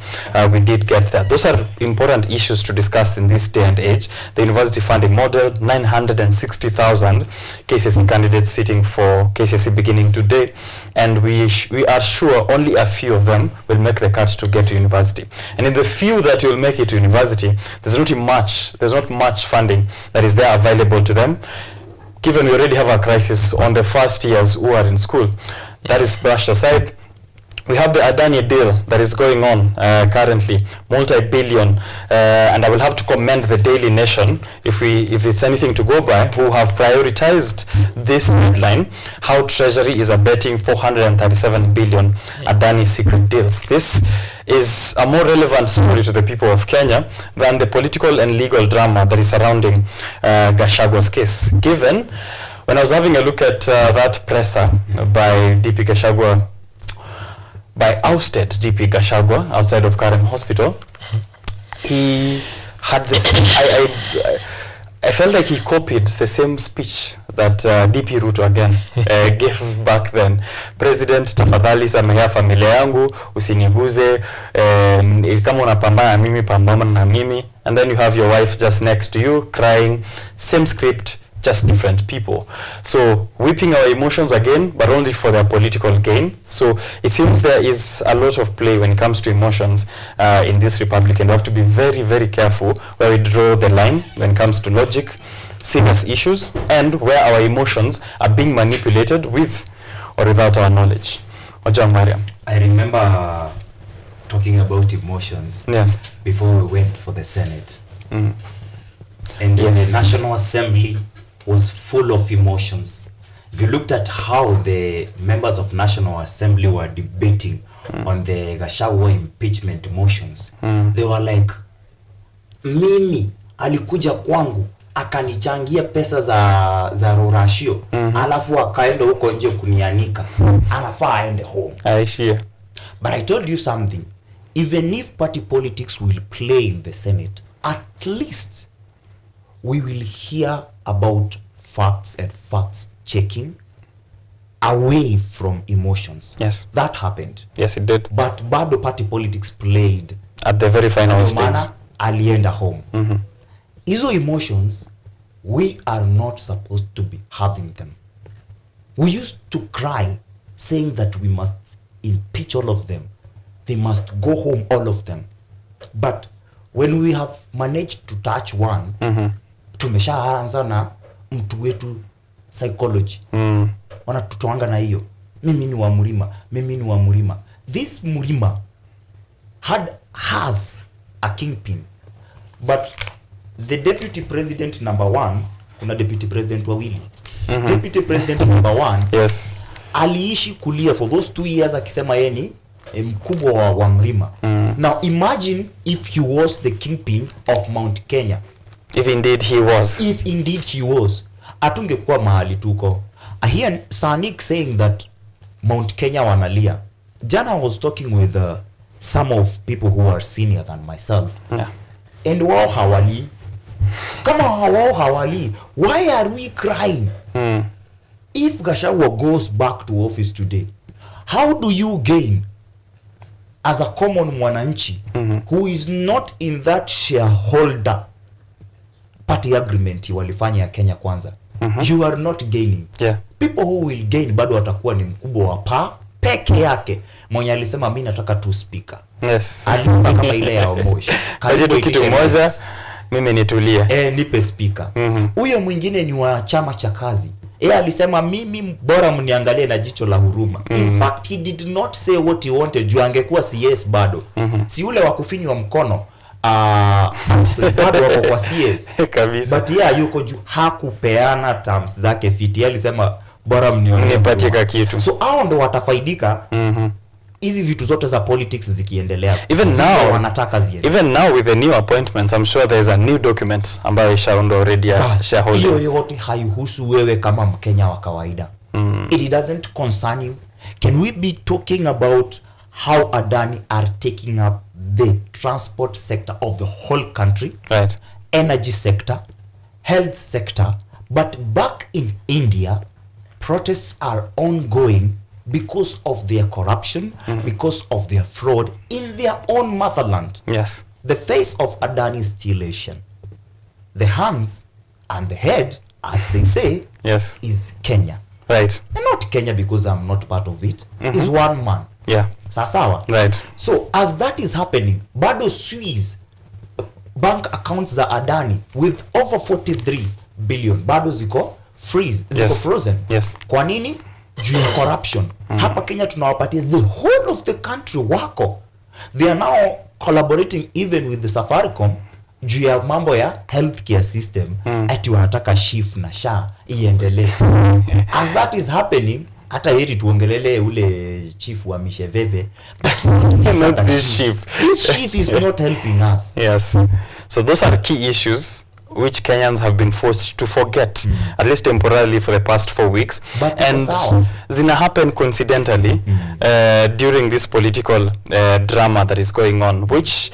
we did get there. Those are important issues to discuss in this day and age. The university funding model, 960,000 KCSE candidates sitting for KCSE beginning today, and we are sure only a few of them will make the cut to get to university. And in the few that will make it to university, there's not much funding that is there available to them. Given we already have a crisis on the first years who are in school, that is brushed aside. We have the Adani deal that is going on currently, multi-billion, and I will have to commend the Daily Nation, if it's anything to go by, who have prioritized this headline, how Treasury is abetting 437 billion Adani secret deals. This is a more relevant story to the people of Kenya than the political and legal drama that is surrounding Gachagwa's case. Given, when I was having a look at that presser by DP Gachagua, by ousted DP Gachagua outside of Karen Hospital, he had this. I felt like he copied the same speech that DP Ruto again gave back then. President, tafadhali samehea familia yangu, usiniguze, kama unapambana mimi pambana na mimi. And then you have your wife just next to you crying. Same script, just different people. So whipping our emotions again, but only for their political gain. So it seems there is a lot of play when it comes to emotions in this republic, and we have to be very, very careful where we draw the line when it comes to logic, serious issues, and where our emotions are being manipulated with or without our knowledge. Ojang Mariam. I remember talking about emotions before we went for the Senate. And the National Assembly was full of emotions. If you looked at how the members of National Assembly were debating on the Gachagua impeachment motions, they were like, mimi alikuja kwangu akanichangia pesa za rorashio, alafu akaenda huko nje kunianika, anafaa aende home. But I told you something, even if party politics will play in the Senate, at least we will hear about facts and facts checking away from emotions. Yes. That happened. Yes, it did. But bado party politics played at the very final stage. Alienda home. Hizo emotions, we are not supposed to be having them. We used to cry saying that we must impeach all of them. They must go home, all of them. But when we have managed to touch one, tumeshaanza na mtu wetu psychology. Wanatutoanga na hiyo. Mimi ni wa Murima, mimi ni wa Murima. This Murima has a kingpin. But the deputy president number 1, kuna deputy president wawili. Deputy president number 1, aliishi kulia for those 2 years akisema yeye ni mkubwa wa Mrima. Now imagine if he was the kingpin of Mount Kenya. If indeed he was. If indeed he was. Atungekuwa mahali tuko. I hear Sanik saying that Mount Kenya wanalia. Jana I was talking with some of people who are senior than myself. And wao hawali. Kama wao hawali, why are we crying? If Gachagua goes back to office today, how do you gain as a common mwananchi who is not in that shareholder party agreement walifanya ya Kenya Kwanza? You are not gaining. People who will gain bado watakuwa ni mkubwa wa peke yake mwenye alisema mimi nataka tu speaker. Alipa kama ile ya Omosh. Karibu kitu moja, mimi nitulie. Nipe speaker. Huyo mwingine ni wa chama cha kazi. Alisema mimi bora mniangalie na jicho la huruma. In fact, he did not say what he wanted. Juu angekuwa CS bado. Si ule wa kufinywa mkono. Bado wako kwa CS. Kabisa. But yuko juu hakupeana terms zake fiti. Alisema bora mnipatie kitu. So hao ndo watafaidika. Hizi vitu zote za politics zikiendelea. Even now with the new appointments, I'm sure there is a new document ambayo ishaondo already shareholder. Hiyo yote haihusu wewe kama Mkenya wa kawaida. It doesn't concern you. Can we be talking about how Adani are taking up the transport sector of the whole country, energy sector, health sector, but back in India, protests are ongoing because of their corruption, because of their fraud in their own motherland. The face of Adani is still Asian. The hands and the head, as they say, is Kenya. And not Kenya because I'm not part of it. It's one man. Sasawa. So as that is happening, bado Swiss bank accounts za Adani with over 43 billion bado ziko freeze, ziko frozen. Kwa nini? juu ya corruption. Hapa Kenya tunawapatia the whole of the country wako. They are now collaborating even with the Safaricom juu ya mambo ya healthcare system. Ati wanataka SHIF na SHA iendelee. As that is happening, hata heri tuongelele ule chief wa Misheveve, but not this chief. This chief is not helping us. Yes. So those are key issues which Kenyans have been forced to forget, at least temporarily, for the past 4 weeks. But and zina happen coincidentally during this political drama that is going on, which,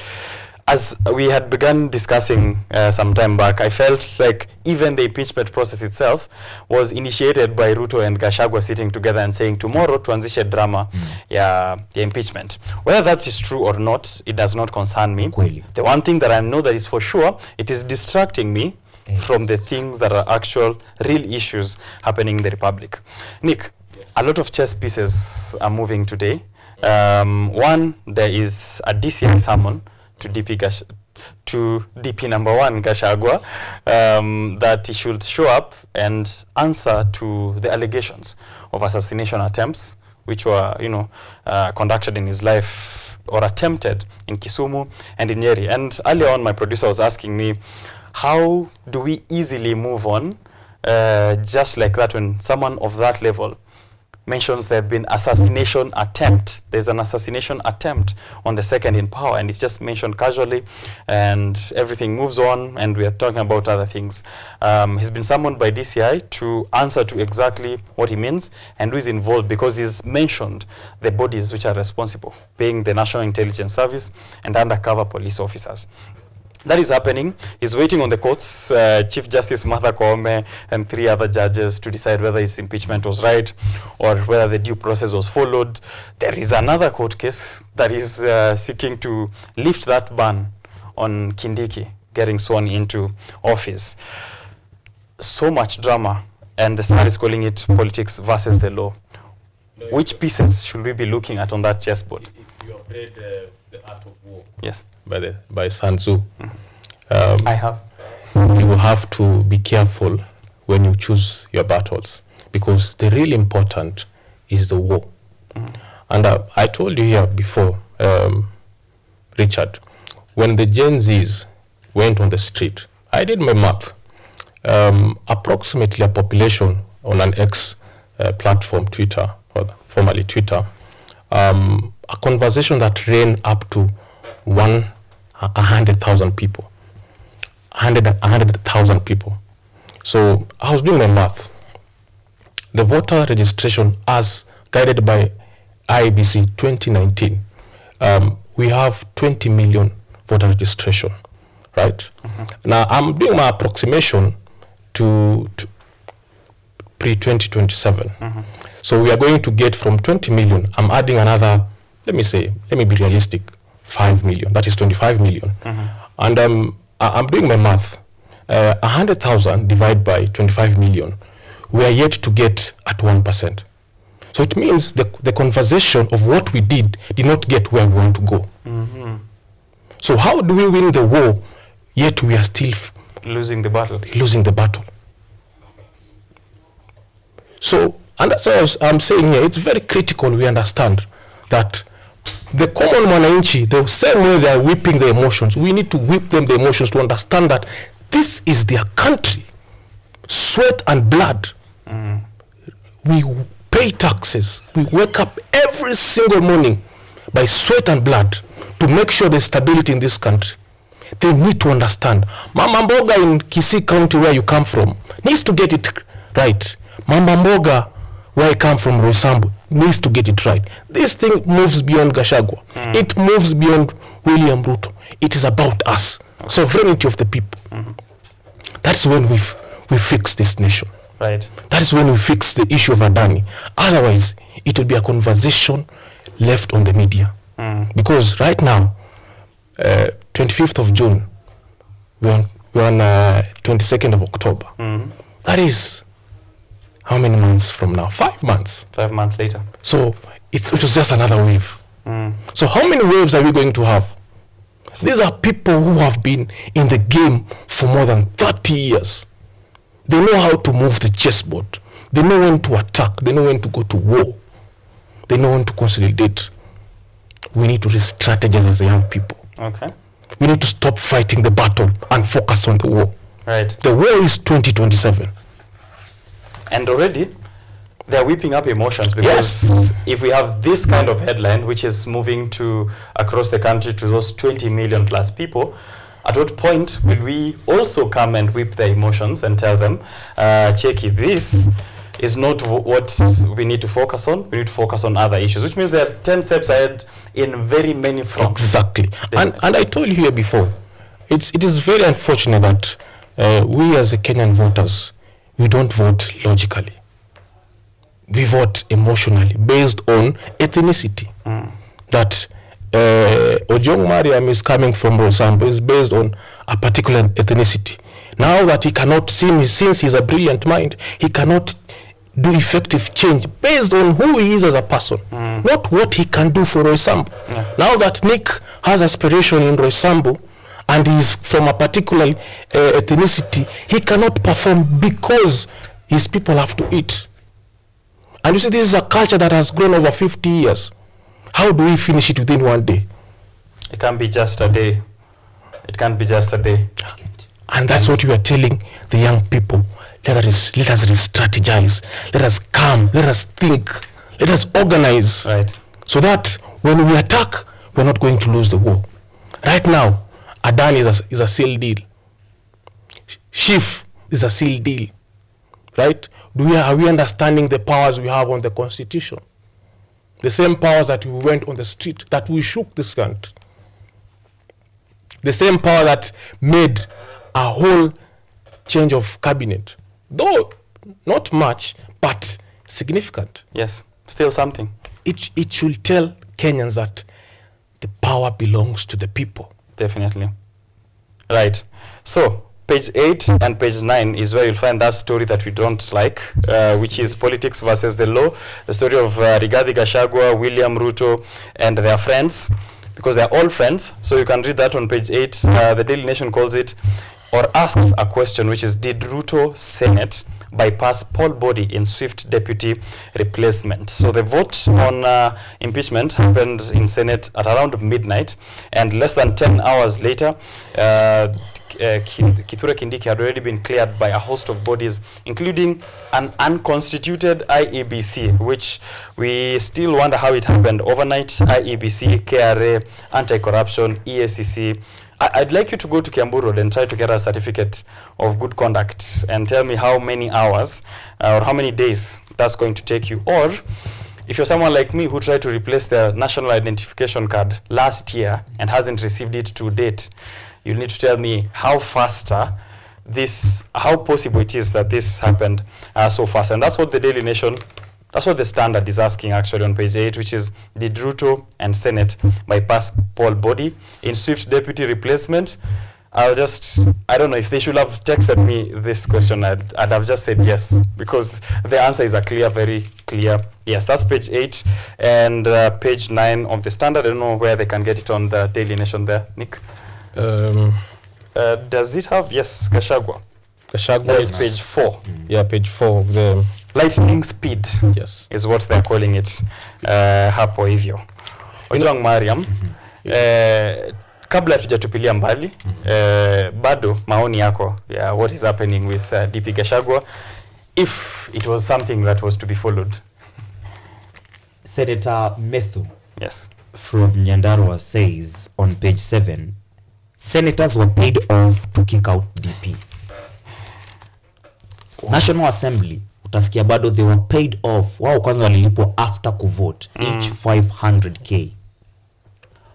as we had begun discussing some time back, I felt like even the impeachment process itself was initiated by Ruto and Gachagua sitting together and saying, tomorrow tuanzishe drama ya impeachment. Whether that is true or not, it does not concern me. The one thing that I know that is for sure, it is distracting me from the things that are actual, real issues happening in the Republic. Nick, a lot of chess pieces are moving today. One, there is a DCI summon to DP number 1 Gachagua, that he should show up and answer to the allegations of assassination attempts which were, conducted in his life or attempted in Kisumu and in Nyeri. And earlier on, my producer was asking me, how do we easily move on just like that when someone of that level mentions there have been assassination attempt. There's an assassination attempt on the second in power, and it's just mentioned casually, and everything moves on, and we are talking about other things. He's been summoned by DCI to answer to exactly what he means and who is involved, because he's mentioned the bodies which are responsible, being the National Intelligence Service and undercover police officers. That is happening. He's waiting on the courts, Chief Justice Martha Koome and 3 other judges, to decide whether his impeachment was right or whether the due process was followed. There is another court case that is seeking to lift that ban on Kindiki getting sworn into office. So much drama, and the Star is calling it politics versus the law. Which pieces should we be looking at on that chessboard? You have read The Art of War. Yes. By Sun Tzu. I have. You will have to be careful when you choose your battles, because the really important is the war. And I told you here before, Richard, when the Gen Zs went on the street, I did my math. Approximately a population on an X platform, Twitter, or formerly Twitter, a conversation that ran up to 100,000 people. 100,000 people. So I was doing my math. The voter registration as guided by IEBC 2019, we have 20 million voter registration, right? Now I'm doing my approximation to pre-2027. So we are going to get from 20 million, I'm adding another, let me be realistic, 5 million, that is 25 million. And I'm doing my math. 100,000 divided by 25 million, we are yet to get at 1%. So it means the conversation of what we did not get where we want to go. So how do we win the war, yet we are still losing the battle? Losing the battle. So, and that's what I'm saying here, it's very critical we understand that the common mwananchi, the same way they are whipping the emotions, we need to whip them the emotions to understand that this is their country. Sweat and blood. We pay taxes. We wake up every single morning by sweat and blood to make sure there's stability in this country. They need to understand. Mama Mboga in Kisii County, where you come from, needs to get it right. Mama Mboga, where I come from, Roysambu, needs to get it right. This thing moves beyond Gachagua. It moves beyond William Ruto. It is about us. Sovereignty of the people. That's when we fix this nation. Right. That is when we fix the issue of Adani. Otherwise, it will be a conversation left on the media. Because right now, 25th of June, we're on 22nd of October. That is how many months from now? 5 months. 5 months later. So it was just another wave. So how many waves are we going to have? These are people who have been in the game for more than 30 years. They know how to move the chessboard. They know when to attack. They know when to go to war. They know when to consolidate. We need to re-strategize as young people. Okay. We need to stop fighting the battle and focus on the war. Right. The war is 2027. And already, they're whipping up emotions because if we have this kind of headline, which is moving to across the country to those 20 million plus people, at what point will we also come and whip their emotions and tell them, Cheki, this is not what we need to focus on. We need to focus on other issues, which means they're 10 steps ahead in very many fronts. Exactly. And I told you here before, it is very unfortunate that we as Kenyan voters, we don't vote logically. We vote emotionally, based on ethnicity. That Ojong Mariam is coming from Rosambo is based on a particular ethnicity. Now that he cannot, since he's a brilliant mind, he cannot do effective change based on who he is as a person, not what he can do for Roysambu. Now that Nick has aspiration in Roysambu and he's from a particular ethnicity, he cannot perform because his people have to eat. And you see, this is a culture that has grown over 50 years. How do we finish it within one day? It can't be just a day. It can't be just a day. And that's what we are telling the young people. Let us re-strategize. Let us come. Let us think. Let us organize. Right. So that when we attack, we're not going to lose the war. Right now, Adan is a seal deal. Chief is a seal deal. Right? Are we understanding the powers we have on the Constitution? The same powers that we went on the street, that we shook this country. The same power that made a whole change of cabinet. Though not much, but significant. Yes, still something. It should tell Kenyans that the power belongs to the people. Definitely. Right. So, page 8 and page 9 is where you'll find that story that we don't like, which is politics versus the law. The story of Rigathi Gachagua, William Ruto, and their friends, because they're all friends. So you can read that on page 8. The Daily Nation calls it, or asks a question, which is, did Ruto Senate bypass poll body in swift deputy replacement? So the vote on impeachment happened in Senate at around midnight, and less than 10 hours later, Kithure Kindiki had already been cleared by a host of bodies, including an unconstituted IEBC, which we still wonder how it happened overnight. IEBC, KRA, Anti-Corruption, EACC. I'd like you to go to Kiambu Road and try to get a certificate of good conduct and tell me how many hours or how many days that's going to take you. Or if you're someone like me who tried to replace their national identification card last year and hasn't received it to date, you need to tell me how possible it is that this happened so fast. And that's what the Daily Nation, that's what the Standard is asking actually on page 8, which is, did Ruto and Senate bypass poll body in swift deputy replacement? I don't know if they should have texted me this question. I'd have just said yes, because the answer is a clear, very clear yes. That's page 8 and page 9 of the Standard. I don't know where they can get it on the Daily Nation there, Nick. Does it have, yes, Gachagua. That is page 4. Yeah, page 4 of the lightning speed. Yes, is what they're calling it. Hapo hivyo. Ojwang Mariam, kabla tujatupilia mbali, bado maoni yako, what is happening with DP Gachagua, if it was something that was to be followed? Senator Methu, yes, from Nyandarua says on page 7, senators were paid off to kick out DP. Wow. National Assembly, utasikia bado they were paid off. Wao kwanza walilipwa after kuvote, each 500k.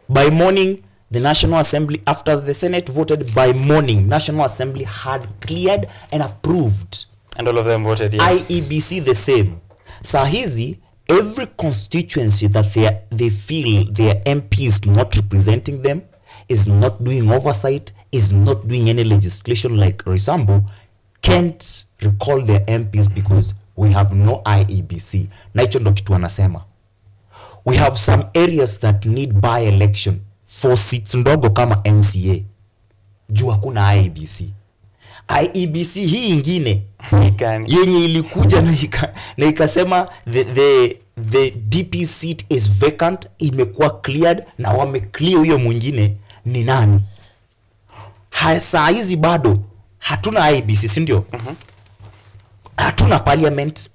By morning, the National Assembly, after the Senate voted, by morning, National Assembly had cleared and approved. And all of them voted yes. IEBC the same. Sahizi, every constituency that they feel their MP is not representing them, is not doing oversight, is not doing any legislation like Roysambu, can't recall their MPs because we have no IEBC. Na hicho ndo kitu wanasema. We have some areas that need by-election for seats ndogo kama MCA. Juu hakuna IEBC. IEBC hii ingine yenye ilikuja na ikasema the DP seat is vacant, imekuwa cleared na wameclear huyo mwingine ni nani? Saa hizi bado hatuna IEBC, si ndio? Hatuna parliament,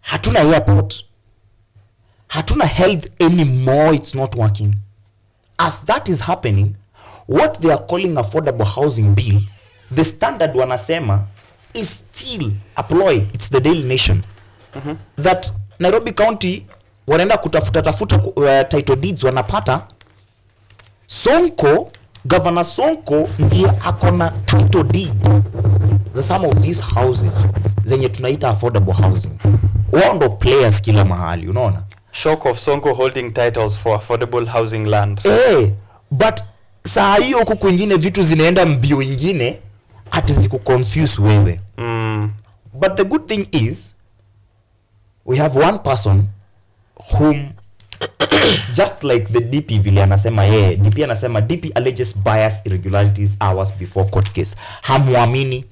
hatuna airport, hatuna health anymore, it's not working. As that is happening, what they are calling affordable housing bill, the standard wanasema is still a ploy. It's the Daily Nation. That Nairobi County wanaenda kutafuta title deeds wanapata. Governor Sonko ndiye akona title deed za some of these houses zenye tunaita affordable housing. Wao ndo players kila mahali, unaona? Shock of Sonko holding titles for affordable housing land. But saa hiyo huko kwingine vitu zinaenda mbio ingine ati zikuconfuse wewe. But the good thing is we have one person whom just like the DP vile anasema DP anasema DP alleges bias, irregularities hours before court case. Haamini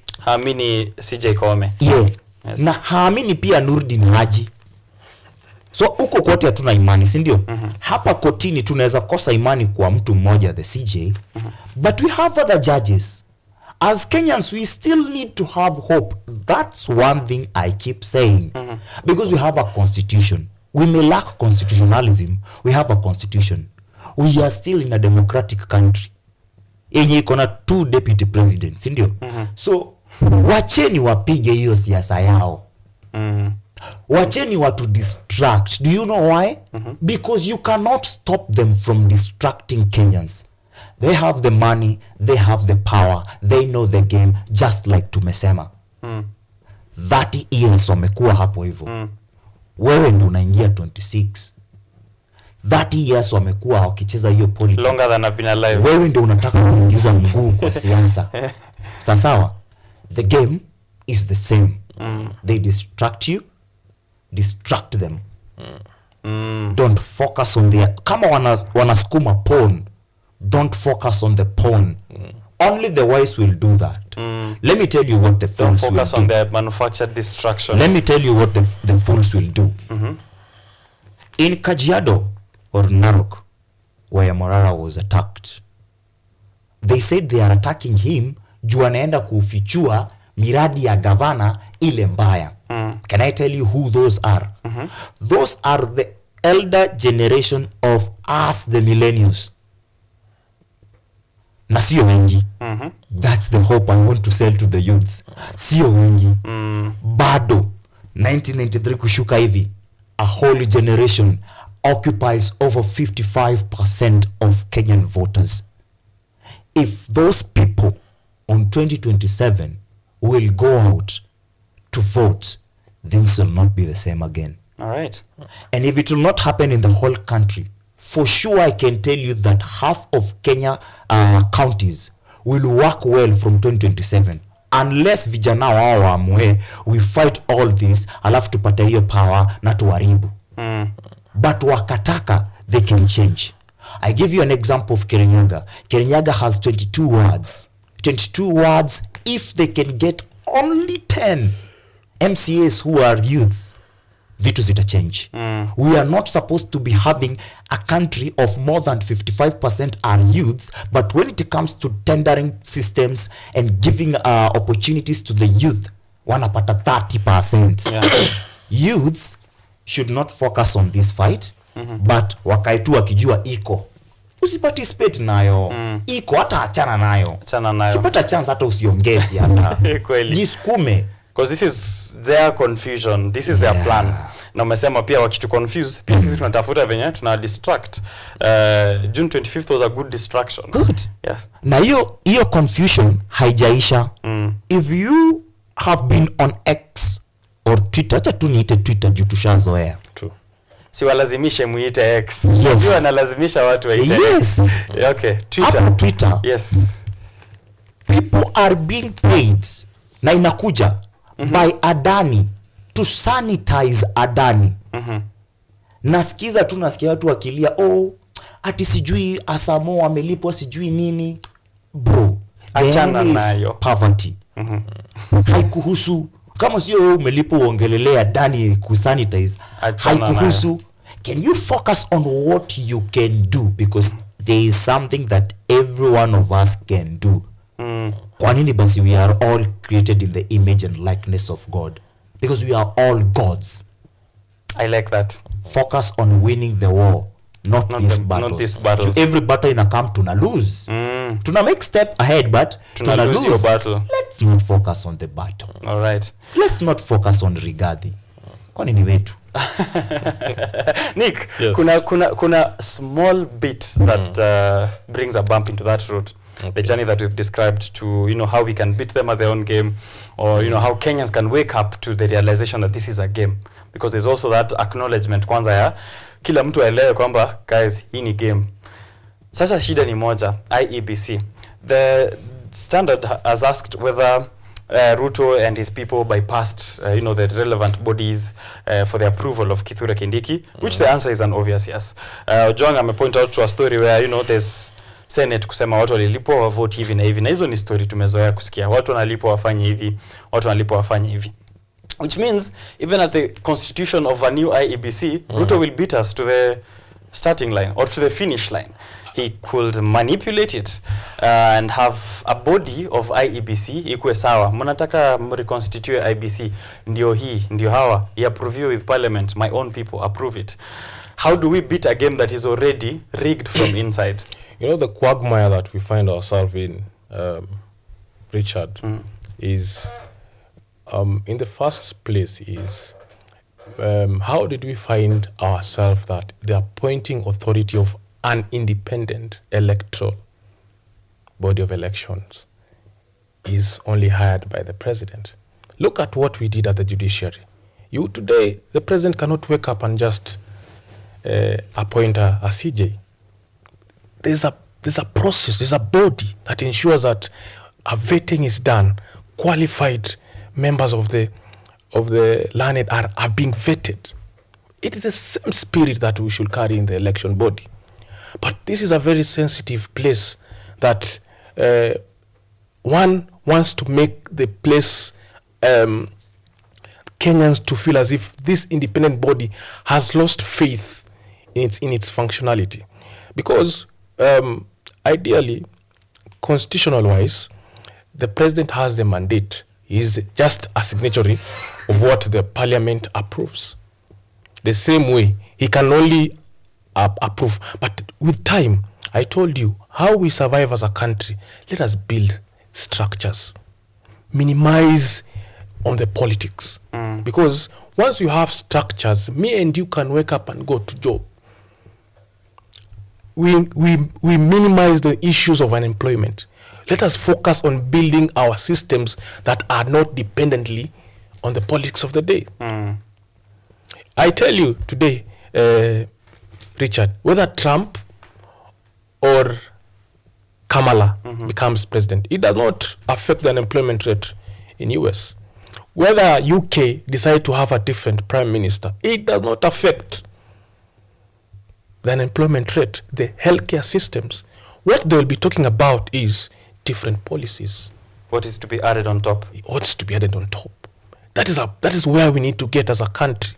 CJ Koome. Yes. Na haamini pia Nurdin Haji. So uko kote hatuna imani, si ndio? Hapa kotini tunaweza kosa imani kwa mtu mmoja, the CJ. But we have other judges. As Kenyans, we still need to have hope. That's one thing I keep saying. Because we have a constitution. We may lack constitutionalism. We have a constitution. We are still in a democratic country. Yenye iko na 2 deputy presidents, si ndio? So wacheni wapige hiyo siasa yao. Wacheni watu distract. Do you know why? Because you cannot stop them from distracting Kenyans. They have the money, they have the power, they know the game, just like tumesema. 30 years wamekuwa hapo hivyo. Wewe ndio unaingia 26. 30 years wamekuwa wakicheza hiyo politics. Longer than I've been alive. Wewe ndio unataka kuingiza mguu kwa siasa. Sawa? The game is the same. They distract you, distract them. Don't focus on their, kama wanasukuma pawn, don't focus on the pawn. Only the wise will do that. Let me tell you what the fools will do. Don't focus on their manufactured distraction. Let me tell you what the fools will do. In Kajiado or Narok, where Morara was attacked, they said they are attacking him juu anaenda kufichua miradi ya gavana ile mbaya. Can I tell you who those are? Those are the elder generation of us, the millennials. Na sio wengi. That's the hope I want to sell to the youths. Sio wengi. Bado 1993 kushuka hivi, a whole generation occupies over 55% of Kenyan voters. If those people on 2027 will go out to vote, things will not be the same again. All right. And if it will not happen in the whole country, for sure I can tell you that half of Kenya counties will work well from 2027. Unless vijana wao waamue, we fight all this, alafu tupate hiyo power na tuharibu. But wakataka, they can change. I give you an example of Kirinyaga. Kirinyaga has 22 wards. 22 wards, if they can get only 10 MCAs who are youths, vitu zita change. We are not supposed to be having a country of more than 55% are youths, but when it comes to tendering systems and giving opportunities to the youth, wanapata 30%. Youths should not focus on this fight, but wakaitu wakijua iko. Usiparticipate nayo. Iko hata achana nayo. Kipata chance hata usiongee siasa. Jisukume. Because this is their confusion. This is their plan. Na umesema pia wakitu confuse, pia sisi tunatafuta venye tuna distract. June 25th was a good distraction. Good. Yes. Na hiyo confusion haijaisha. If you have been on X or Twitter, acha tu niite Twitter juu tushazoea. True. Si walazimishe muite X. Yes. Sio analazimisha watu waite Yes. X. Okay, Twitter. Hapo Twitter. Yes. People are being paid na inakuja by Adani to sanitize Adani. Nasikia watu wakilia, ati sijui Asamo amelipwa sijui nini. Bro, Achana There is nayo. poverty. Haikuhusu kama sio wewe umelipo uongelelea ndani kusanitize. Haikuhusu. Can you focus on what you can do, because there is something that every one of us can do. Kwa nini basi we are all created in the image and likeness of God? Because we are all gods. I like that. Focus on winning the war, not these battles. Every battle in a camp tuna lose. Tuna make step ahead, but tuna lose your battle. Let's not focus on the battle. All right. Let's not focus on Rigathi. Kwa nini wetu? Nick, Yes. kuna small bit that brings a bump into that road. The journey that we've described to, how we can beat them at their own game, or, how Kenyans can wake up to the realization that this is a game. Because there's also that acknowledgement kwanza ya kila mtu aelewe kwamba guys, hii ni game. Sasa shida ni moja, IEBC. The Standard has asked whether Ruto and his people bypassed, the relevant bodies for the approval of Kithure Kindiki, which the answer is an obvious yes. Ojwang amepoint out to a story where, there's Senate kusema watu walilipwa wa vote hivi na hivi, na hizo ni story tumezoea kusikia. Watu wanalipwa wafanye hivi, watu wanalipwa wafanye hivi. Which means, even at the constitution of a new IEBC, Ruto will beat us to the starting line or to the finish line. He could manipulate it and have a body of IEBC ikuwe sawa. Mnataka mreconstitute IEBC, ndio hii, ndio hawa, approve with parliament, my own people approve it. How do we beat a game that is already rigged from inside? The quagmire that we find ourselves in, Richard, is in the first place is how did we find ourselves that the appointing authority of an independent electoral body of elections is only hired by the president? Look at what we did at the judiciary. Today, the president cannot wake up and just appoint a CJ. There's a process, there's a body that ensures that a vetting is done. Qualified members of the learned are being vetted. It is the same spirit that we should carry in the election body. But this is a very sensitive place that one wants to make the place Kenyans to feel as if this independent body has lost faith in its functionality. Because ideally, constitutional-wise, the president has the mandate. He is just a signatory of what the parliament approves. The same way, he can only approve. But with time, I told you, how we survive as a country, let us build structures. Minimize on the politics. Because once you have structures, me and you can wake up and go to job. We minimize the issues of unemployment. Let us focus on building our systems that are not dependently on the politics of the day. I tell you today, Richard, whether Trump or Kamala becomes president, it does not affect the unemployment rate in US. Whether UK decide to have a different prime minister, it does not affect the unemployment rate, the healthcare systems. What they will be talking about is different policies. What is to be added on top? What's to be added on top? That is where we need to get as a country.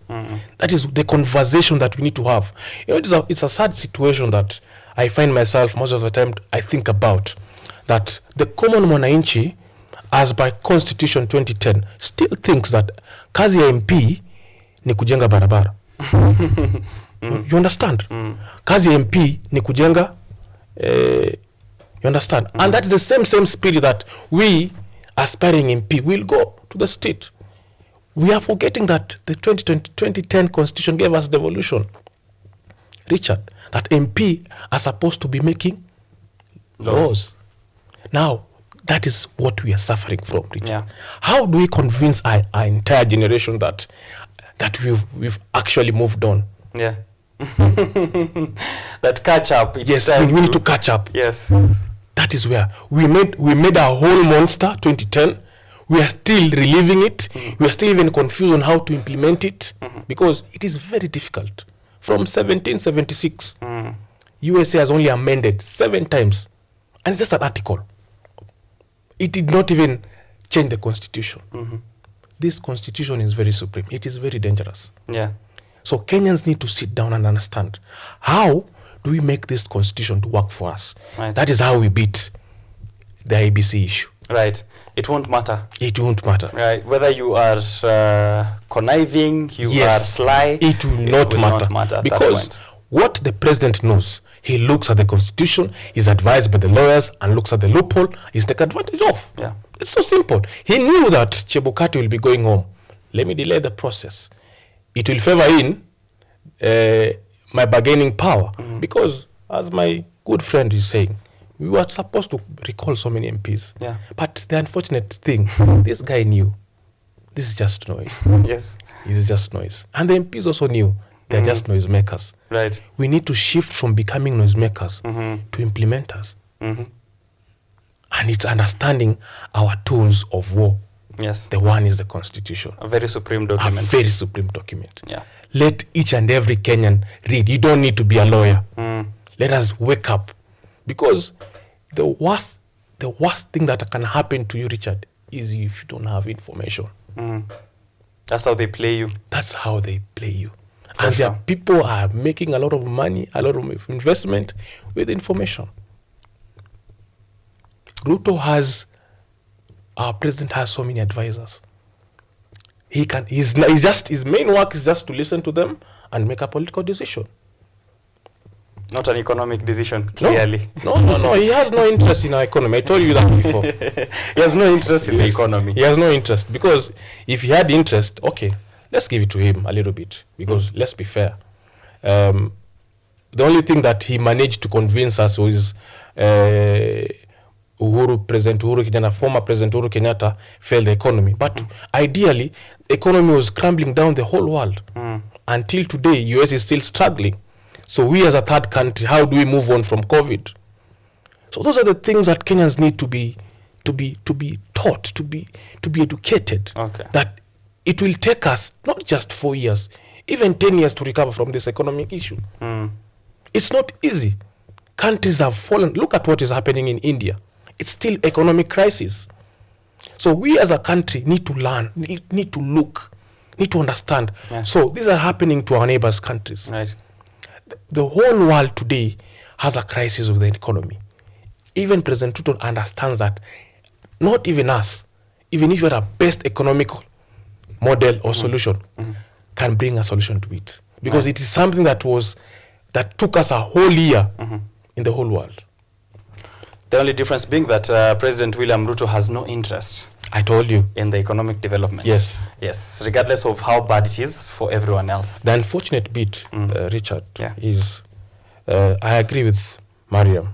That is the conversation that we need to have. It's a sad situation that I find myself most of the time I think about, that the common mwananchi, as by Constitution 2010, still thinks that kazi ya MP ni kujenga barabara. You understand? Kazi ya MP ni kujenga, you understand? And that is the same spirit that we, aspiring MP, will go to the state. We are forgetting that the 2010 Constitution gave us devolution, Richard, that MP are supposed to be making laws. Now, that is what we are suffering from, Richard. Yeah. How do we convince our entire generation that we've actually moved on? Yeah. That catch up. Yes, we need to catch up. Yes. That is where we made a whole monster 2010. We are still reliving it. We are still even confused on how to implement it because it is very difficult. From 1776, USA has only amended 7 times. And it's just an article. It did not even change the constitution. This constitution is very supreme. It is very dangerous. Yeah. So Kenyans need to sit down and understand, how do we make this constitution to work for us? Right. That is how we beat the IBC issue. Right. It won't matter. It won't matter. Right. Whether you are conniving, you are sly, it will not matter. at Because that point. what the president knows, he looks at the constitution, is advised by the lawyers, and looks at the loophole, is taken advantage of. Yeah. It's so simple. He knew that Chebukati will be going home. Let me delay the process. It will favor in my bargaining power. Because, as my good friend is saying, we were supposed to recall so many MPs. Yeah. But the unfortunate thing, this guy knew this is just noise. Yes. This is just noise. And the MPs also knew they're just noisemakers. Right. We need to shift from becoming noisemakers to implementers. And it's understanding our tools of war. Yes. The one is the constitution. A very supreme document. A very supreme document. Yeah. Let each and every Kenyan read. You don't need to be a lawyer. Let us wake up. Because the worst thing that can happen to you, Richard, is if you don't have information. That's how they play you. That's how they play you. And there are people are making a lot of money, a lot of investment with information. Our president has so many advisors. His main work is just to listen to them and make a political decision. Not an economic decision, clearly. No. He has no interest in our economy. I told you that before. He has no interest in the economy. He has no interest. Because if he had interest, okay, let's give it to him a little bit. Because let's be fair. The only thing that he managed to convince us was President Uhuru Kenyatta, former President Uhuru Kenyatta, failed the economy. But ideally, the economy was crumbling down the whole world. Until today, US is still struggling. So we as a third country, how do we move on from COVID? So those are the things that Kenyans need to be taught, to be educated. Okay. That it will take us not just 4 years, even 10 years to recover from this economic issue. It's not easy. Countries have fallen. Look at what is happening in India. It's still economic crisis. So we as a country need to learn, need to look, need to understand. Yeah. So these are happening to our neighbors' countries. Right. The whole world today has a crisis of the economy. Even President Ruto understands that not even us, even if you're a best economical model or solution, can bring a solution to it. Because it is something that took us a whole year in the whole world. The only difference being that President William Ruto has no interest. I told you. In the economic development. Yes. Yes, regardless of how bad it is for everyone else. The unfortunate bit, Richard, is I agree with Mariam.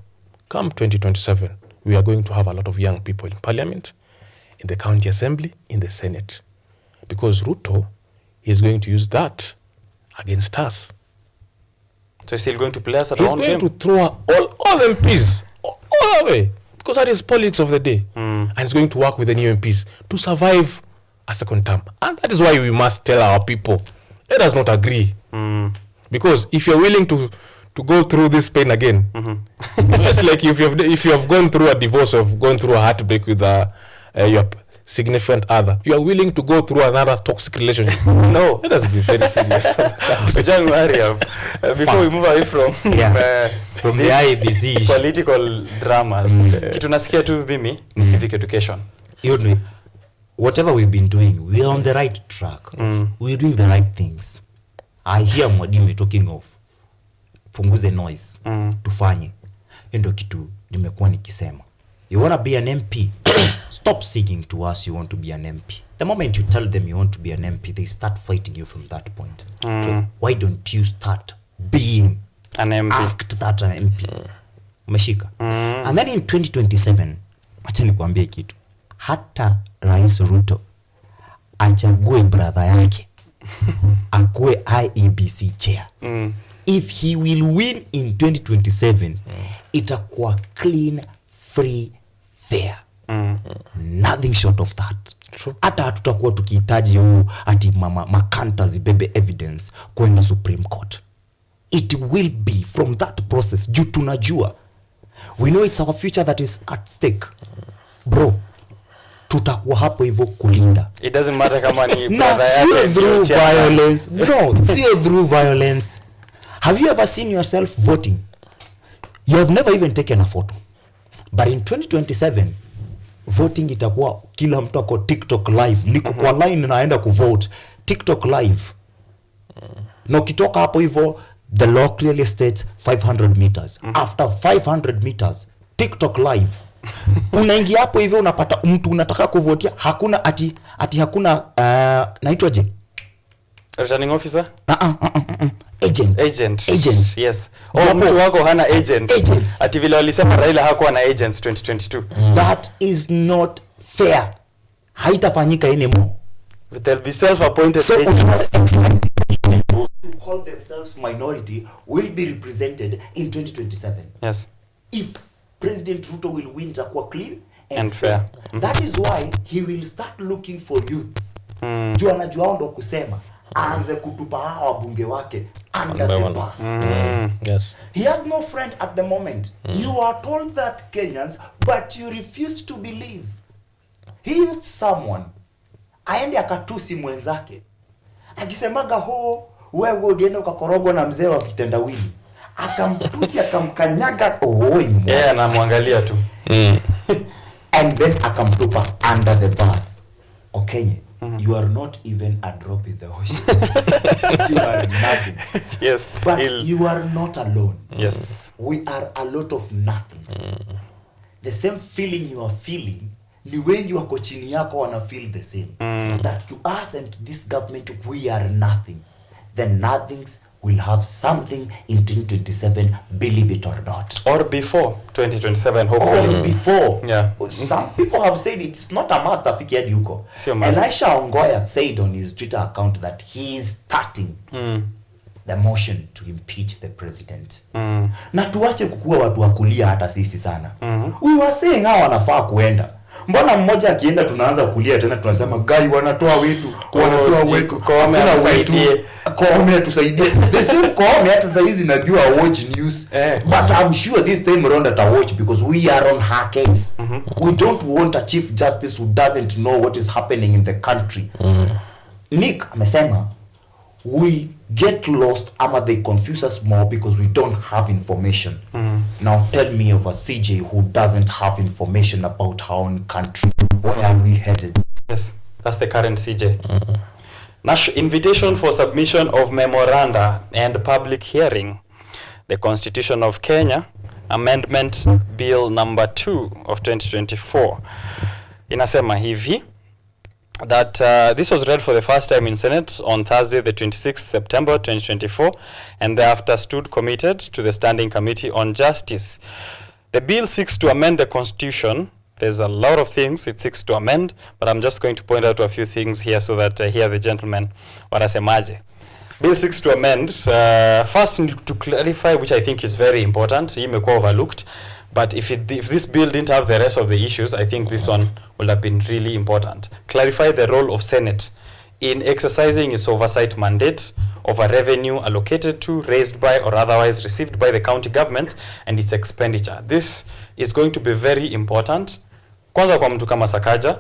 Come 2027, we are going to have a lot of young people in Parliament, in the County Assembly, in the Senate. Because Ruto is going to use that against us. So he's still going to play us at our own game? He's going to throw all MPs all away. Because that is politics of the day. And he's going to work with the new MPs to survive a second term. And that is why we must tell our people, let us not agree. Because if you're willing to go through this pain again, it's like if you have gone through a divorce or gone through a heartbreak with your significant other, you are willing to go through another toxic relationship. No. Let us be very serious. Before we move away from the IBC political dramas, kitu nasikia tu mimi ni civic education. You know, whatever we've been doing, we are on the right track. We're doing the right things. I hear Mwadime talking of punguze noise, tufanye. Endo kitu nimekuwa nikisema. You want to be an MP? Stop singing to us you want to be an MP. The moment you tell them you want to be an MP, they start fighting you from that point. Why don't you start being an MP? Act that an MP. Umeshika. And then in 2027, acha nikwambie kitu. Hata Rais Ruto achague brother yake akue IEBC chair. If he will win in 2027, itakuwa clean, free, fair. Nothing short of that. Hata hatutakuwa tukihitaji ati makanta zibebe evidence kwenda Supreme Court. It will be from that process. Juu tunajua. We know it's our future that is at stake. Bro, tutakuwa hapo hivyo kulinda. It doesn't matter kama ni brother yake through violence. No, see through violence. Have you ever seen yourself voting? You have never even taken a photo. But in 2027 voting itakuwa kila mtu ako TikTok live. Niko kwa line naenda kuvote TikTok live. Na ukitoka hapo hivyo the law clearly states 500 meters. After 500 meters TikTok live. Unaingia hapo hivyo unapata mtu unataka kuvotia, hakuna ati hakuna naitwaje? Returning officer? Agent. Yes. Mtu wako hana agent. Ati vile walisema Raila hakuwa na agents 2022. That is not fair. Haitafanyika anymore. They'll be self-appointed agents. Who call themselves minority will be represented in 2027. Yes. If President Ruto will win, itakuwa clean and fair. That is why he will start looking for youths. Juu anajua ndo kusema aanze kutupa hawa wabunge wake under the bus. Yes. He has no friend at the moment. You are told that, Kenyans, but you refuse to believe. He used someone aende akatusi mwenzake akisemaga wewe ulienda ukakorogwa na mzee wa kitendawili, akamtusi akamkanyaga yeah, anamwangalia tu and then akamtupa under the bus. Okenye, you are not even a drop in the ocean. You are nothing. Yes. But you are not alone. Yes. We are a lot of nothings. The same feeling you are feeling, ni wengi wako chini yako wana feel the same. That to us and to this government, we are nothing. The nothings will have something in 2027, believe it or not. Or before 2027, hopefully. Or before. Yeah. Some people have said it's not a must afiki hadi huko. Elisha Ongoya said on his Twitter account that he is starting the motion to impeach the president. Na tuache kukua watu wakulia hata sisi sana. We were saying hawa wanafaa kuenda. Mbona mmoja akienda tunaanza kulia tena tunasema gai wanatoa wetu hakuna wetu Koome tusaidie. The same Koome hata sasa hizi najua watch news but I'm sure this time around that I watch because we are on her case. We don't want a chief justice who doesn't know what is happening in the country. Nick amesema we get lost ama they confuse us more because we don't have information. Now tell me of a CJ who doesn't have information about our own country. Where are we headed? Yes, that's the current CJ. Invitation for submission of memoranda and public hearing. The Constitution of Kenya, Amendment Bill number 2 of 2024. Inasema hivi that this was read for the first time in Senate on Thursday, the 26th September 2024, and thereafter stood committed to the Standing Committee on Justice. The bill seeks to amend the Constitution. There's a lot of things it seeks to amend, but I'm just going to point out a few things here so that here the gentleman wanasemaje. Bill seeks to amend, first to clarify, which I think is very important, imekuwa overlooked, but if this bill didn't have the rest of the issues, I think this one would have been really important. Clarify the role of Senate in exercising its oversight mandate over revenue allocated to, raised by, or otherwise received by the county governments and its expenditure. This is going to be very important. Kwanza kwa mtu kama Sakaja,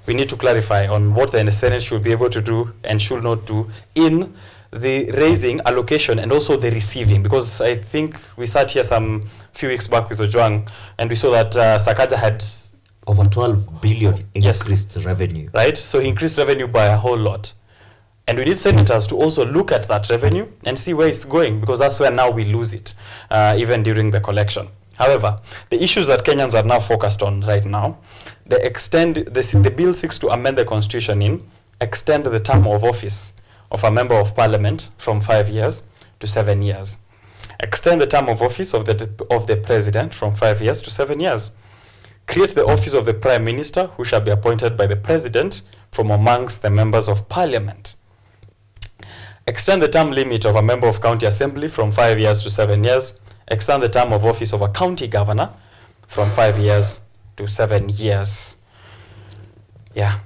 we need to clarify on what the Senate should be able to do and should not do in the raising, allocation, and also the receiving, because I think we sat here some few weeks back with Ojwang and we saw that Sakaja had over 12 billion increased revenue. Right? So he increased revenue by a whole lot. And we need senators to also look at that revenue and see where it's going, because that's where now we lose it, even during the collection. However, the issues that Kenyans are now focused on right now, the bill seeks to amend the constitution in extend the term of office of a member of parliament from 5 years to 7 years. Extend the term of office of the president from 5 years to 7 years. Create the office of the prime minister, who shall be appointed by the president from amongst the members of parliament. Extend the term limit of a member of county assembly from 5 years to 7 years. Extend the term of office of a county governor from 5 years to 7 years. Yeah.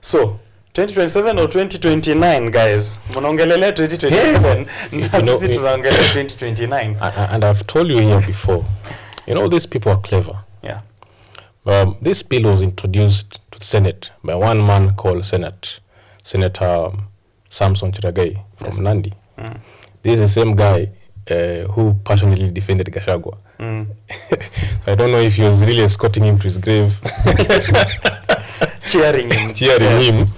So 2027 or 2029, guys? Mnaongelelea 2027. Sisi tunaongelea 2029. And I've told you here before, these people are clever. Yeah. This bill was introduced to the Senate by one man called Senator Samson Chiragai from Nandi. This is the same guy who passionately defended Gachagua. I don't know if he was really escorting him to his grave. Cheering him. Him.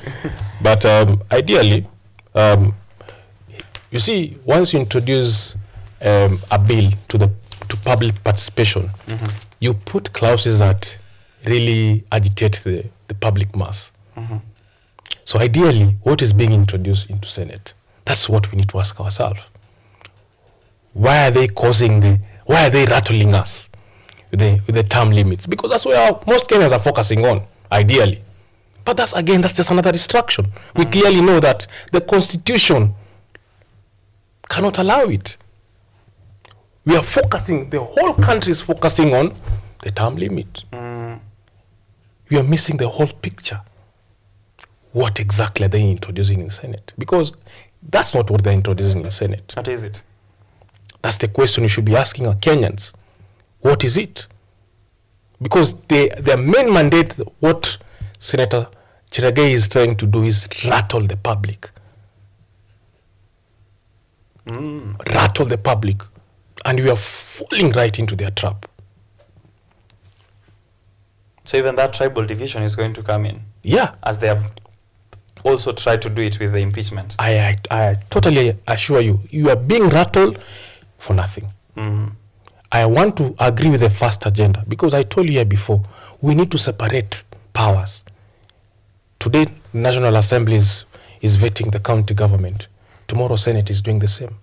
But ideally, you see, once you introduce a bill to public participation, you put clauses that really agitate the public mass. So ideally, what is being introduced into Senate? That's what we need to ask ourselves. Why are they rattling us with the term limits? Because that's where most Kenyans are focusing on, ideally. But that's just another distraction. We clearly know that the Constitution cannot allow it. The whole country is focusing on the term limit. We are missing the whole picture. What exactly are they introducing in Senate? Because that's not what they're introducing in Senate. What is it? That's the question you should be asking our Kenyans. What is it? Because their main mandate, what Senator Chiragai is trying to do is rattle the public. Rattle the public. And we are falling right into their trap. So even that tribal division is going to come in? Yeah. As they have also tried to do it with the impeachment? I totally assure you, you are being rattled for nothing. I want to agree with the first agenda because I told you here before, we need to separate powers. Today, National Assembly is vetting the county government. Tomorrow, Senate is doing the same.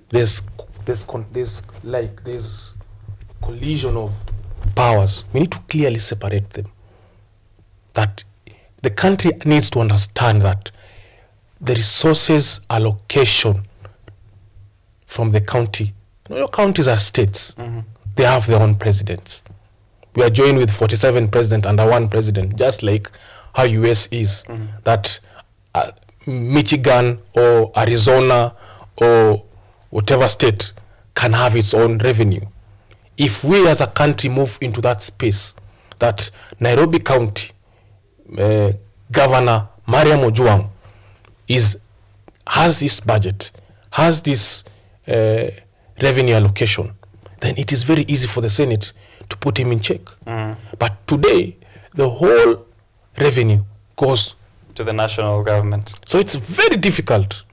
There's collision of powers. We need to clearly separate them. That the country needs to understand that the resources allocation from the county, your counties are states. They have their own presidents. We are joined with 47 presidents under one president, just like how US is. That Michigan or Arizona or whatever state can have its own revenue. If we as a country move into that space, that Nairobi County Governor Mariam Ojuang has this budget, has this revenue allocation, then it is very easy for the Senate to put him in check. But today, the whole revenue goes to the national government. So it's very difficult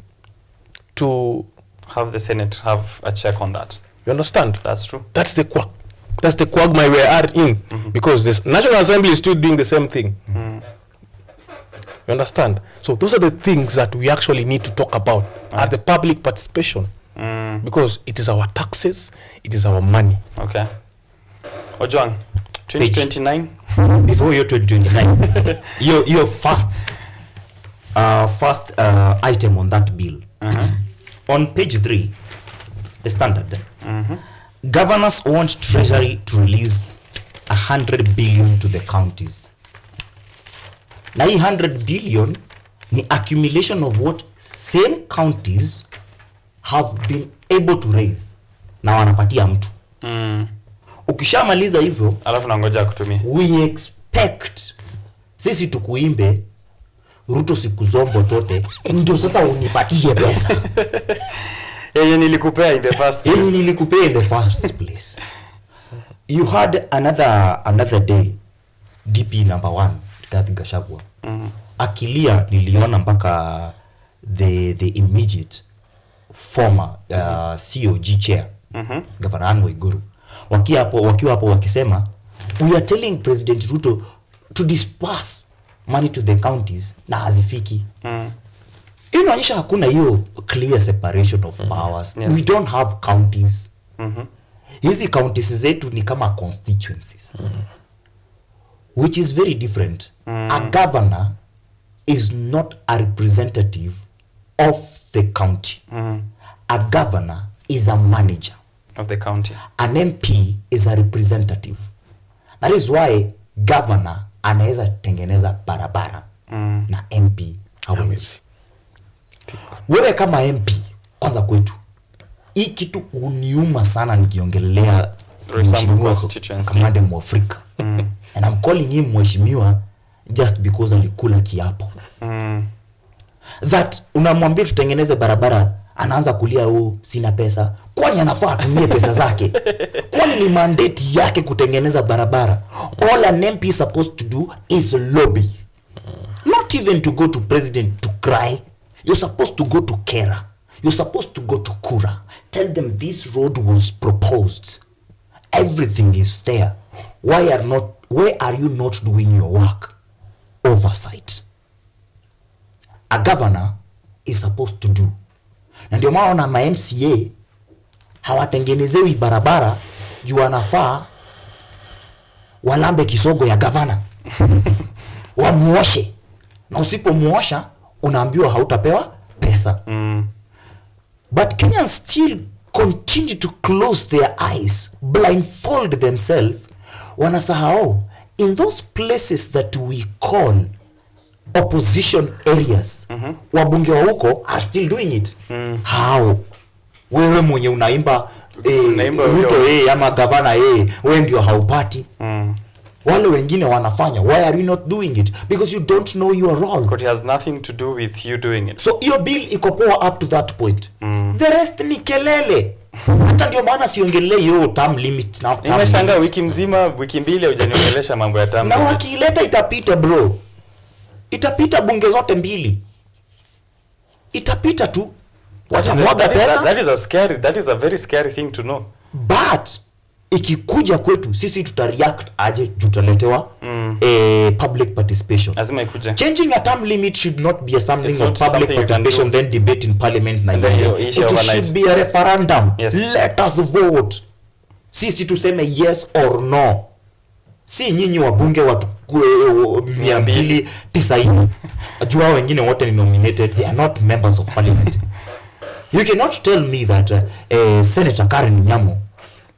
to have the Senate have a check on that. You understand? That's true. That's the quagmire we are in, because this National Assembly is still doing the same thing. You understand? So those are the things that we actually need to talk about at the public participation, because it is our taxes, it is our money. Okay. Ojuang, 2029? Before your 2029, your first item on that bill, on page 3, the standard, governors want Treasury to release 100 billion to the counties. Now 100 billion ni accumulation of what same counties have been able to raise na wanapatia mtu. Ukishamaliza hivyo, alafu nangoja kutumia, we expect sisi tukuimbe Ruto siku zombo tote ndio sasa unipatie pesa. Yeye nilikupea in the first place. You had another day DP number 1 Rigathi Gachagua. Akilia niliona mpaka the immediate former COG chair, Governor Anne Waiguru. Wakiwa hapo wakisema, we are telling President Ruto to disperse money to the counties na hazifiki. Inaonyesha hakuna hiyo clear separation of powers. Yes. We don't have counties. Hizi counties zetu ni kama constituencies. Which is very different. A governor is not a representative of the county. A governor is a manager of the county. An MP is a representative. That is why governor anaweza tengeneza barabara na MP hawezi. Wewe kama MP, kwanza kwetu, hii kitu uniuma sana nikiongelea mheshimiwa Kamande Mwafrika. And I'm calling him mheshimiwa just because alikula kiapo. That unamwambia tutengeneze barabara, anaanza kulia sina pesa. Kwani anafaa atumie pesa zake? Kwani ni mandate yake kutengeneza barabara? All an MP is supposed to do is lobby. Not even to go to president to cry. You're supposed to go to Kera. You're supposed to go to Kura. Tell them this road was proposed. Everything is there. Why are you not doing your work? Oversight. A governor is supposed to do. Na ndio maana ma MCA hawatengenezewi barabara juu wanafaa walambe kisogo ya governor. Wamuoshe. Na usipomuosha unaambiwa hautapewa pesa. But Kenyans still continue to close their eyes, blindfold themselves. Wanasahau in those places that we call opposition areas, wabunge wa huko are still doing it. How? Wewe mwenye unaimba Ruto ama gavana wewe ndio haupati. Wale wengine wanafanya. Why are you not doing it? Because you don't know your role. But it has nothing to do with you doing it. So your bill iko poa up to that point. The rest ni kelele. Hata ndio maana siongelee term limit na term. Nimeshanga wiki mzima, wiki mbili hujaniongelesha mambo ya term. Na wakileta itapita bro. Itapita bunge zote mbili. Itapita tu. Watamwaga pesa. That is a very scary thing to know. But ikikuja kwetu sisi tutareact aje, tutaletewa public participation. Lazima ikuje. Changing a term limit should not be something of public participation then debate in parliament na it should be a referendum. Yes. Let us vote. Sisi tuseme yes or no. Si nyinyi wabunge watu 290 jua wengine wote ni nominated, they are not members of parliament. You cannot tell me that Senator Karen Nyamo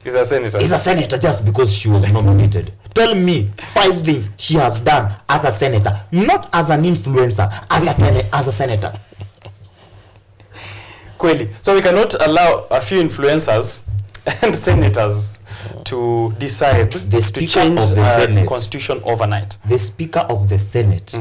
is a senator. Is a senator just because she was nominated. Tell me 5 things she has done as a senator, not as an influencer, as a senator. Kweli. So we cannot allow a few influencers and senators to decide to change the constitution overnight. The Speaker of the Senate,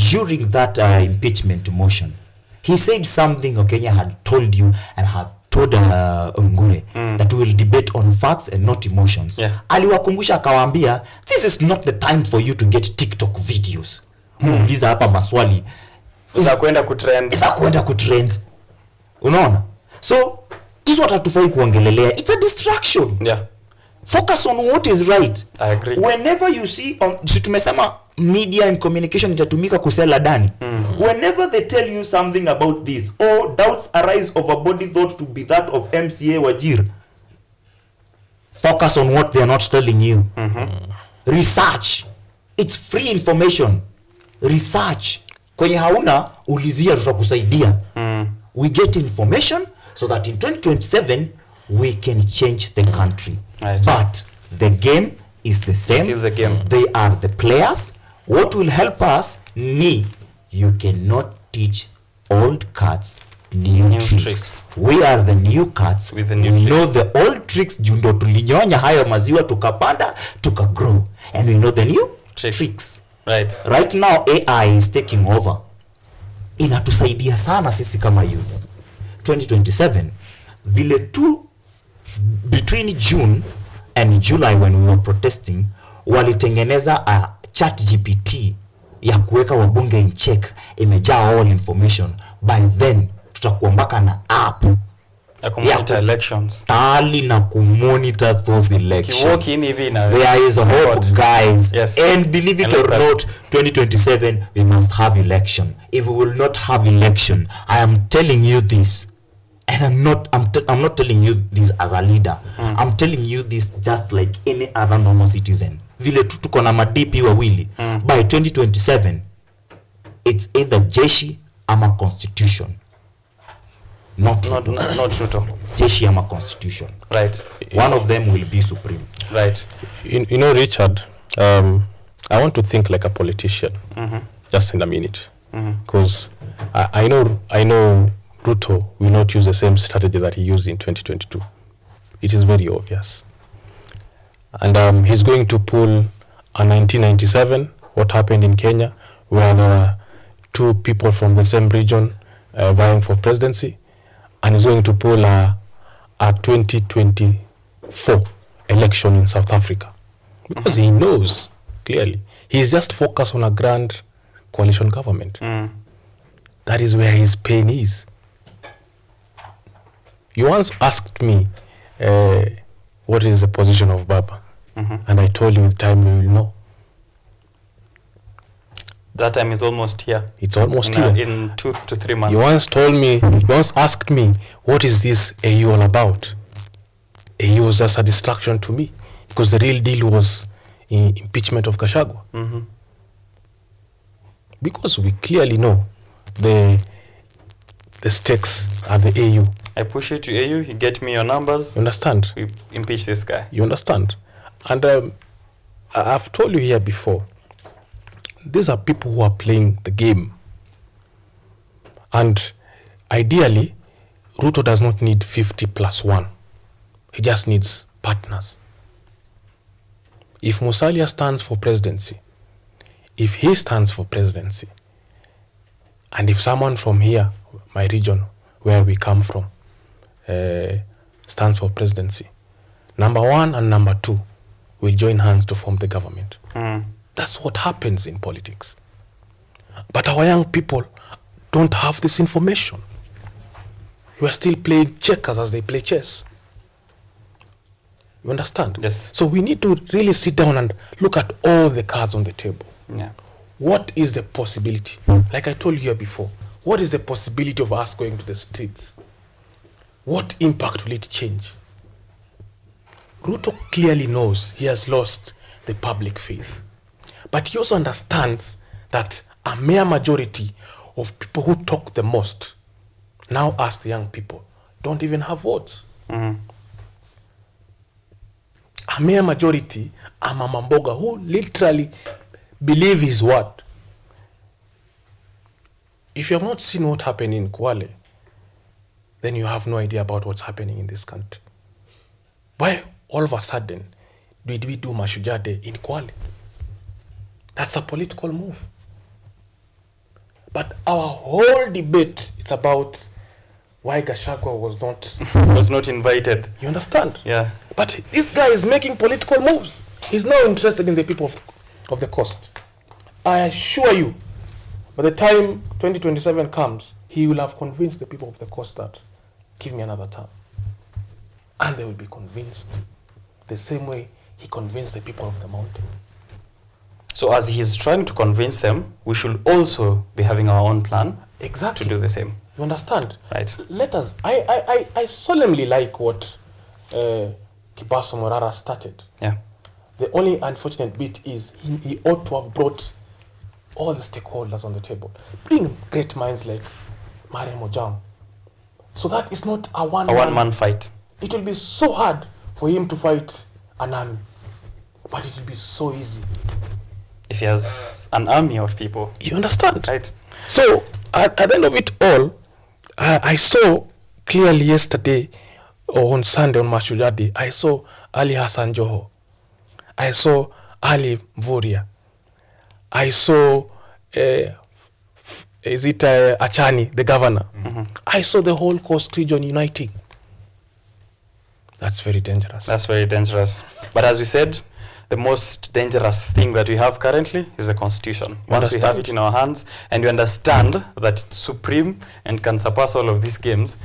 during that impeachment motion, he said something Okenya had told you and had told Ongure that we will debate on facts and not emotions. Aliwakumbusha akawaambia, this is not the time for you to get TikTok videos. Muuliza hapa maswali. Isa kwenda kutrend. Unaona? So, hizo watatufai kuongelelea. It's a distraction. Yeah. Focus on what is right. I agree. Whenever you see tumesema media and communication itatumika kusela dani. Whenever they tell you something about this or doubts arise of a body thought to be that of MCA Wajir, focus on what they are not telling you. Research. It's free information. Research. Kwenye hauna ulizia tutakusaidia. We get information so that in 2027 we can change the country. Right. But the game is the same. Still the game. They are the players. What will help us? You cannot teach old cats new tricks. We are the new cats. With the new we know the old tricks. Jundo tulinyonya hayo maziwa tukapanda tukagrow, and we know the new tricks. Right now AI is taking over. Inatusaidia sana sisi kama youths. 2027 vile tu between June and July when we were protesting, walitengeneza a chat GPT ya kuweka wabunge in check, imejaa all information. By then tutakuwa mpaka na app ya kumonitor elections. Tali na kumonitor those elections. There is a hope, guys. Yes. And believe it or not, 2027 we must have election. If we will not have election, I am telling you this, and I'm not telling you this as a leader. I'm telling you this just like any other normal citizen. Vile tuko na madipi wawili. By 2027 it's either jeshi ama constitution. Not Ruto. Jeshi ama constitution. Right. One of them will be supreme. Right. You know, Richard, I want to think like a politician. Just in a minute. Because I know Ruto will not use the same strategy that he used in 2022. It is very obvious. And he's going to pull a 1997, what happened in Kenya, where there were two people from the same region vying for presidency. And he's going to pull a 2024 election in South Africa. Because he knows, clearly, he's just focused on a grand coalition government. That is where his pain is. You once asked me, what is the position of Baba? And I told you with time we will know. That time is almost here. It's almost in here. In 2 to 3 months. You once asked me, what is this AU all about? AU was just a distraction to me, because the real deal was impeachment of Gachagua. Because we clearly know the stakes at the AU. I push you to AU, you get me your numbers. You understand? We impeach this guy. You understand? And I've told you here before, these are people who are playing the game. And ideally, Ruto does not need 50 plus 1. He just needs partners. If Musalia stands for presidency, if he stands for presidency, and if someone from here, my region, where we come from, stands for presidency, number 1 and number 2 will join hands to form the government. That's what happens in politics. But our young people don't have this information. We are still playing checkers as they play chess. You understand? Yes. So we need to really sit down and look at all the cards on the table. Yeah. What is the possibility? Like I told you here before, what is the possibility of us going to the streets? What impact will it change? Ruto clearly knows he has lost the public faith. But he also understands that a mere majority of people who talk the most, now ask the young people, don't even have votes. A mere majority are Mama Mboga who literally believe his word. If you have not seen what happened in Kwale, then you have no idea about what's happening in this country. Why all of a sudden did we do Mashujaa Day in Kwale? That's a political move. But our whole debate is about why Gachagua was not invited. You understand? Yeah. But this guy is making political moves. He's not interested in the people of the coast. I assure you, by the time 2027 comes, he will have convinced the people of the coast that, give me another term. And they will be convinced the same way he convinced the people of the mountain. So as he's trying to convince them, we should also be having our own plan exactly to do the same. You understand? Right. Let us, I solemnly like what Kibaso Morara started. Yeah. The only unfortunate bit is he ought to have brought all the stakeholders on the table. Bring great minds like Maria Mojam. So that is not a one-man fight. It will be so hard for him to fight an army. But it will be so easy. If he has an army of people. You understand? Right. So, at the end of it all, I saw clearly yesterday, or on Sunday, on Mashujaa Day, I saw Ali Hassan Joho. I saw Ali Mvurya. I saw, Achani, the governor. I saw the whole coast region uniting. That's very dangerous. That's very dangerous. But as we said, the most dangerous thing that we have currently is the Constitution. Once we have it in our hands and we understand that it's supreme and can surpass all of these games,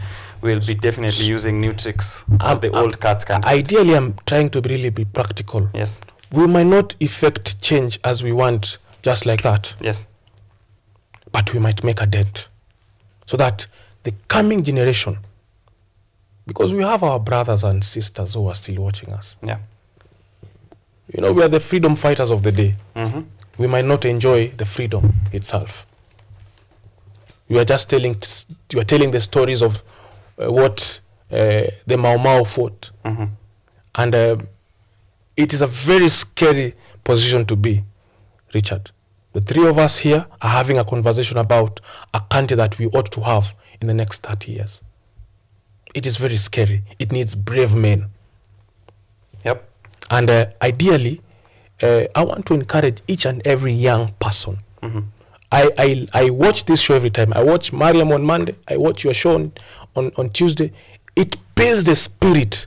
we'll be definitely using new tricks that the old cards can't. Ideally, I'm trying to really be practical. Yes. We might not effect change as we want, just like that. Yes. But we might make a dent so that the coming generation, because we have our brothers and sisters who are still watching us. Yeah. You know, we are the freedom fighters of the day. We might not enjoy the freedom itself. You are just telling the stories of what the Mau Mau fought. And it is a very scary position to be, Richard. The three of us here are having a conversation about a country that we ought to have in the next 30 years. It is very scary. It needs brave men. Yep. And ideally, I want to encourage each and every young person. I watch this show every time. I watch Mariam on Monday. I watch your show on Tuesday. It builds the spirit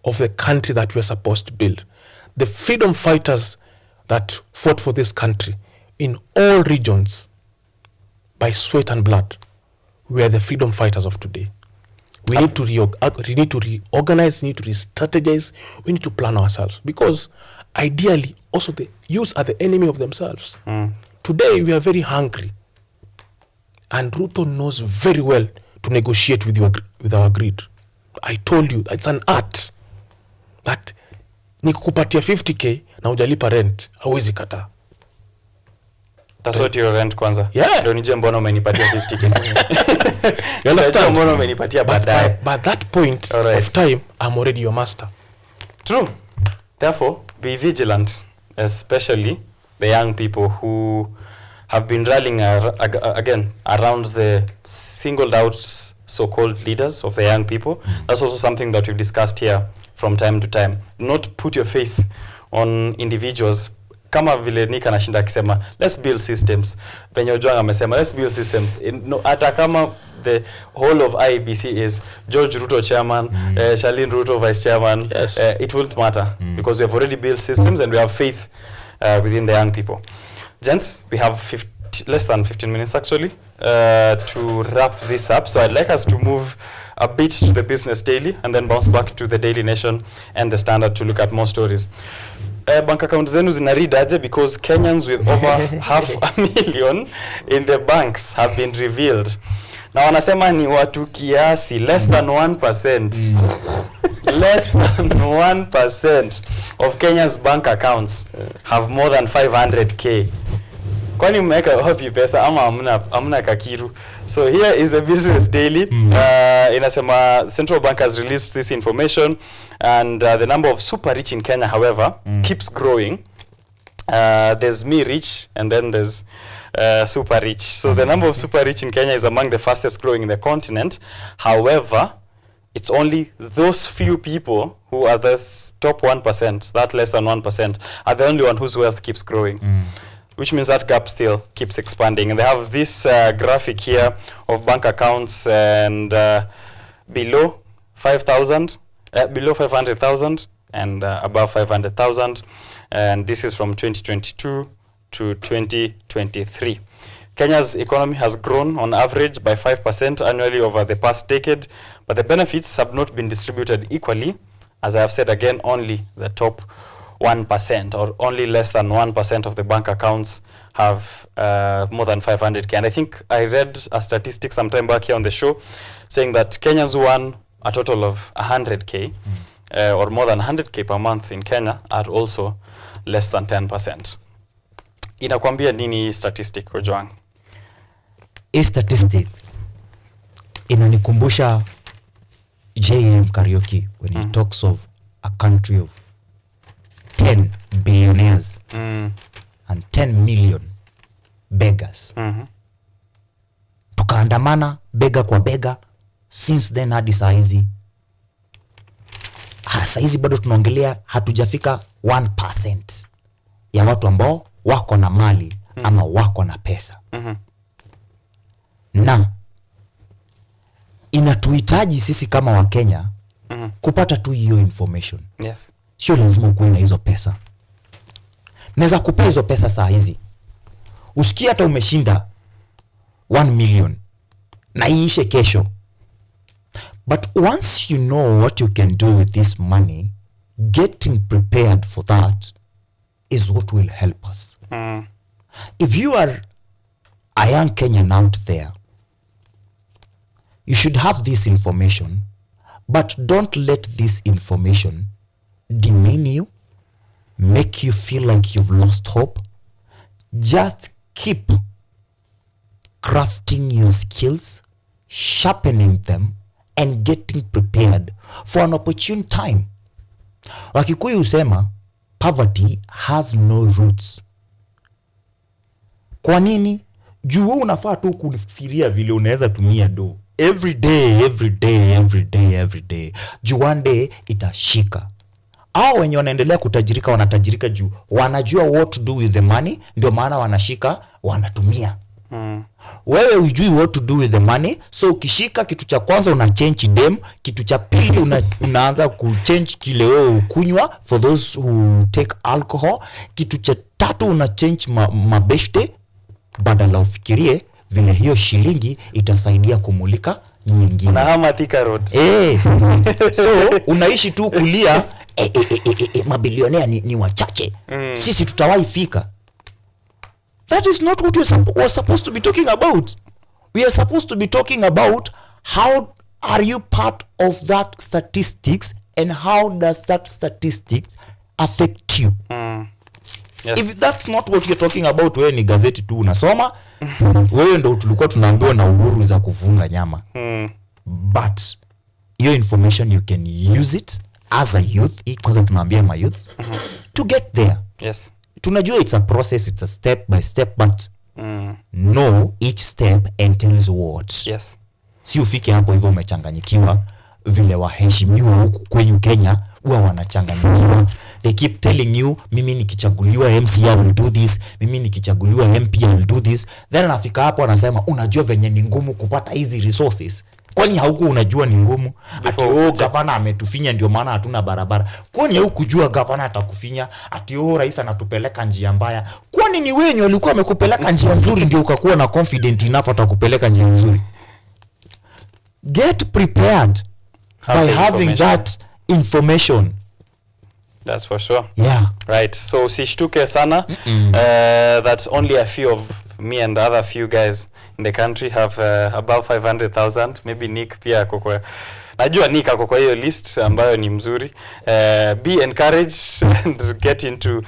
of the country that we are supposed to build. The freedom fighters that fought for this country in all regions by sweat and blood, we are the freedom fighters of today. We need to reorganize, we need to re-strategize, we need to plan ourselves, because ideally also the youths are the enemy of themselves. Today we are very hungry, and Ruto knows very well to negotiate with our greed. I told you it's an art that nikukupatia 50k na hujalipa rent, hauwezi kataa. That's what your rent kwanza. Yeah. Ndio nije mbona umenipatia 50k. You understand? Mbona umenipatia baadaye. But that point of time, I'm already your master. True. Therefore, be vigilant, especially the young people who have been rallying again around the singled out so-called leaders of the young people. That's also something that we've discussed here from time to time. Not put your faith on individuals. Kama vile Nika nashinda akisema, let's build systems. Venye Ojwang amesema, let's build systems. No, hata kama the whole of IEBC is George Ruto chairman, Charlene Ruto vice chairman, it won't matter because we have already built systems and we have faith within the young people. Gents, we have less than 15 minutes actually to wrap this up. So I'd like us to move a bit to the Business Daily and then bounce back to the Daily Nation and the Standard to look at more stories. Bank account zenu zinaread aje, because Kenyans with over 500,000 in the banks have been revealed. Na wanasema ni watu kiasi, less than 1%. Less than 1% of Kenya's bank accounts have more than 500k. Kwani mmeweka wapi pesa ama amna kakiru? So here is the Business Daily. Inasema Central Bank has released this information, and the number of super rich in Kenya, however, keeps growing. There's me rich and then there's super rich. So the number of super rich in Kenya is among the fastest growing in the continent. However, it's only those few people who are the top 1%, that less than 1%, are the only one whose wealth keeps growing. Which means that gap still keeps expanding. And they have this graphic here of bank accounts and below 5,000, below 500,000 and above 500,000. And this is from 2022 to 2023. Kenya's economy has grown on average by 5% annually over the past decade, but the benefits have not been distributed equally. As I have said again, only the top 1% or only less than 1% of the bank accounts have more than 500k. And I think I read a statistic sometime back here on the show saying that Kenyans who earn a total of 100k or more than 100k per month in Kenya are also less than 10%. Inakwambia nini statistic, Ojwang? Hii statistic inanikumbusha J.M. Karaoke when he talks of a country of 10 billionaires and 10 million beggars. Tukaandamana bega kwa bega since then hadi saa hizi. Saa hizi bado tunaongelea hatujafika 1% ya watu ambao wako na mali ama wako na pesa. Na inatuhitaji sisi kama wa Kenya kupata tu hiyo information. Yes. Sio lazima ukuwe na hizo pesa. Naweza kupea hizo pesa saa hizi. Usikia hata umeshinda 1 million na iishe kesho. But once you know what you can do with this money, getting prepared for that is what will help us. If you are a young Kenyan out there, you should have this information, but don't let this information demean you, make you feel like you've lost hope. Just keep crafting your skills, sharpening them, and getting prepared for an opportune time. Wakikuyu husema poverty has no roots. Kwa nini? Juu unafaa tu kufikiria vile unaweza tumia do. Every day. Juu one day itashika. hao wenye wanaendelea kutajirika wanatajirika juu wanajua what to do with the money, ndio maana wanashika wanatumia. Wewe hujui what to do with the money, so ukishika kitu cha kwanza una change dem, kitu cha pili unaanza ku change kile wewe ukunywa for those who take alcohol, kitu cha tatu una change mabeshte badala ufikirie vile hiyo shilingi itasaidia kumulika nyingine. Na hama Thika Road. So unaishi tu kulia mabilionea ni wachache. Sisi tutawahi fika. That is not what we're supposed to be talking about. We are supposed to be talking about how are you part of that statistics and how does that statistics affect you. Yes. If that's not what you're talking about, wewe ni gazeti tu unasoma, wewe ndo tulikuwa tunaambiwa na uhuru za kufunga nyama. But your information you can use it as a youth, kwanza tunaambia ma youth to get there. Yes. Tunajua it's a process, it's a step by step, but know each step entails what. Yes. Si ufike hapo hivyo umechanganyikiwa vile waheshimiwa huku kwenye Kenya huwa wanachanganyikiwa. They keep telling you mimi nikichaguliwa MC I will do this, mimi nikichaguliwa MP I will do this. Then anafika hapo anasema unajua venye ni ngumu kupata hizi resources. Kwani hauko unajua ni ngumu? Ati gavana ametufinya ndio maana hatuna barabara. Kwani haukujua gavana atakufinya? Ati rais anatupeleka njia mbaya. Kwani ni wewe walikuwa wamekupeleka njia nzuri ndio ukakuwa na confident enough atakupeleka njia nzuri? Get prepared by having that information. That's for sure. Yeah. Right. So usishtuke sana that only a few of me and other few guys in the country have about 500,000. Maybe Nick pia kwa najua Nick ako kwa hiyo list ambayo ni mzuri. Be encouraged and get into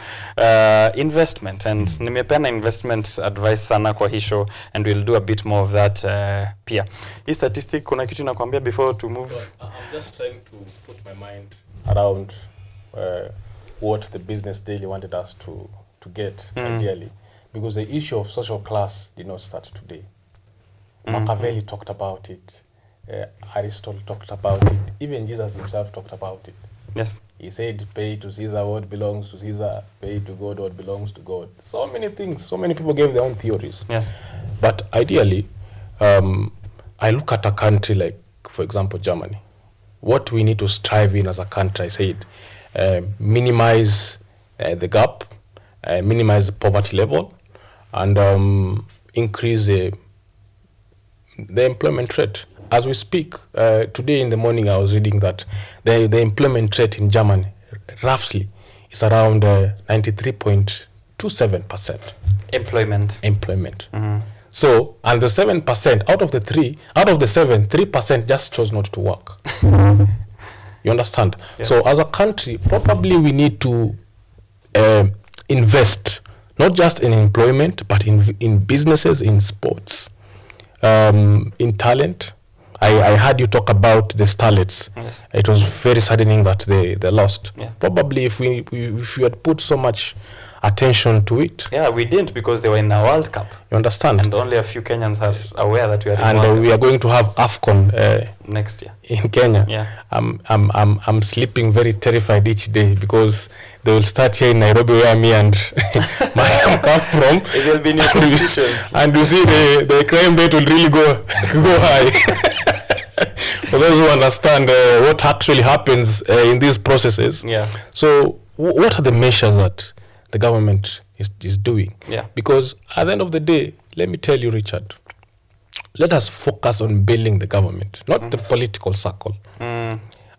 investment, and nimependa investment advice sana kwa hii show, and we'll do a bit more of that pia. Hii statistic kuna kitu nakwambia before to move. I'm just trying to put my mind around what the Business Daily wanted us to get ideally, because the issue of social class did not start today. Machiavelli talked about it, Aristotle talked about it, even Jesus himself talked about it. Yes. He said, pay to Caesar what belongs to Caesar, pay to God what belongs to God. So many things, so many people gave their own theories. Yes. But ideally, I look at a country like, for example, Germany. What we need to strive in as a country, I said, minimize the gap, minimize the poverty level, and increase the employment rate. As we speak, today in the morning I was reading that the employment rate in Germany, roughly, is around 93.27%. Employment. So, and the 7%, out of the 7, 3% just chose not to work. You understand? Yes. So as a country, probably we need to invest, not just in employment, but in businesses, in sports, in talent. I heard you talk about the starlets. Yes. It was very saddening that they lost. Yeah. Probably if we had put so much attention to it. Yeah, we didn't, because they were in a World Cup. You understand? And only a few Kenyans are aware that we are in And World we Cup are going to have AFCON next year in Kenya. Yeah. I'm sleeping very terrified each day, because they will start here in Nairobi, where me and Mariam come from. It will be in your constitutions. And you see the crime rate will really go high. For those who understand what actually happens in these processes. Yeah. So what are the measures that the government is doing? Yeah. Because at the end of the day, let me tell you, Richard, let us focus on building the government, not the political circle.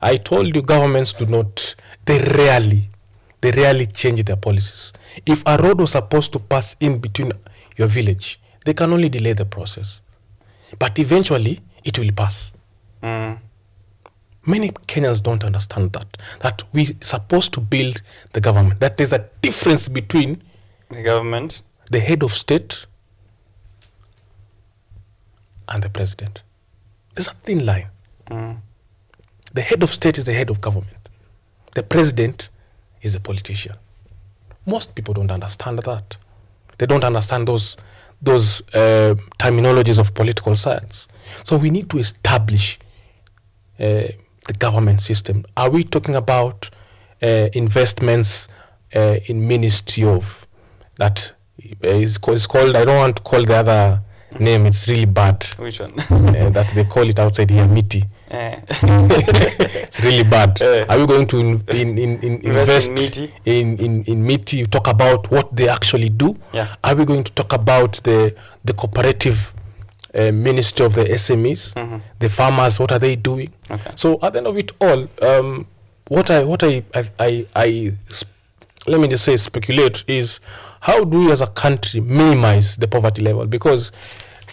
I told you, governments do not, they rarely change their policies. If a road was supposed to pass in between your village, they can only delay the process. But eventually, it will pass. Many Kenyans don't understand that we're supposed to build the government, that there's a difference between the government, the head of state, and the president. There's a thin line. The head of state is the head of government. The president is a politician. Most people don't understand that. They don't understand those terminologies of political science. So we need to establish the government system. Are we talking about investments in Ministry of that is called, I don't want to call the other name, it's really bad. Which one? That they call it outside here, MITI. It's really bad. Are we going to invest in MITI, talk about what they actually do? Yeah. Are we going to talk about the cooperative ministry of the SMEs, the farmers, what are they doing? Okay. So at the end of it all, what I let me just say speculate is, how do we as a country minimize the poverty level? Because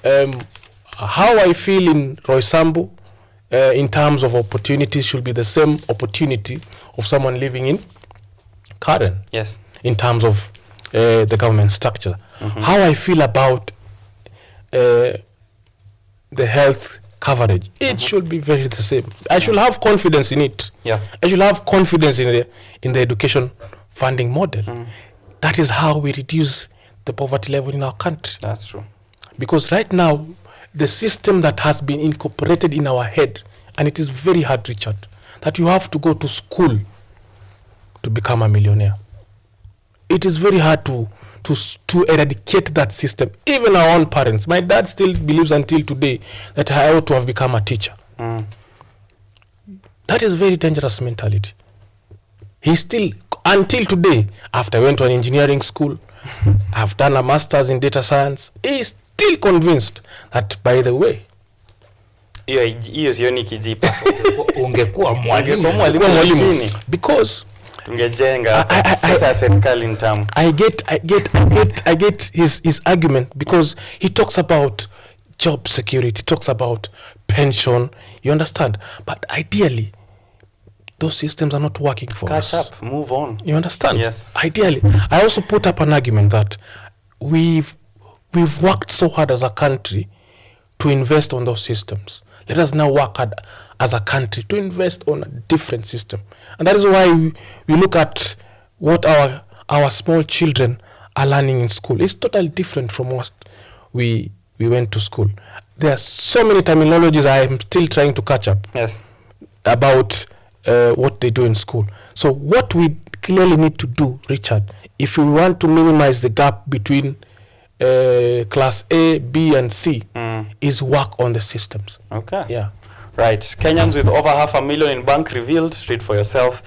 how I feel in Roysambu in terms of opportunities should be the same opportunity of someone living in Karen. Yes. In terms of the government structure. How I feel about the health coverage, it should be very the same. I should have confidence in it. Yeah. I should have confidence in the education funding model. That is how we reduce the poverty level in our country. That's true. Because right now, the system that has been incorporated in our head, and it is very hard, Richard, that you have to go to school to become a millionaire. It is very hard to eradicate that system. Even our own parents. My dad still believes until today that I ought to have become a teacher. That is very dangerous mentality. He still, until today, after I went to an engineering school, I've done a master's in data science, he is still convinced that, by the way, hiyo sioni kijipa. Ungekuwa mwalimu because tungejenga pesa ya serikali ntamu. I get his argument, because he talks about job security, talks about pension, you understand? But ideally, those systems are not working for us. Catch up, move on. You understand? Yes. Ideally, I also put up an argument that we've worked so hard as a country to invest on those systems. Let us now work hard as a country to invest on a different system. And that is why we look at what our small children are learning in school. It's totally different from what we went to school. There are so many terminologies I am still trying to catch up. Yes. About what they do in school. So what we clearly need to do, Richard, if we want to minimize the gap between class A, B, and C, is work on the systems. Okay. Yeah. Right. Kenyans with over 500,000 in bank revealed. Read for yourself.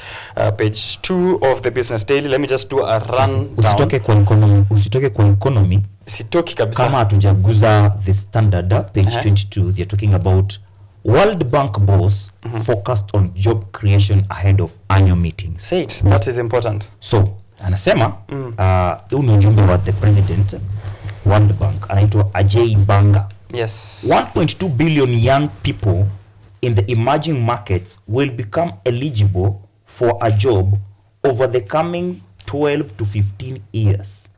Page 2 of the Business Daily. Let me just do a run. Usitoke kwa economy. Sitoki kabisa. Kama hatujaguza the standard, page 22, they're talking about World Bank boss focused on job creation ahead of annual meetings. Say it. That is important. So, anasema, huu ni ujumbe wa the president, World Bank, anaitwa Ajay Banga. Yes. 1.2 billion young people in the emerging markets will become eligible for a job over the coming 12 to 15 years.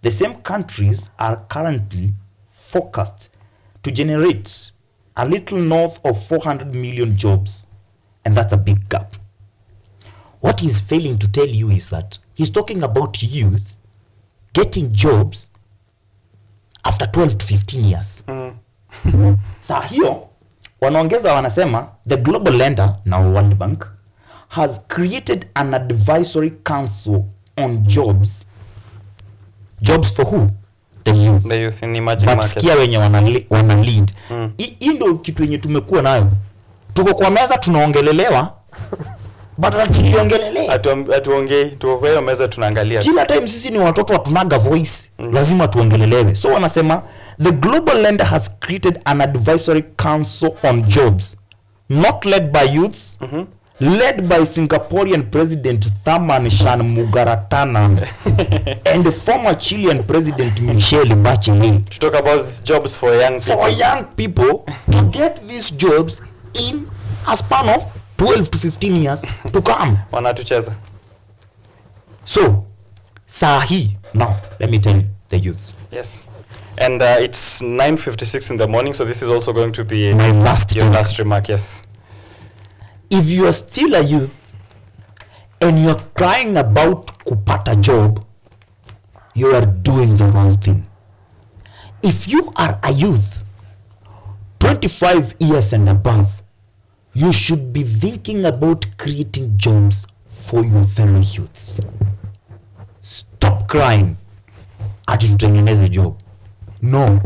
The same countries are currently focused to generate a little north of 400 million jobs, and that's a big gap. What he's failing to tell you is that he's talking about youth getting jobs after 12 to 15 years. Saa hiyo wanaongeza wanasema the global lender, now World Bank, has created an advisory council on jobs. Jobs for who? The youth. The youth in emerging markets. Sikia wenye wana lead. Hii ndio kitu yenye tumekuwa nayo. Tuko kwa meza tunaongelelewa. Badala tuliongelelea. Atuongei, tuko kwa hiyo meza tunaangalia. Kila time sisi ni watoto watunaga voice. Lazima tuongelelewe. So wanasema the global lender has created an advisory council on jobs, not led by youths, led by Singaporean President Tharman Shanmugaratnam and former Chilean President Michelle Bachelet. To talk about jobs for young people. For young people to get these jobs in a span of 12 to 15 years to come. Wanatucheza. So, sahi, now let me tell the youths. Yes. And it's 9:56 in the morning, so this is also going to be my last remark. Yes. If you are still a youth and you are crying about kupata job, you are doing the wrong thing. If you are a youth, 25 years and above, you should be thinking about creating jobs for your fellow youths. Stop crying ati tutengeneze job. No,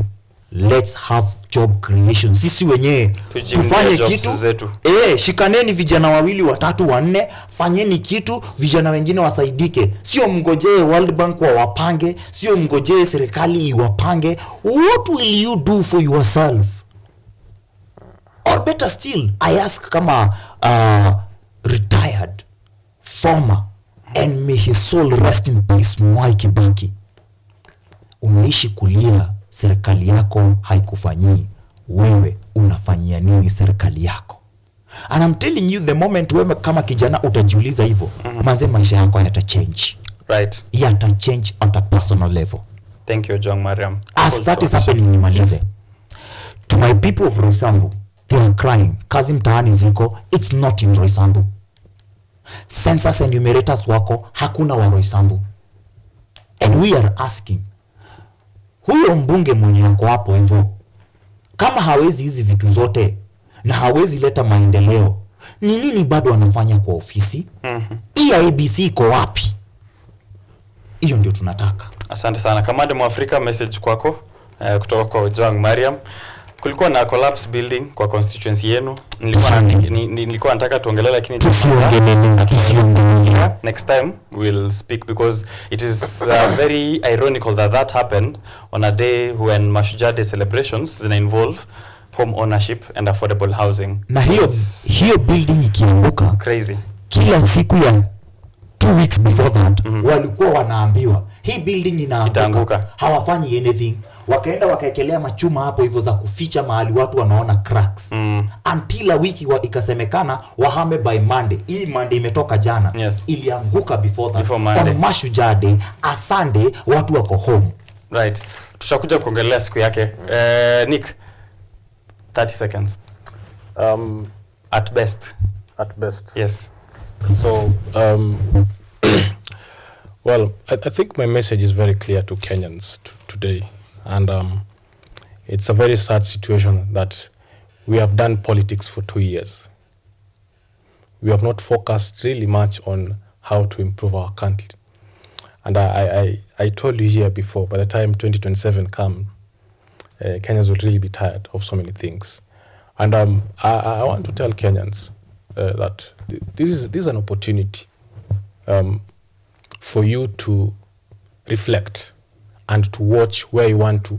let's have job creation. Sisi wenyewe tufanye kitu zetu. Shikaneni vijana wawili watatu wanne, fanyeni kitu, vijana wengine wasaidike. Sio mngojee World Bank wapange, sio mngojee serikali iwapange. What will you do for yourself? Or better still, I ask kama retired former, and may his soul rest in peace, Mwai Kibaki. Unaishi kulia serikali yako haikufanyii, wewe unafanyia nini serikali yako? And I'm telling you, the moment wewe kama kijana utajiuliza hivyo, maze maisha yako yata change. Right. Yata change at a personal level. Thank you, John Mariam. As that is happening, nimalize. Yes. To my people of Roysambu, they are crying. Kazi mtaani ziko, it's not in Roysambu. Census enumerators wako, hakuna wa Roysambu. And we are asking, huyo mbunge mwenye yako hapo hivyo, kama hawezi hizi vitu zote na hawezi leta maendeleo, ni nini bado anafanya kwa ofisi? EIBC iko wapi? Hiyo ndio tunataka. Asante sana. Kamanda Mwafrika, message kwako kutoka kwa John Mariam. Kulikuwa na collapse building kwa constituency yenu. Nilikuwa nataka tuongelee lakini next time we'll speak, because it is very ironical that happened on a day when Mashujaa Day celebrations zina involve home ownership and affordable housing. Na hiyo building ikianguka crazy. Kila siku ya 2 weeks before that walikuwa wanaambiwa hii building inaanguka, hawafanyi anything. Wakaenda wakaekelea machuma hapo hivyo za kuficha mahali watu wanaona cracks. Until a wiki ikasemekana wahame by Monday. Hii Monday imetoka jana. Yes. Ilianguka before that. On Mashujaa Day, a Sunday watu wako home. Right. Tutakuja kuongelea siku yake. Nick, 30 seconds. At best. At best. Yes. So, well, I think my message is very clear to Kenyans today. And it's a very sad situation that we have done politics for 2 years. We have not focused really much on how to improve our country. And I told you here before, by the time 2027 comes, Kenyans will really be tired of so many things. And I want to tell Kenyans that this is an opportunity for you to reflect and to watch where you want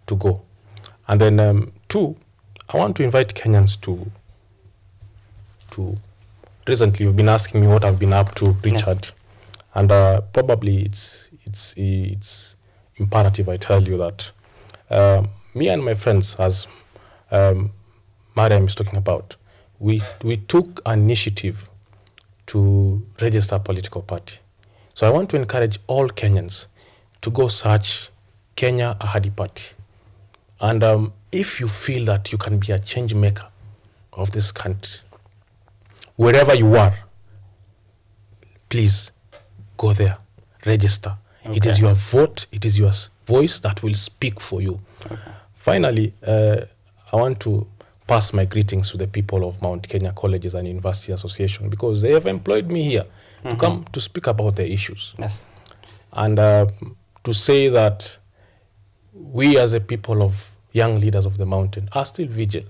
to go. And then 2, I want to invite Kenyans to recently you've been asking me what I've been up to, Richard. Yes. And probably it's imperative I tell you that me and my friends, as Mariam is talking about, we took an initiative to register a political party. So I want to encourage all Kenyans to go search Kenya Ahadi Party. And if you feel that you can be a change maker of this country, wherever you are, please go there, register. Okay. It is your vote, it is your voice that will speak for you. Okay. Finally, I want to pass my greetings to the people of Mount Kenya Colleges and University Association, because they have employed me here to come to speak about their issues. Yes. And to say that we as a people of young leaders of the mountain are still vigilant,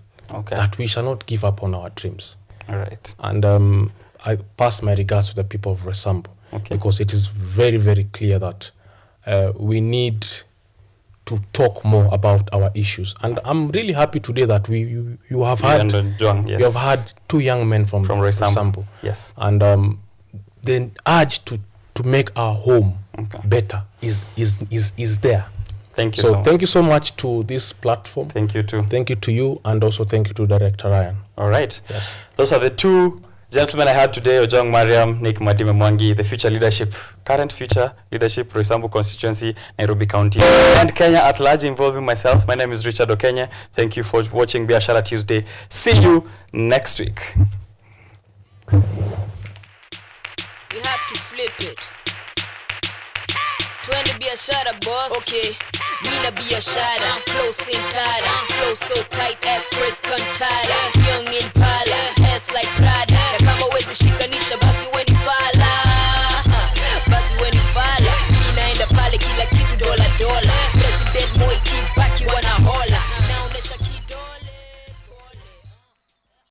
that we shall not give up on our dreams. All right. And I pass my regards to the people of Roysambu, because it is very, very clear that we need to talk more about our issues. And I'm really happy today that you have had you have had 2 young men from Roysambu. Yes. And the urge to make our home better is there. Thank you so thank you so much to this platform. Thank you too. Thank you to you, and also thank you to Director Ryan. All right. Yes. Those are the 2 gentlemen I had today, Ojong Mariam, Nick Madime Mwangi, the future leadership, current future leadership, Roysambu constituency, Nairobi County, and Kenya at large, involving myself. My name is Richard OKENYE. Thank you for watching Biashara Tuesday. See you next week. You have to flip it. Twende biashara boss. Okay. Mina biashara. Flow same tada. Flow so tight as Chris Cantata. Young in pala. Ass like Prada. Kama